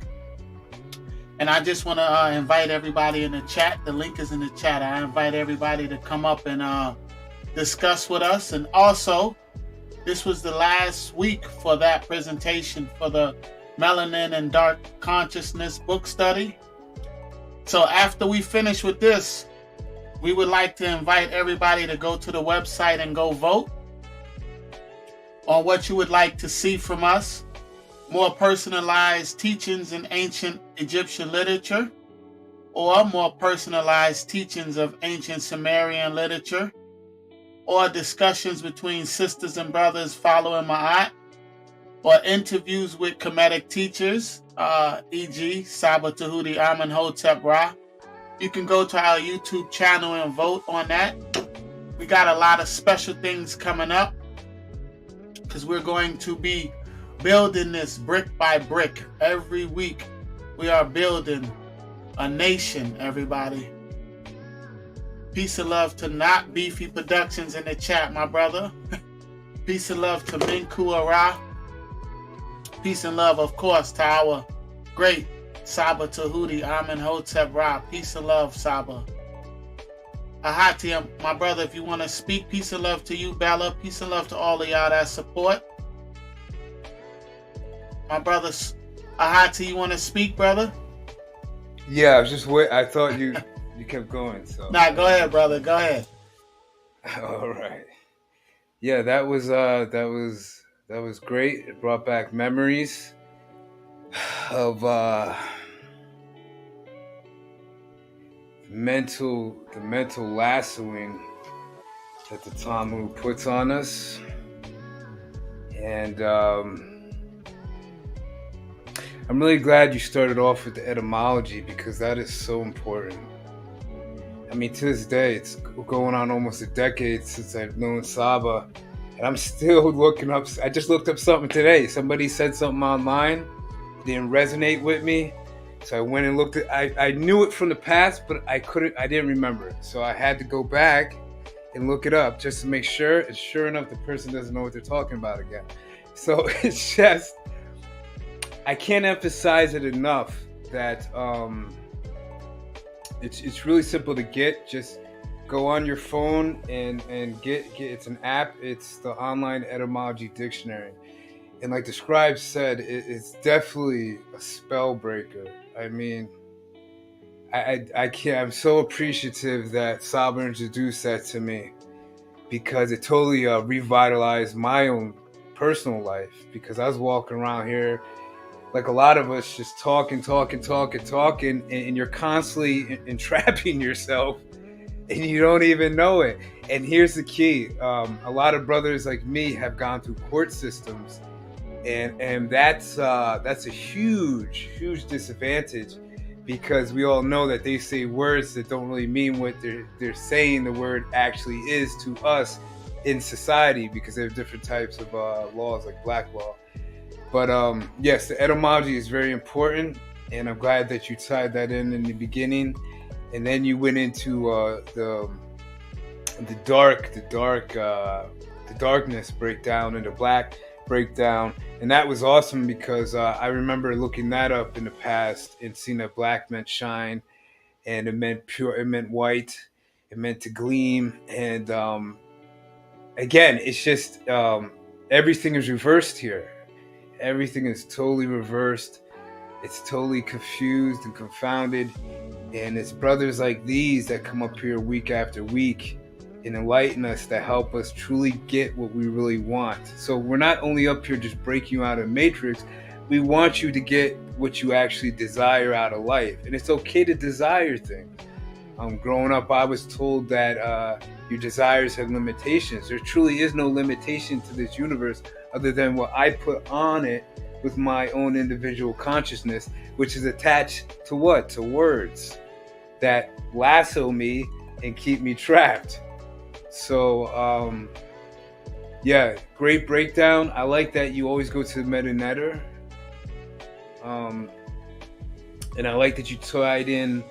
And I just want to invite everybody in the chat. The link is in the chat. I invite everybody to come up and discuss with us. And also, this was the last week for that presentation for the Melanin and Dark Consciousness book study. So after we finish with this, we would like to invite everybody to go to the website and go vote on what you would like to see from us. More personalized teachings in ancient Egyptian literature, or more personalized teachings of ancient Sumerian literature, or discussions between sisters and brothers following Ma'at, or interviews with Kemetic teachers, e.g. Saba Tehuti, Amun, Hotep Ra. You can go to our YouTube channel and vote on that. We got a lot of special things coming up, because we're going to be building this brick by brick. Every week we are building a nation, everybody. Peace and love to Not Beefy Productions in the chat, my brother. Peace and love to Minku Ara. Peace and love, of course, to our great Saba Tehuti, Amun Hotep Ra. Peace and love, Saba. Ahati, my brother, if you want to speak, peace and love to you, Bella. Peace and love to all of y'all that support. My brother, Ahati, you want to speak, brother? Yeah, I was just wait. I thought you kept going. So Nah, go ahead, brother. Go ahead. all right. Yeah, that was great. It brought back memories of the mental lassoing that the Tamu puts on us, and I'm really glad you started off with the etymology, because that is so important. I mean, to this day, it's going on almost a decade since I've known Saba, and I'm still looking up. I just looked up something today. Somebody said something online, it didn't resonate with me, so I went and looked at. I knew it from the past, but I didn't remember it, so I had to go back and look it up just to make sure. And sure enough, the person doesn't know what they're talking about again. So it's just, I can't emphasize it enough that it's really simple to get. Just go on your phone and get it's an app. It's the online etymology dictionary, and like the scribe said, it's definitely a spell breaker. I mean, I can't. I'm so appreciative that Saba introduced that to me, because it totally revitalized my own personal life. Because I was walking around here, like a lot of us, just talking, and you're constantly entrapping yourself, and you don't even know it. And here's the key: a lot of brothers like me have gone through court systems, and that's a huge disadvantage, because we all know that they say words that don't really mean what they're saying the word actually is to us in society, because there are different types of laws, like black law. But yes, the etymology is very important, and I'm glad that you tied that in the beginning, and then you went into the darkness breakdown and the black breakdown, and that was awesome, because I remember looking that up in the past and seeing that black meant shine, and it meant pure, it meant white, it meant to gleam, and again, it's just everything is reversed here. Everything is totally reversed. It's totally confused and confounded, and it's brothers like these that come up here week after week and enlighten us, that help us truly get what we really want. So we're not only up here just breaking you out of the matrix, we want you to get what you actually desire out of life. And it's okay to desire things. Growing up, I was told that your desires have limitations. There truly is no limitation to this universe other than what I put on it with my own individual consciousness, which is attached to what? To words that lasso me and keep me trapped. So, yeah, great breakdown. I like that you always go to the meta netter. And I like that you tied in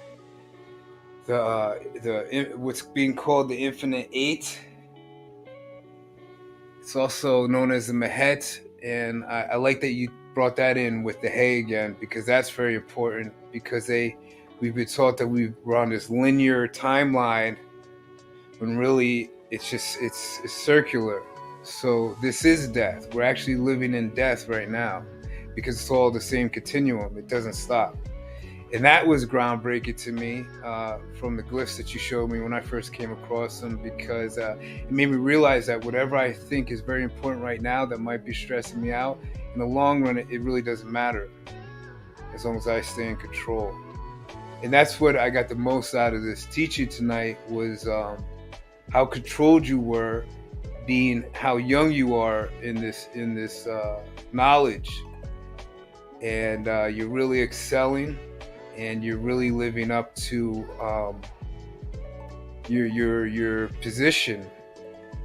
the what's being called the Infinite Eight. It's also known as the Mehet, and I like that you brought that in with the Hay again, because that's very important. Because we've been taught that we're on this linear timeline, when really it's circular. So this is death. We're actually living in death right now, because it's all the same continuum. It doesn't stop. And that was groundbreaking to me, from the glyphs that you showed me when I first came across them, because it made me realize that whatever I think is very important right now that might be stressing me out, in the long run, it really doesn't matter, as long as I stay in control. And that's what I got the most out of this teaching tonight, was how controlled you were, being how young you are in this knowledge, and you're really excelling, and you're really living up to your position.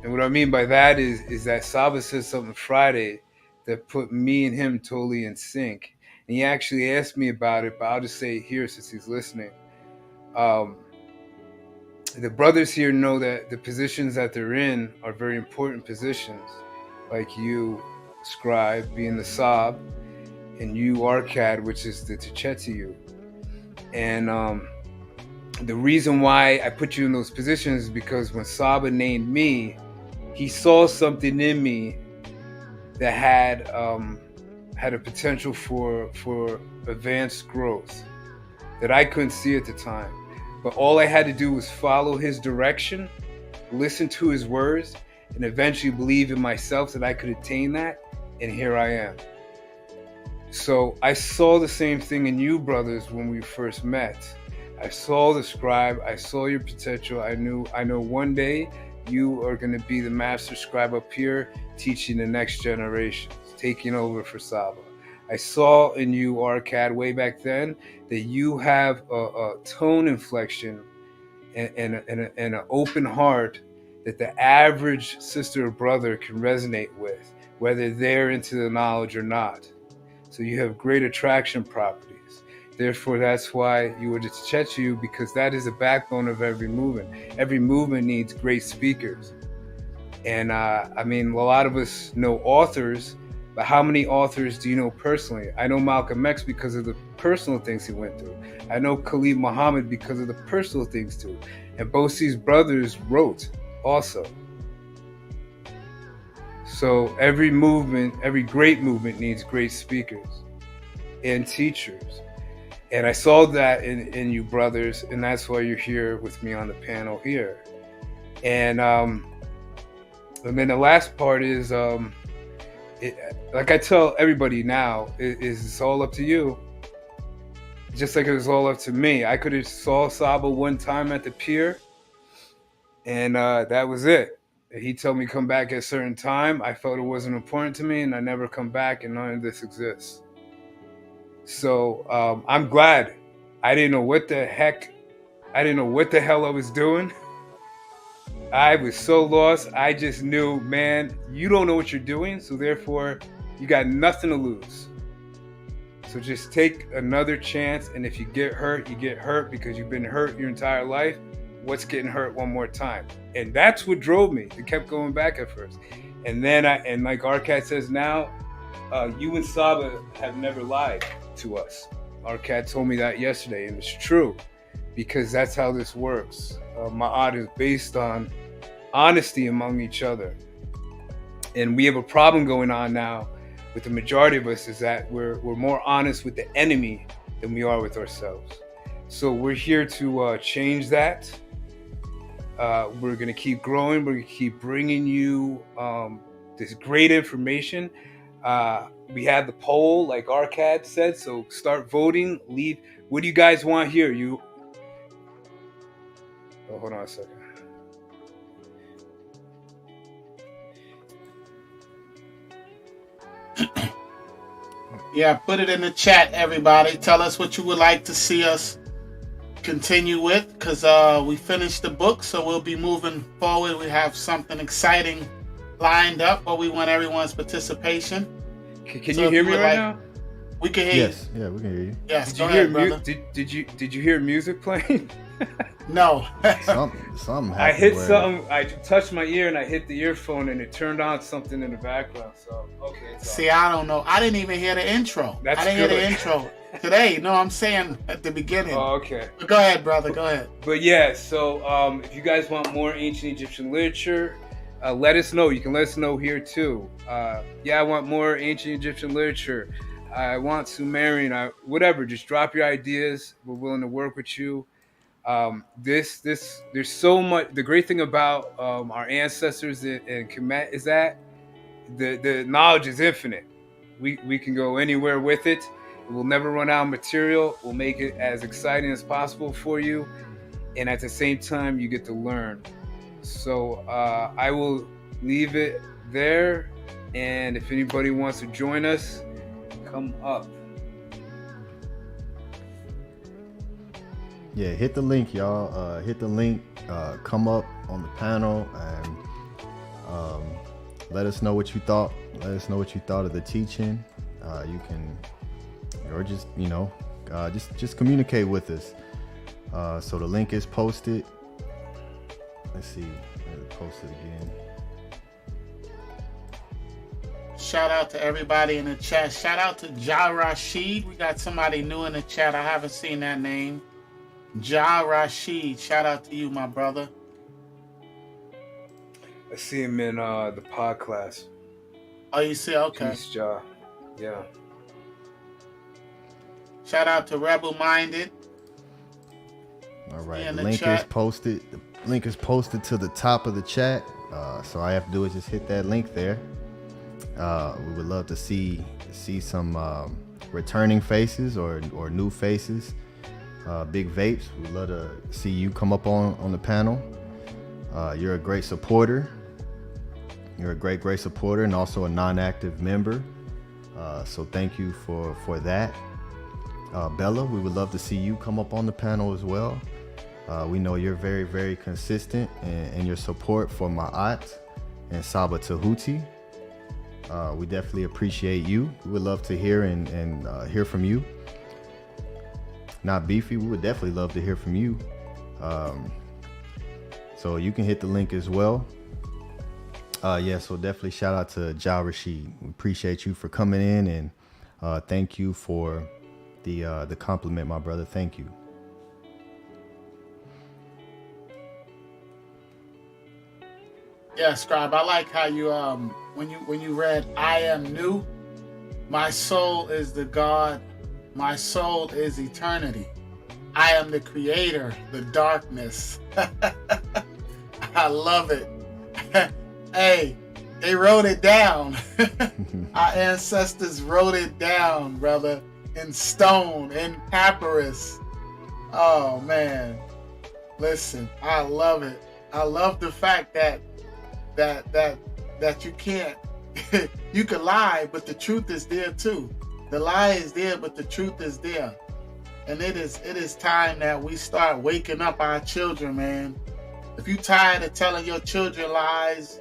And what I mean by that is that Saba said something Friday that put me and him totally in sync. And he actually asked me about it, but I'll just say it here since he's listening. the brothers here know that the positions that they're in are very important positions, like you, Scribe, being the Sab, and you, Arcad, which is the Tehuti. And the reason why I put you in those positions is because when Saba named me, he saw something in me that had a potential for advanced growth that I couldn't see at the time. But all I had to do was follow his direction, listen to his words, and eventually believe in myself that I could attain that. And here I am. So I saw the same thing in you, brothers, when we first met. I saw the Scribe. I saw your potential. I know one day you are going to be the master scribe up here, teaching the next generations, taking over for Saba. I saw in you, Arcad, way back then, that you have a tone inflection and an open heart that the average sister or brother can resonate with, whether they're into the knowledge or not. So you have great attraction properties. Therefore, that's why you were to Tehuti, because that is the backbone of every movement. Every movement needs great speakers. And I mean, a lot of us know authors, but how many authors do you know personally? I know Malcolm X because of the personal things he went through. I know Khalid Muhammad because of the personal things too. And both these brothers wrote also. So every movement, every great movement needs great speakers and teachers. And I saw that in you brothers, and that's why you're here with me on the panel here. And then the last part is, like I tell everybody now, it's all up to you. Just like it was all up to me. I could have saw Saba one time at the pier, and that was it. He told me come back at a certain time. I felt it wasn't important to me, and I never come back, and none of this exists. So I'm glad. I didn't know what the hell I was doing. I was so lost. I just knew, man, you don't know what you're doing, so therefore you got nothing to lose. So just take another chance, and if you get hurt, you get hurt because you've been hurt your entire life. What's getting hurt one more time? And that's what drove me. It kept going back at first. And then and like Arcad says now, you and Saba have never lied to us. Arcad told me that yesterday, and it's true, because that's how this works. Ma'at is based on honesty among each other. And we have a problem going on now with the majority of us, is that we're more honest with the enemy than we are with ourselves. So we're here to change that. We're going to keep growing. We're going to keep bringing you this great information. We have the poll, like Arcad said, so start voting. Leave. What do you guys want here? Hold on a second. Yeah, put it in the chat, everybody. Tell us what you would like to see us continue with, because we finished the book, so we'll be moving forward. We have something exciting lined up, but we want everyone's participation. Can you hear me right now? We can hear you. Yes, yeah, we can hear you. Yes, go ahead, brother. Did you hear music playing? No. something happened. I hit something. I touched my ear and I hit the earphone and it turned on something in the background. So okay. See, I don't know. I didn't even hear the intro. That's I didn't hear the intro today. No, I'm saying at the beginning. Oh, okay. But go ahead, brother. Go ahead. But yeah, so if you guys want more ancient Egyptian literature, let us know. You can let us know here too. Yeah, I want more ancient Egyptian literature. I want Sumerian. Whatever. Just drop your ideas. We're willing to work with you. There's so much. The great thing about our ancestors and Kemet is that the knowledge is infinite. We can go anywhere with it. We'll never run out of material. We'll make it as exciting as possible for you, and at the same time, you get to learn. So I will leave it there, and if anybody wants to join us, come up. Yeah, hit the link, y'all. Hit the link. Come up on the panel and let us know what you thought. Let us know what you thought of the teaching. You can, or just just communicate with us. So the link is posted. Let's see. Post it again. Shout out to everybody in the chat. Shout out to Ja Rashid. We got somebody new in the chat. I haven't seen that name. Ja Rashid. Shout out to you, my brother. I see him in the pod class. Oh, you see? Okay. Peace, Ja. Yeah. Shout out to Rebel Minded. All right. The link is posted. The link is posted to the top of the chat. So all I have to do is just hit that link there. We would love to see some returning faces or new faces. Big Vapes, we'd love to see you come up on the panel. You're a great supporter. You're a great supporter and also a non-active member. So thank you for that. Bella, we would love to see you come up on the panel as well. We know you're very, very consistent in your support for Ma'at and Saba Tehuti. We definitely appreciate you. We would love to hear and hear from you. Not Beefy, we would definitely love to hear from you. So you can hit the link as well. So definitely shout out to Ja Rashid. We appreciate you for coming in, and thank you for the compliment, my brother. Thank you. Yeah, Scribe. I like how you when you read "I am new." My soul is the God. My soul is eternity. I am the creator, the darkness. I love it. Hey, they wrote it down. Our ancestors wrote it down, brother, in stone, in papyrus. Oh man, listen, I love it. I love the fact that you can't. You can lie, but the truth is there too. The lie is there, but the truth is there. And it is time that we start waking up our children, man. If you're tired of telling your children lies,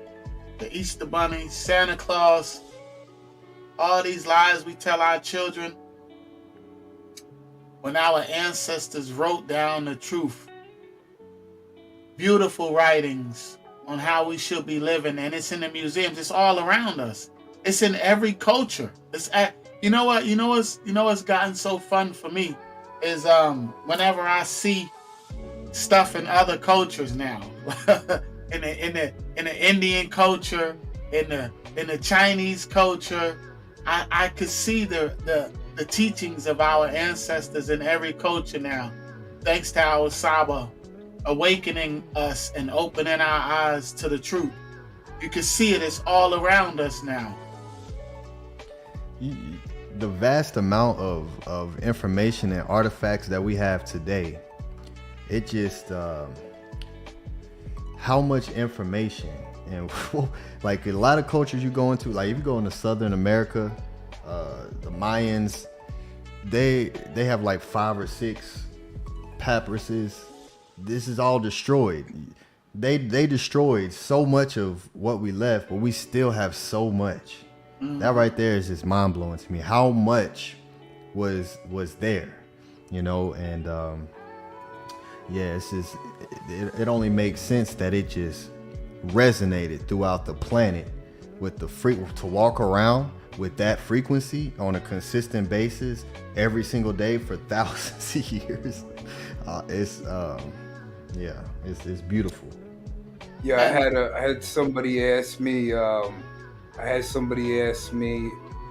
the Easter Bunny, Santa Claus, all these lies we tell our children, when our ancestors wrote down the truth, beautiful writings on how we should be living, and it's in the museums, it's all around us. It's in every culture. It's at, you know what's gotten so fun for me is whenever I see stuff in other cultures now, in the Indian culture, in the Chinese culture, I could see the teachings of our ancestors in every culture now, thanks to our Saba awakening us and opening our eyes to the truth. You can see it. It's all around us now. The vast amount of information and artifacts that we have today, it just how much information, and like a lot of cultures you go into, like if you go into Southern America, the Mayans, they have like 5 or 6 papyruses. This is all destroyed. They destroyed so much of what we left, but we still have so much. That right there is just mind blowing to me. How much was there, you know? And it's just it only makes sense that it just resonated throughout the planet with the to walk around with that frequency on a consistent basis every single day for thousands of years. It's beautiful. Yeah, I had somebody ask me.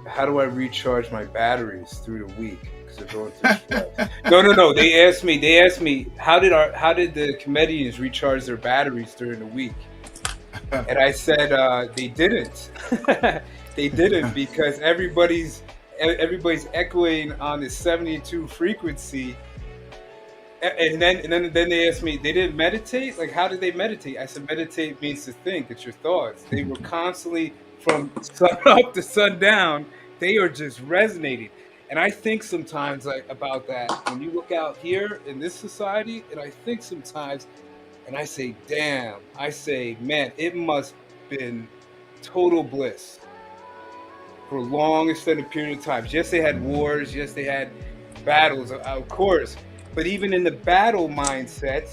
How do I recharge my batteries through the week because they're going through stress? No. They asked me how did the comedians recharge their batteries during the week? And I said they didn't. They didn't, because everybody's echoing on the 72 frequency. And then they asked me, they didn't meditate? Like, how did they meditate? I said, meditate means to think. It's your thoughts. They were constantly, from sun up to sundown, they are just resonating. And I think sometimes about that when you look out here in this society, and I think sometimes, and I say, damn, man, it must have been total bliss for a long extended period of time. Yes, they had wars. Yes, they had battles, of course. But even in the battle mindset,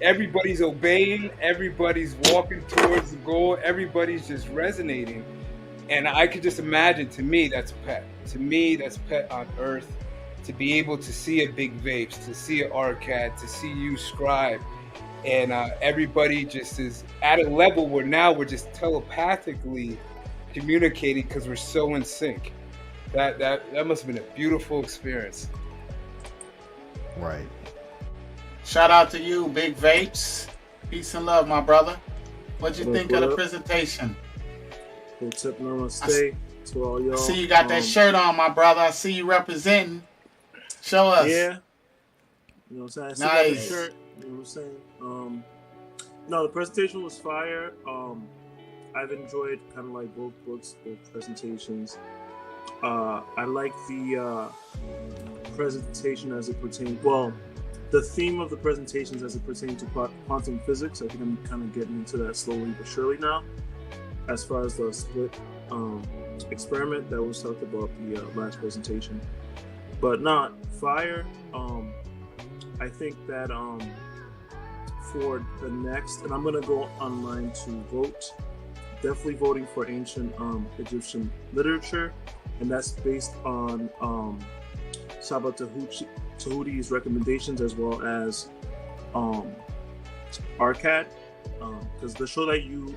everybody's obeying, everybody's walking towards the goal, everybody's just resonating. And I could just imagine, to me, that's pet. To me, that's pet on earth. To be able to see a Big Vapes, to see an Arcad, to see you Scribe, and everybody just is at a level where now we're just telepathically communicating because we're so in sync. That must have been a beautiful experience. Right. Shout out to you, Big Vapes. Peace and love, my brother. What'd you think of the presentation? What's up, namaste to all y'all. I see you got that shirt on, my brother. I see you representing. Show us. Yeah. You know what I'm saying? Nice. Shirt, you know what I'm saying? No, the presentation was fire. I've enjoyed kind of like both books, both presentations. I like the presentation as it pertains. Well, the theme of the presentations as it pertains to quantum physics. I think I'm kind of getting into that slowly but surely now. As far as the split experiment that was talked about the last presentation, but not fire. I think that for the next, and I'm gonna go online to vote. Definitely voting for ancient Egyptian literature, and that's based on Saba Tehuti's recommendations as well as Arcad, because the show that you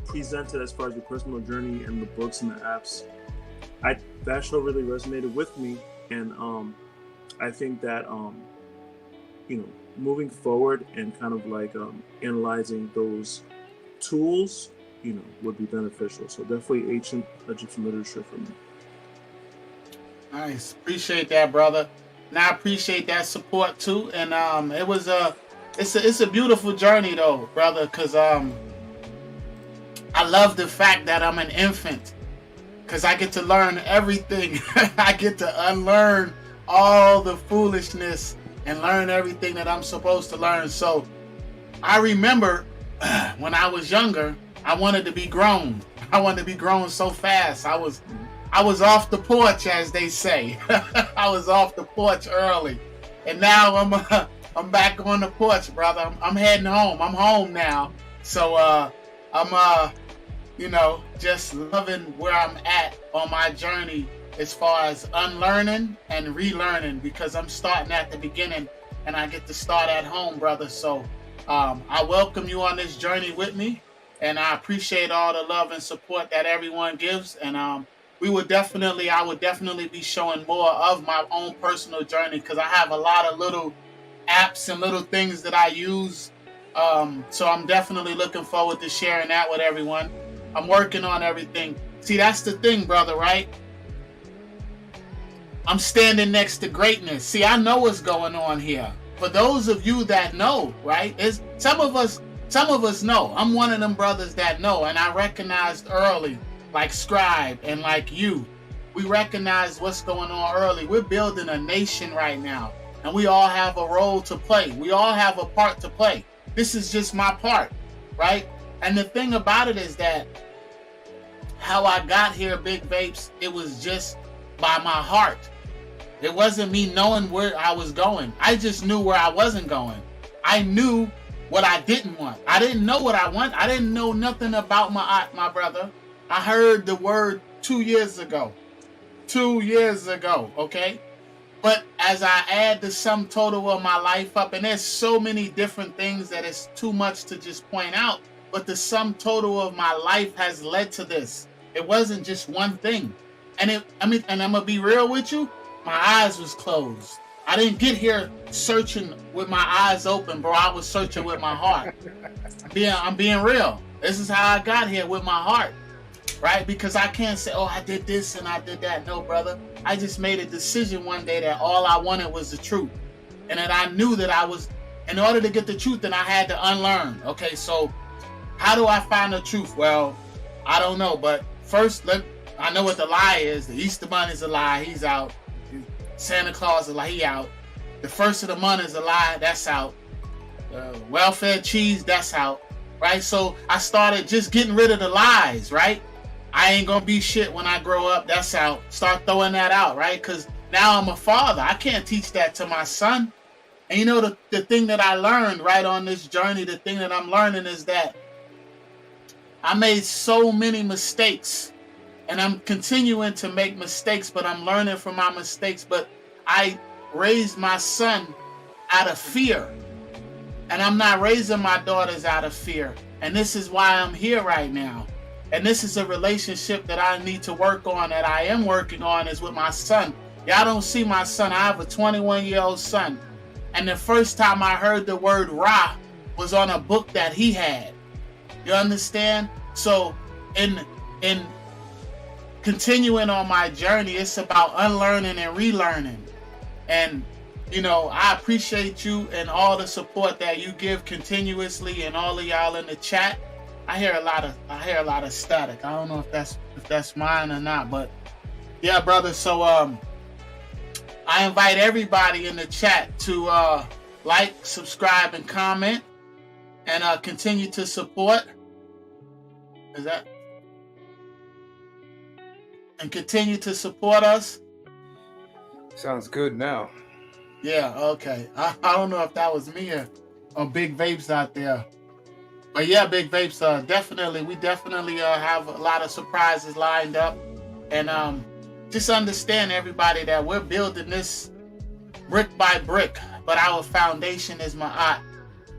presented as far as your personal journey and the books and the apps, that show really resonated with me, and I think that moving forward and kind of like analyzing those tools, would be beneficial. So definitely ancient Egyptian literature for me. Nice, appreciate that, brother. And I appreciate that support too. And it's a beautiful journey though, brother, because I love the fact that I'm an infant, because I get to learn everything. I get to unlearn all the foolishness and learn everything that I'm supposed to learn. So I remember when I was younger, I wanted to be grown. I wanted to be grown so fast. I was off the porch, as they say. I was off the porch early, and now I'm back on the porch, brother. I'm heading home. I'm home now. So I'm just loving where I'm at on my journey as far as unlearning and relearning, because I'm starting at the beginning and I get to start at home, brother. So I welcome you on this journey with me, and I appreciate all the love and support that everyone gives. And I would definitely be showing more of my own personal journey, because I have a lot of little apps and little things that I use. So I'm definitely looking forward to sharing that with everyone. I'm working on everything. See, that's the thing, brother, right? I'm standing next to greatness. See, I know what's going on here. For those of you that know, right? Some of us know. I'm one of them brothers that know, and I recognized early, like Scribe and like you. We recognize what's going on early. We're building a nation right now, and we all have a role to play. We all have a part to play. This is just my part, right? And the thing about it is that how I got here, Big Vapes, it was just by my heart. It wasn't me knowing where I was going. I just knew where I wasn't going. I knew what I didn't want. I didn't know what I want. I didn't know nothing about my brother. I heard the word 2 years ago. 2 years ago, okay? But as I add the sum total of my life up, and there's so many different things that it's too much to just point out, but the sum total of my life has led to this. It wasn't just one thing. And I'm gonna be real with you, my eyes was closed. I didn't get here searching with my eyes open, bro. I was searching with my heart. I'm being real. This is how I got here, with my heart, right? Because I can't say, oh, I did this and I did that. No, brother. I just made a decision one day that all I wanted was the truth. And that I knew that in order to get the truth, then I had to unlearn. Okay, so how do I find the truth? Well, I don't know. But first, I know what the lie is. The Easter Bunny is a lie. He's out. Santa Claus is a lie. He out. The first of the month is a lie. That's out. Welfare cheese, that's out. Right? So I started just getting rid of the lies, right? I ain't gonna be shit when I grow up. That's out. Start throwing that out, right? Because now I'm a father. I can't teach that to my son. And you know, the thing that I learned right on this journey, the thing that I'm learning is that I made so many mistakes, and I'm continuing to make mistakes, but I'm learning from my mistakes. But I raised my son out of fear, and I'm not raising my daughters out of fear. And this is why I'm here right now. And this is a relationship that I need to work on, that I am working on, is with my son. Y'all don't see my son. I have a 21-year-old son. And the first time I heard the word Ra was on a book that he had. You understand? So in continuing on my journey, it's about unlearning and relearning. And you know, I appreciate you and all the support that you give continuously, and all of y'all in the chat. I hear a lot of static. I don't know if that's mine or not, but yeah, brother. So I invite everybody in the chat to like, subscribe, and comment, and continue to support. Is that? And continue to support us. Sounds good now. Yeah, okay. I don't know if that was me or Big Vapes out there. But yeah, Big Vapes, we definitely have a lot of surprises lined up. And just understand, everybody, that we're building this brick by brick, but our foundation is Ma'at.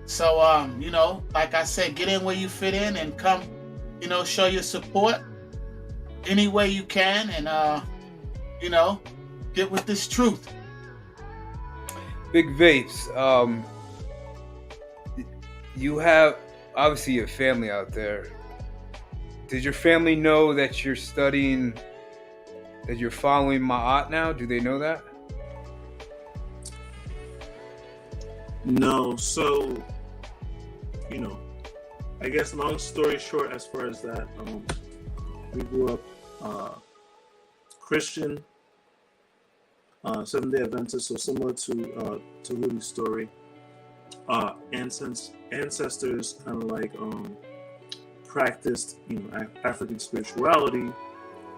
So, you know, like I said, get in where you fit in and come, you know, show your support any way you can, and, you know, get with this truth. Big Vapes, you have obviously your family out there. Did your family know that you're studying, that you're following Ma'at now? Do they know that? No. So, you know, I guess long story short, as far as that, we grew up Christian, Seventh-day Adventist, so similar to Tehuti's story. Ancestors kind of like practiced, you know, African spirituality,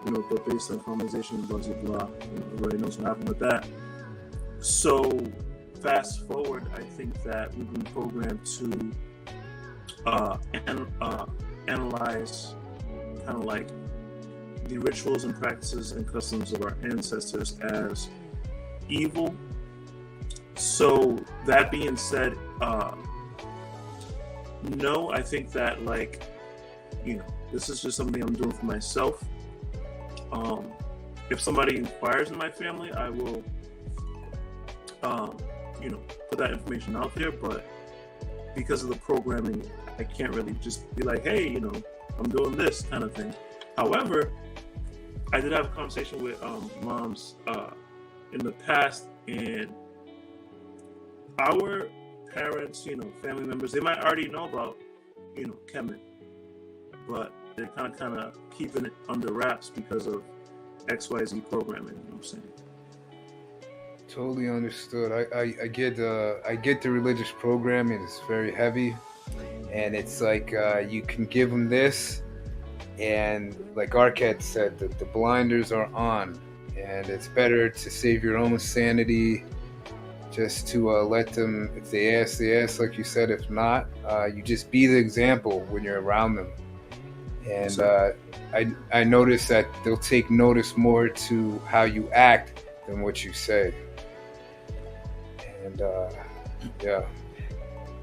you know, but based on colonization, blah blah blah. You know, everybody knows what happened with that. So fast forward, I think that we've been programmed to analyze kind of like the rituals and practices and customs of our ancestors as evil. So that being said, no, I think that, like, you know, this is just something I'm doing for myself. If somebody inquires in my family, I will, you know, put that information out there. But because of the programming, I can't really just be like, hey, you know, I'm doing this kind of thing. However, I did have a conversation with moms in the past, and our parents, you know, family members, they might already know about, you know, Kemet, but they're kind of keeping it under wraps because of XYZ programming. You know what I'm saying? Totally understood. I get the religious programming. It's very heavy, and it's like you can give them this, and like Arquette said, the blinders are on, and it's better to save your own sanity. Just to let them, if they ask, like you said. If not, you just be the example when you're around them. And I noticed that they'll take notice more to how you act than what you say. And yeah,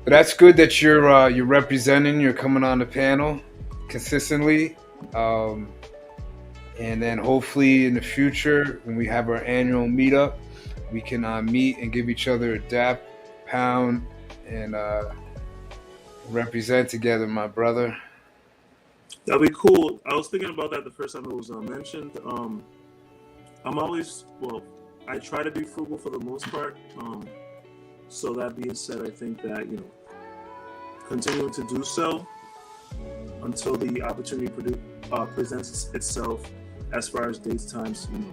but that's good that you're representing. You're coming on the panel consistently, and then hopefully in the future when we have our annual meetup, we can meet and give each other a dap, pound, and represent together, my brother. That'd be cool. I was thinking about that the first time it was mentioned. I'm always, I try to be frugal for the most part. So that being said, I think that, you know, continuing to do so until the opportunity presents itself, as far as dates, times, you know,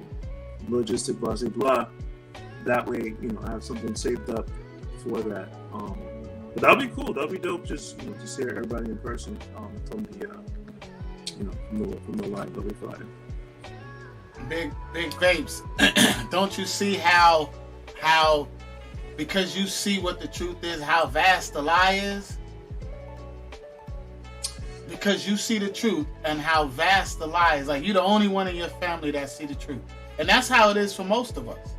logistic, blah, blah, blah. That way, you know, I have something saved up for that. But that'll be cool. That'll be dope. Just, you know, to see everybody in person from the, you know, from the live. That'll be fine. Big Vapes. Don't you see how because you see what the truth is, how vast the lie is. Because you see the truth and how vast the lie is. Like, you're the only one in your family that see the truth. And that's how it is for most of us.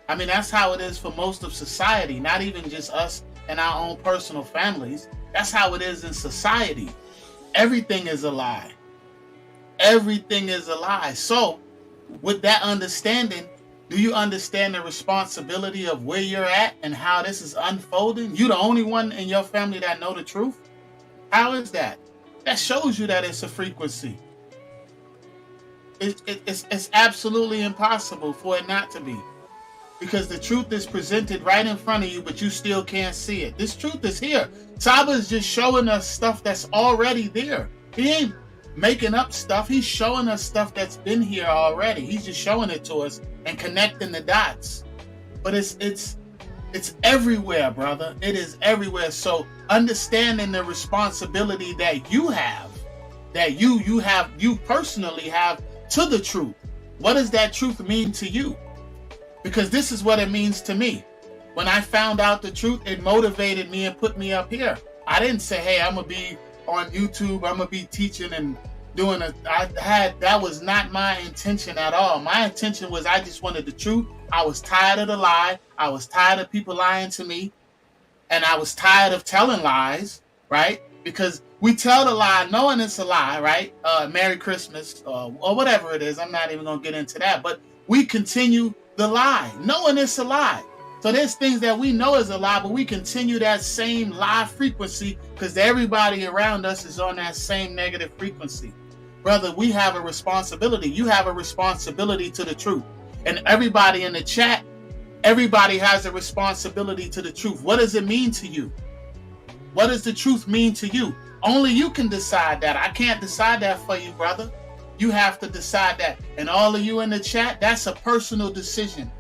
I mean, that's how it is for most of society, not even just us and our own personal families. That's how it is in society. Everything is a lie. Everything is a lie. So, with that understanding, do you understand the responsibility of where you're at and how this is unfolding? You're the only one in your family that know the truth? How is that? That shows you that it's a frequency. It's absolutely impossible for it not to be. Because the truth is presented right in front of you, but you still can't see it. This truth is here. Saba is just showing us stuff that's already there. He ain't making up stuff. He's showing us stuff that's been here already. He's just showing it to us and connecting the dots. But it's everywhere, brother. It is everywhere. So understanding the responsibility that you have, that you personally have to the truth. What does that truth mean to you? Because this is what it means to me. When I found out the truth, it motivated me and put me up here. I didn't say, hey, I'm going to be on YouTube. I'm going to be teaching and doing that was not my intention at all. My intention was I just wanted the truth. I was tired of the lie. I was tired of people lying to me. And I was tired of telling lies, right? Because we tell the lie knowing it's a lie, right? Merry Christmas or whatever it is. I'm not even going to get into that. But we continue the lie, knowing it's a lie. So there's things that we know is a lie, but we continue that same lie frequency because everybody around us is on that same negative frequency. Brother, we have a responsibility. You have a responsibility to the truth. And everybody in the chat, everybody has a responsibility to the truth. What does it mean to you? What does the truth mean to you? Only you can decide that. I can't decide that for you, brother. You have to decide that. And all of you in the chat, that's a personal decision.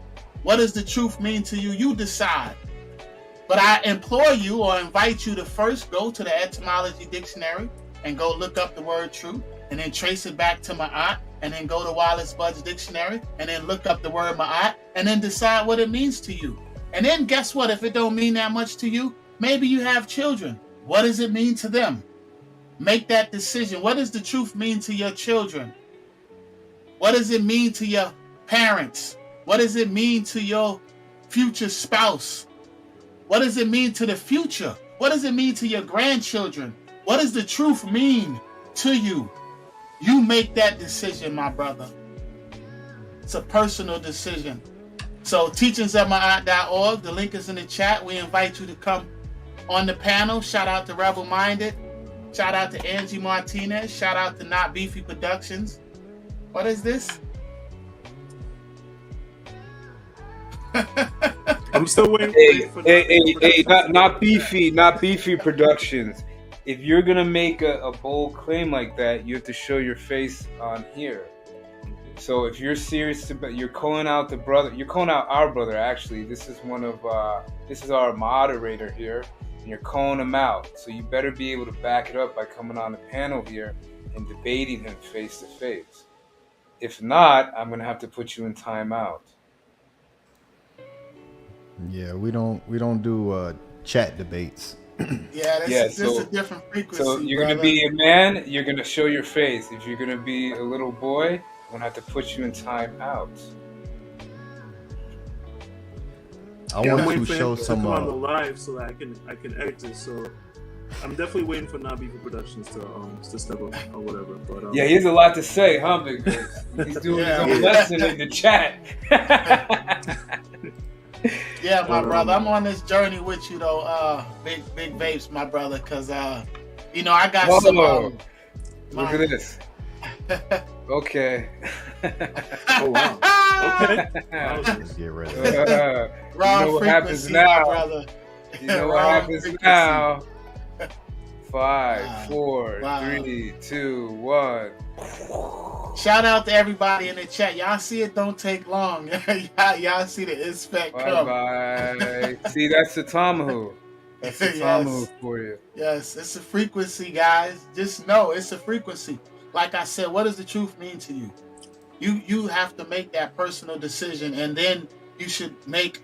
What does the truth mean to you? You decide. But I implore you or invite you to first go to the etymology dictionary and go look up the word truth and then trace it back to Ma'at and then go to Wallace Bud's dictionary and then look up the word Ma'at and then decide what it means to you. And then guess what? If it don't mean that much to you, maybe you have children. What does it mean to them? Make that decision. What does the truth mean to your children? What does it mean to your parents? What does it mean to your future spouse? What does it mean to the future? What does it mean to your grandchildren? What does the truth mean to you? You make that decision, my brother. It's a personal decision. So teachingsofmaat.org, the link is in the chat. We invite you to come on the panel. Shout out to Rebel Minded. Shout out to Angie Martinez. Shout out to Not Beefy Productions. What is this? I'm still waiting for not beefy Productions. If you're gonna make a bold claim like that, you have to show your face on here. So if you're serious about, you're calling out the brother, you're calling out our brother. Actually, this is this is our moderator here, and you're calling him out. So you better be able to back it up by coming on the panel here and debating him face to face. If not, I'm gonna have to put you in timeout. Yeah, we don't do chat debates. This is a different frequency. So you're gonna be a man. You're gonna show your face. If you're gonna be a little boy, I'm gonna have to put you in timeout. I want to show some on the live so that I can exit. So I'm definitely waiting for Not Beefy Productions to step up or whatever. But yeah, he has a lot to say, huh, Big Vapes? He's doing his own lesson in the chat. Yeah, my brother, I'm on this journey with you though, big Vapes, my brother, because I got some. Look at this. Okay. Oh wow. Okay. Let's get ready. You know what happens now, brother. You know what happens now. 5, 4, 3, 2, 1. Shout out to everybody in the chat. Y'all see it don't take long. y'all see the inspect come. Bye. See, that's the tomahawk. That's the tomahawk for you. Yes, it's a frequency, guys. Just know it's a frequency. Like I said, what does the truth mean to you? You have to make that personal decision, and then you should make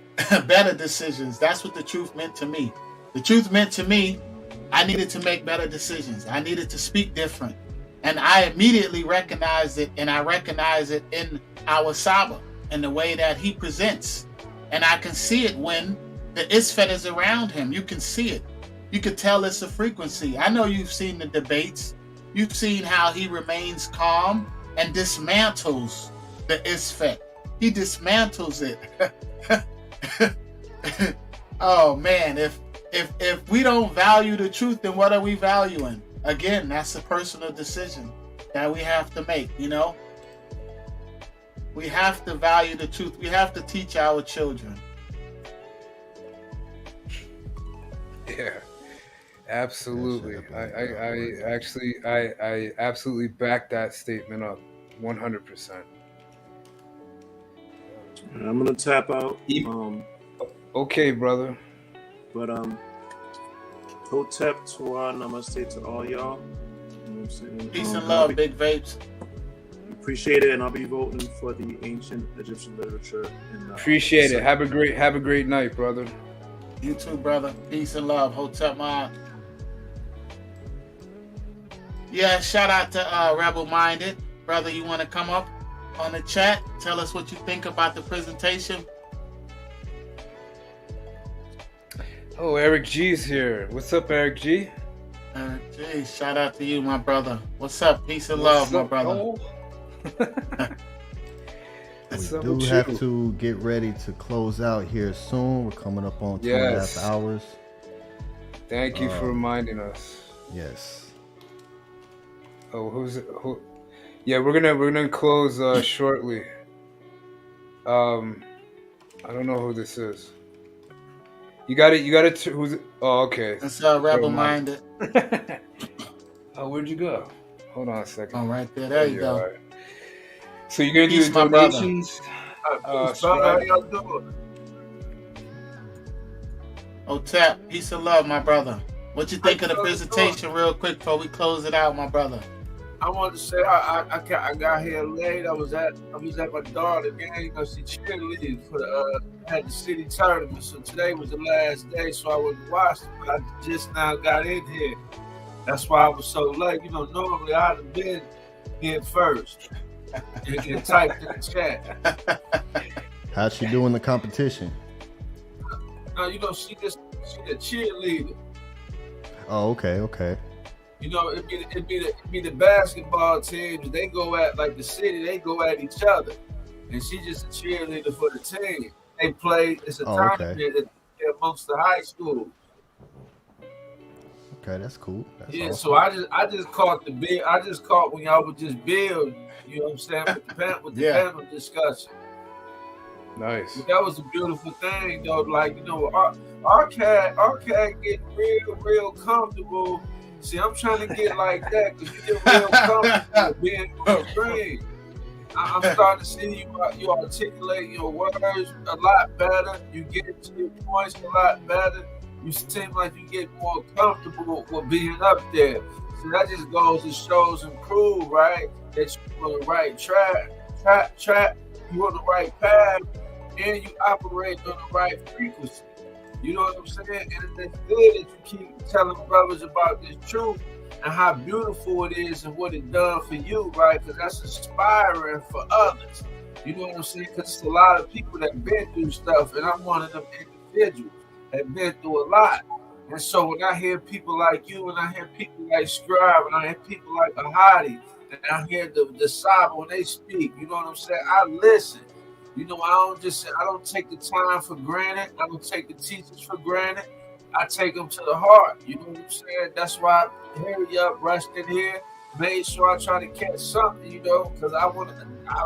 better decisions. That's what the truth meant to me. The truth meant to me, I needed to make better decisions. I needed to speak different. And I immediately recognized it, and I recognize it in our Saba and the way that he presents. And I can see it when the Isfet is around him. You can see it. You can tell it's a frequency. I know you've seen the debates. You've seen how he remains calm and dismantles the Isfet. He dismantles it. Oh man, if we don't value the truth, then what are we valuing? Again, that's a personal decision that we have to make, you know? We have to value the truth. We have to teach our children. Yeah, absolutely. I absolutely back that statement up 100%. I'm gonna tap out. Okay, brother. But Hotep, Torah, Namaste to all y'all. You know what I'm saying? Peace and love, Big Vapes. Appreciate it, and I'll be voting for the ancient Egyptian literature. Appreciate it. Have a great night, brother. You too, brother. Peace and love. Hotep Maat. Yeah, shout out to Rebel Minded. Brother, you want to come up on the chat? Tell us what you think about the presentation. Oh, Eric G's here. What's up, Eric G? Eric G, shout out to you, my brother. What's up? Peace and love, my brother. Oh? We do have to get ready to close out here soon. We're coming up on 2.5 hours. Thank you for reminding us. Yes. Oh, who's it? Yeah, we're gonna close shortly. I don't know who this is. You got it. Who's it? Oh, okay. That's Rebel Minded. Oh, where'd you go? Hold on a second. Oh, right there. There you go. Right. So you're gonna do the donations? How y'all doing? Oh, Tap, peace and love, my brother. What you think of the presentation, real quick, before we close it out, my brother? I wanted to say I got here late. I was at my daughter's game. You know, she cheerleading for had the city tournament. So today was the last day, so I wouldn't watch it. But I just now got in here. That's why I was so late. You know, normally I'd have been in first and typed in the chat. How's she doing the competition? You know, she a cheerleader. Oh, okay. You know, it'd be the basketball teams. They go at, like the city, they go at each other. And she's just a cheerleader for the team. They play, it's a tournament amongst the high schools. Okay, that's cool. That's awesome. So I just caught the bill. I just caught when y'all would just build, you know what I'm saying, with the panel discussion. Nice. But that was a beautiful thing, though. Like, you know, our cat getting real comfortable. See, I'm trying to get like that because you get real comfortable being on the screen. I'm starting to see you articulate your words a lot better. You get to your points a lot better. You seem like you get more comfortable with being up there. So that just goes to shows and prove, right, that you're on the right track, you're on the right path, and you operate on the right frequency. You know what I'm saying? And it's good that you keep telling brothers about this truth and how beautiful it is and what it done for you, right? Because that's inspiring for others. You know what I'm saying? Because it's a lot of people that been through stuff, and I'm one of them individuals that been through a lot. And so when I hear people like you, and I hear people like SCRIIIBE, and I hear people like Ahati, and I hear the Saba when they speak, you know what I'm saying? I listen. You know, I don't take the time for granted. I don't take the teachers for granted. I take them to the heart. You know what I'm saying? That's why I hurry up, rushed in here, made sure I try to catch something, you know, because I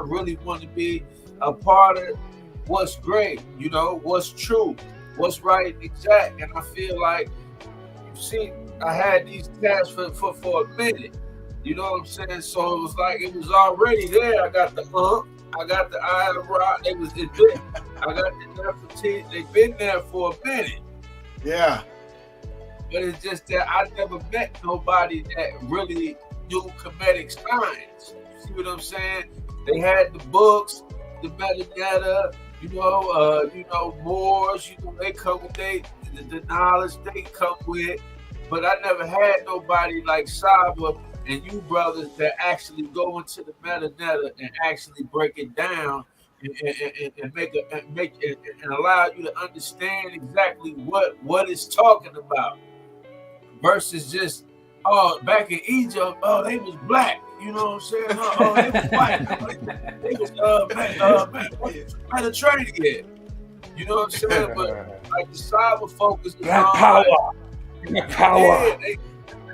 really want to be a part of what's great, you know, what's true, what's right and exact. And I feel like, you see, I had these tasks for a minute. You know what I'm saying? So it was like it was already there. I got the I got the eye of the rock. I got the Nefertiti. They've been there for a minute. Yeah. But it's just that I never met nobody that really knew Kemetic science. See what I'm saying? They had the books, the metadata, Moors, they come with the knowledge they come with. But I never had nobody like Saba and you brothers that actually go into the metadata and actually break it down and make it and allow you to understand exactly what it's talking about versus just back in Egypt, they was black. You know what I'm saying? They was white. They was Mediterranean. You know what I'm saying? But like the cyber focus is on power. Power. Yeah,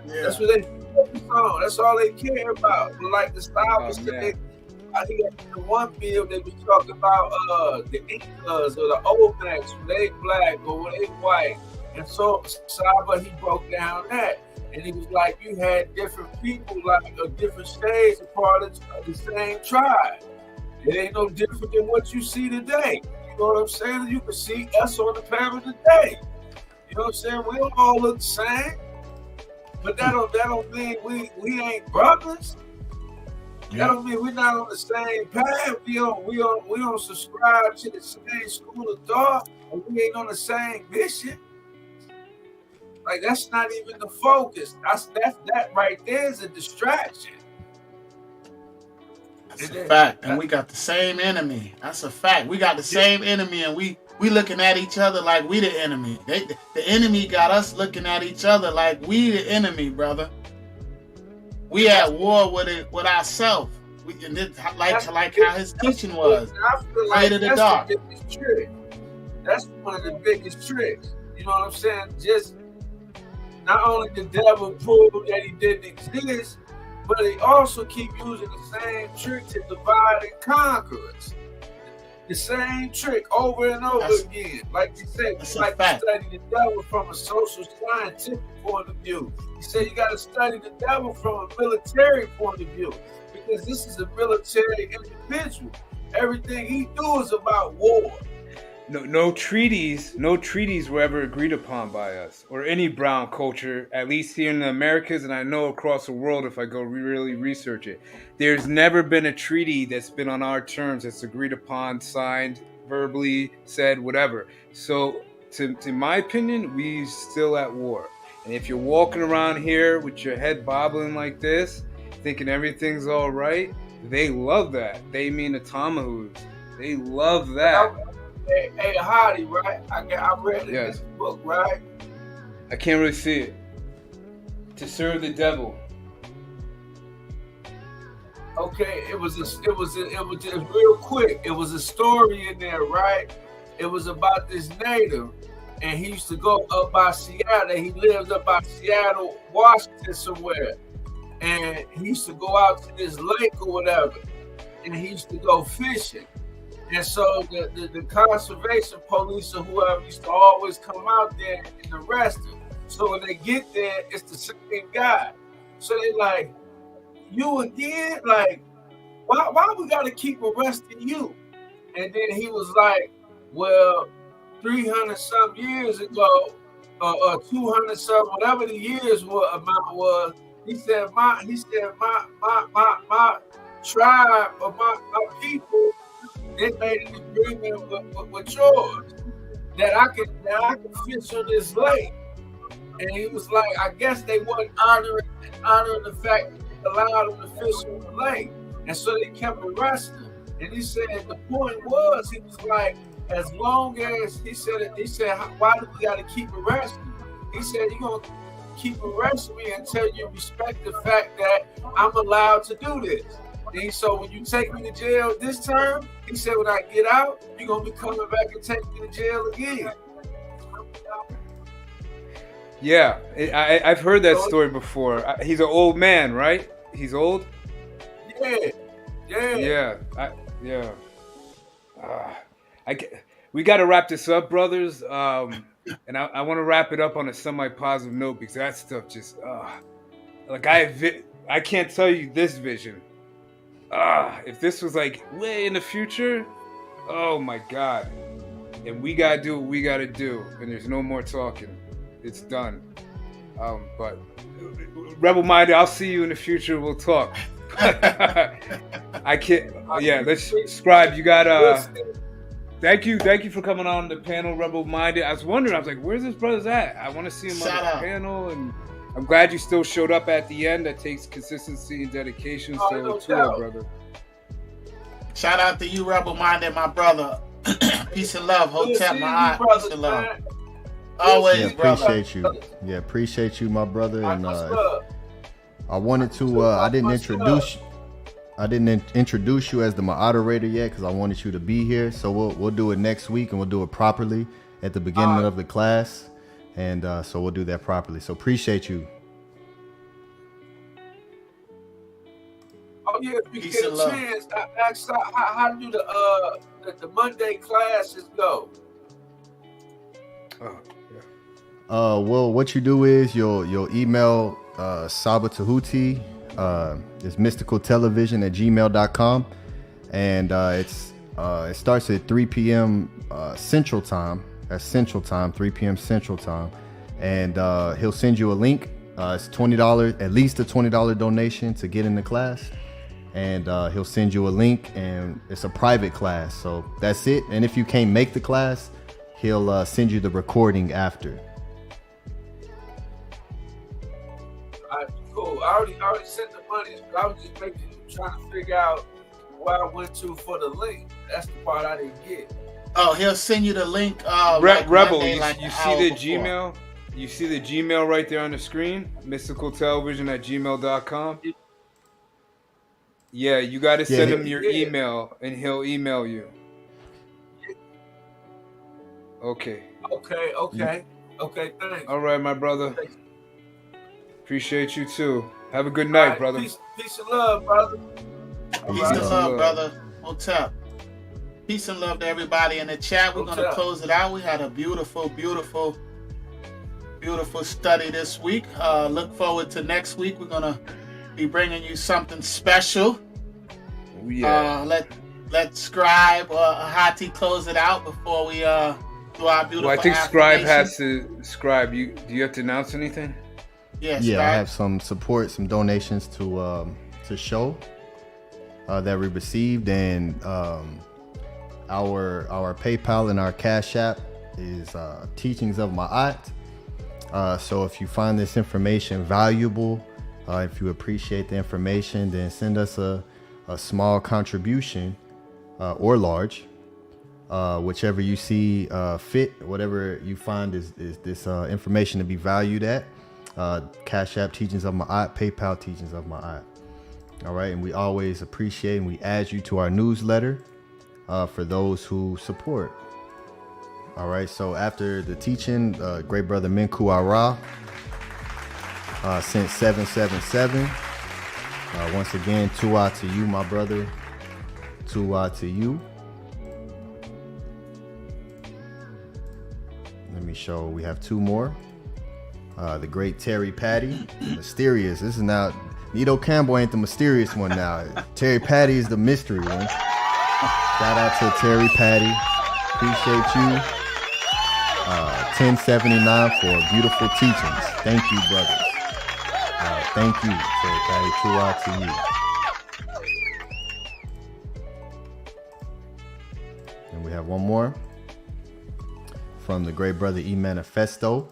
that's what they focus on. That's all they care about. But like the cyber I think the one bill they was talking about the Incas or the Olmecs, when they black or when they white. And so Saba, he broke down that. And he was like, you had different people, like different stages, a part of the same tribe. It ain't no different than what you see today. You know what I'm saying? You can see us on the panel today. You know what I'm saying? We don't all look the same. But that don't mean we ain't brothers. That don't mean we're not on the same path. We don't subscribe to the same school of thought, and we ain't on the same mission. Like that's not even the focus. That right there is a distraction. That's a fact. And we got the same enemy. That's a fact. We got the same enemy, and we looking at each other like we the enemy. The enemy got us looking at each other like we the enemy, brother. We at war with ourselves. Like how his teaching was. I feel like that's the dark. Biggest trick. That's one of the biggest tricks. You know what I'm saying? Just not only the devil prove that he didn't exist, but he also keep using the same trick to divide and conquer us. The same trick over and over again. Like you said, you like to study the devil from a social scientific point of view. You said you got to study the devil from a military point of view because this is a military individual. Everything he do is about war. No treaties were ever agreed upon by us or any brown culture, at least here in the Americas, and I know across the world if I go really research it. There's never been a treaty that's been on our terms that's agreed upon, signed, verbally said, whatever. So, to my opinion, we still at war. And if you're walking around here with your head bobbling like this, thinking everything's all right, they love that. They mean the Tomahawks. They love that. Hey, Ahati, right? I read in this book, right? I can't really see it. To serve the devil. Okay, it was just real quick. It was a story in there, right? It was about this native, and he used to go up by Seattle. He lived up by Seattle, Washington somewhere, and he used to go out to this lake or whatever, and he used to go fishing. And so the conservation police or whoever used to always come out there and arrest him. So when they get there, it's the same guy. So they like, you again? Like, why we gotta keep arresting you? And then he was like, well, 300 some years ago, or 200 some, whatever the years amount was, he said my tribe or my people, they made an agreement with yours that I could fish on this lake. And he was like, I guess they weren't honoring the fact that they allowed him to fish on the lake. And so they kept arresting him. And he said the point was, he was like, as long as he said, why do we gotta keep arresting you? He said, you're gonna keep arresting me until you respect the fact that I'm allowed to do this. And so when you take me to jail this term, he said, when I get out, you're going to be coming back and take me to jail again. Yeah, I've heard that story before. He's an old man, right? He's old? Yeah. We got to wrap this up, brothers. And I want to wrap it up on a semi-positive note because that stuff just, like I can't tell you this vision. If this was like way in the future, oh my God. And we gotta do what we gotta do. And there's no more talking. It's done. But Rebel Minded, I'll see you in the future. We'll talk. I can't. Yeah, let's Scribe. You got Thank you for coming on the panel, Rebel Minded. I was wondering, I was like, where's this brother's at? I want to see him on the panel, and I'm glad you still showed up at the end. That takes consistency and dedication. So, brother. Shout out to you, Rebel Minded, my brother. Peace and love. Hotep, my eye. Peace and love. Always, brother. Appreciate you. Yeah, appreciate you, my brother. And I wanted to. I didn't introduce you as the moderator yet because I wanted you to be here. So we'll do it next week, and we'll do it properly at the beginning of the class. And so we'll do that properly. So appreciate you. Oh yeah, if you get a chance, I asked how do the Monday classes go? Well, what you do is you'll email Saba Tehuti. It's mysticaltelevision@gmail.com, and it starts at 3 p.m. Central Time. That's Central Time, 3 p.m. Central Time, and he'll send you a link. It's $20, at least a $20 donation to get in the class, and he'll send you a link, and it's a private class, so that's it. And if you can't make the class, he'll send you the recording after. Cool. I already sent the money. I was just trying to figure out where I went to for the link. That's the part I didn't get. Oh, he'll send you the link. Rebel, you see the Gmail? You see the Gmail right there on the screen? mysticaltelevision@gmail.com. Yeah, you got to send him your email, and he'll email you. Okay. Okay, thanks. All right, my brother. Appreciate you too. Have a good night, brother. Peace and love, brother. Peace and love, brother. What's up? Peace and love to everybody in the chat. We're going to close it out. We had a beautiful study this week. Look forward to next week. We're going to be bringing you something special. Yeah. Let Scribe Ahati close it out before we do our beautiful. Well, I think Scribe has to. Scribe, do you have to announce anything? Yes, yeah, I have some support, some donations to show that we received, and our PayPal and our Cash App is Teachings of Ma'at. So if you find this information valuable, if you appreciate the information, then send us a small contribution or large, whichever you see fit, whatever you find is this information to be valued at. Cash App Teachings of Ma'at, PayPal Teachings of Ma'at. All right, and we always appreciate and we add you to our newsletter for those who support. All right, so after the teaching, great brother Minku Ara sent 777. Once again, Tu'a to you, my brother. Tu'a to you. Let me show, we have two more. The great Terry Patty, mysterious. This is now, Nito Campbell ain't the mysterious one now. Terry Patty is the mystery one. Shout out to Terry Patty. Appreciate you. 1079 for beautiful teachings. Thank you, brothers. Thank you, Terry Patty. Tu'a to you. And we have one more from the great brother E Manifesto.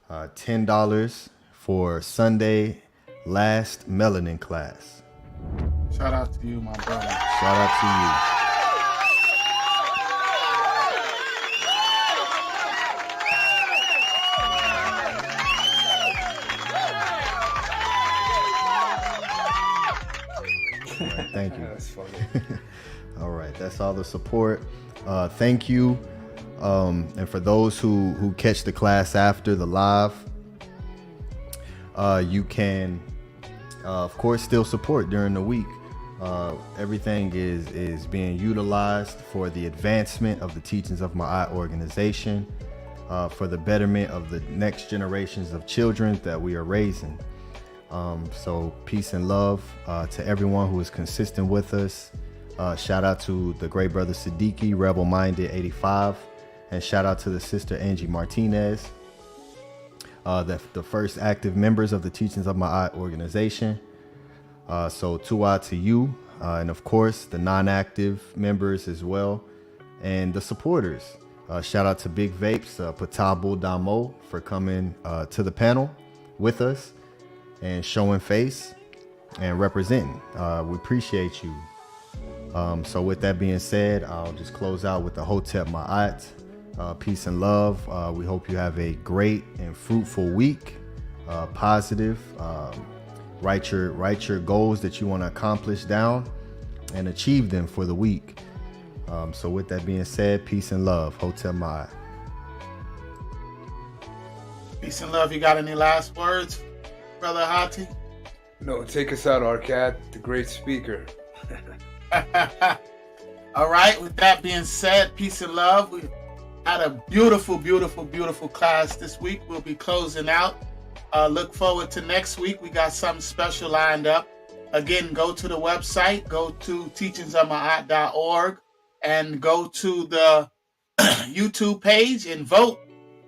$10 for Sunday last Melanin class. Shout out to you, my brother. Shout out to you. Right, thank you. That's funny. All right, that's all the support. Thank you. And for those who catch the class after the live, you can, of course, still support during the week. Everything is being utilized for the advancement of the Teachings of Ma'at organization, for the betterment of the next generations of children that we are raising. So peace and love to everyone who is consistent with us. Shout out to the great brother Sadeeki, Rebel Minded 85. And shout out to the sister Angie Martinez, the first active members of the Teachings of Ma'at organization. So Tu'a to you, and of course the non-active members as well. and the supporters. Shout out to Big Vapes, Patabo Damo, for coming to the panel with us and showing face and representing. We appreciate you. So with that being said, I'll just close out with the Ahati Maat. Peace and love. We hope you have a great and fruitful week. Positive. Write your goals that you want to accomplish down and achieve them for the week. So with that being said, peace and love. Ahati Maat. Peace and love. You got any last words, Brother Ahati? No, take us out, Arcat, the great speaker. All right. With that being said, peace and love. We had a beautiful, beautiful, beautiful class this week. We'll be closing out. Look forward to next week. We got something special lined up. Again, go to the website, go to teachingsofmaat.org, and go to the YouTube page and vote.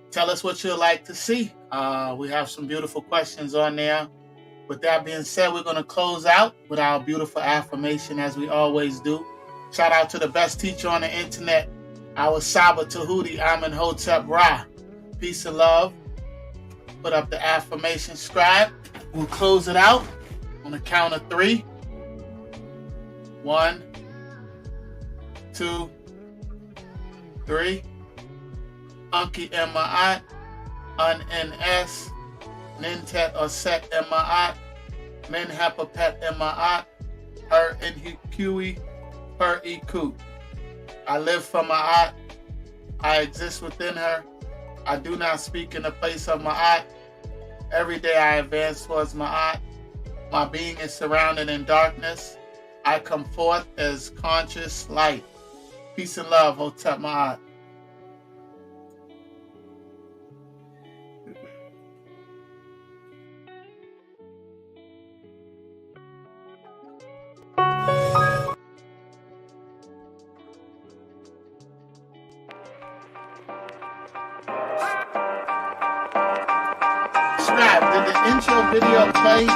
Tell us what you'd like to see. We have some beautiful questions on there. With that being said, we're going to close out with our beautiful affirmation as we always do. Shout out to the best teacher on the internet, our Saba Tehuti, Amun Hotep Ra. Peace and love. Put up the affirmation scribe. We'll close it out on the count of 3. 1, 2, 3. Anki Maat, NS, Nintet Oset Maat, Men Hapapet Maat, Her Inhikui, Her Iku. I live for Maat. I exist within her. I do not speak in the place of Maat. Every day I advance towards Maat. My being is surrounded in darkness. I come forth as conscious light. Peace and love, Ahati Maat. Did the intro video play?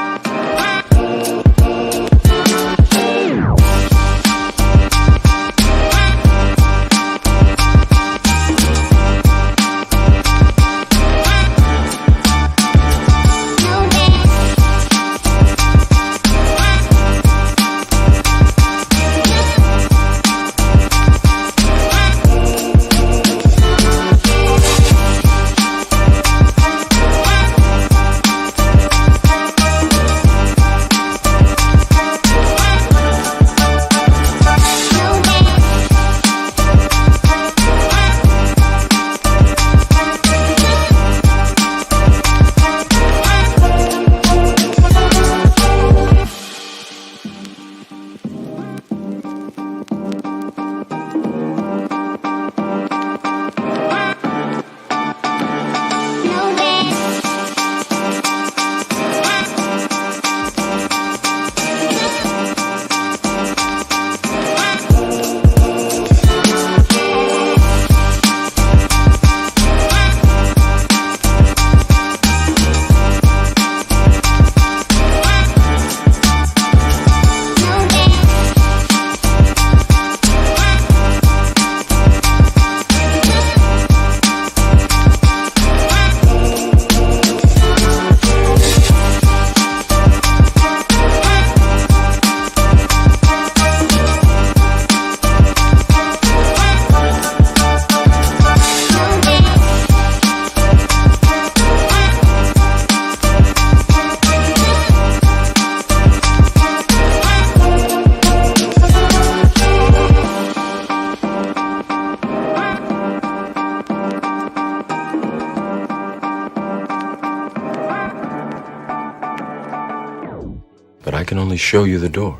But I can only show you the door.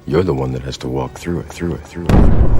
You're the one that has to walk through it.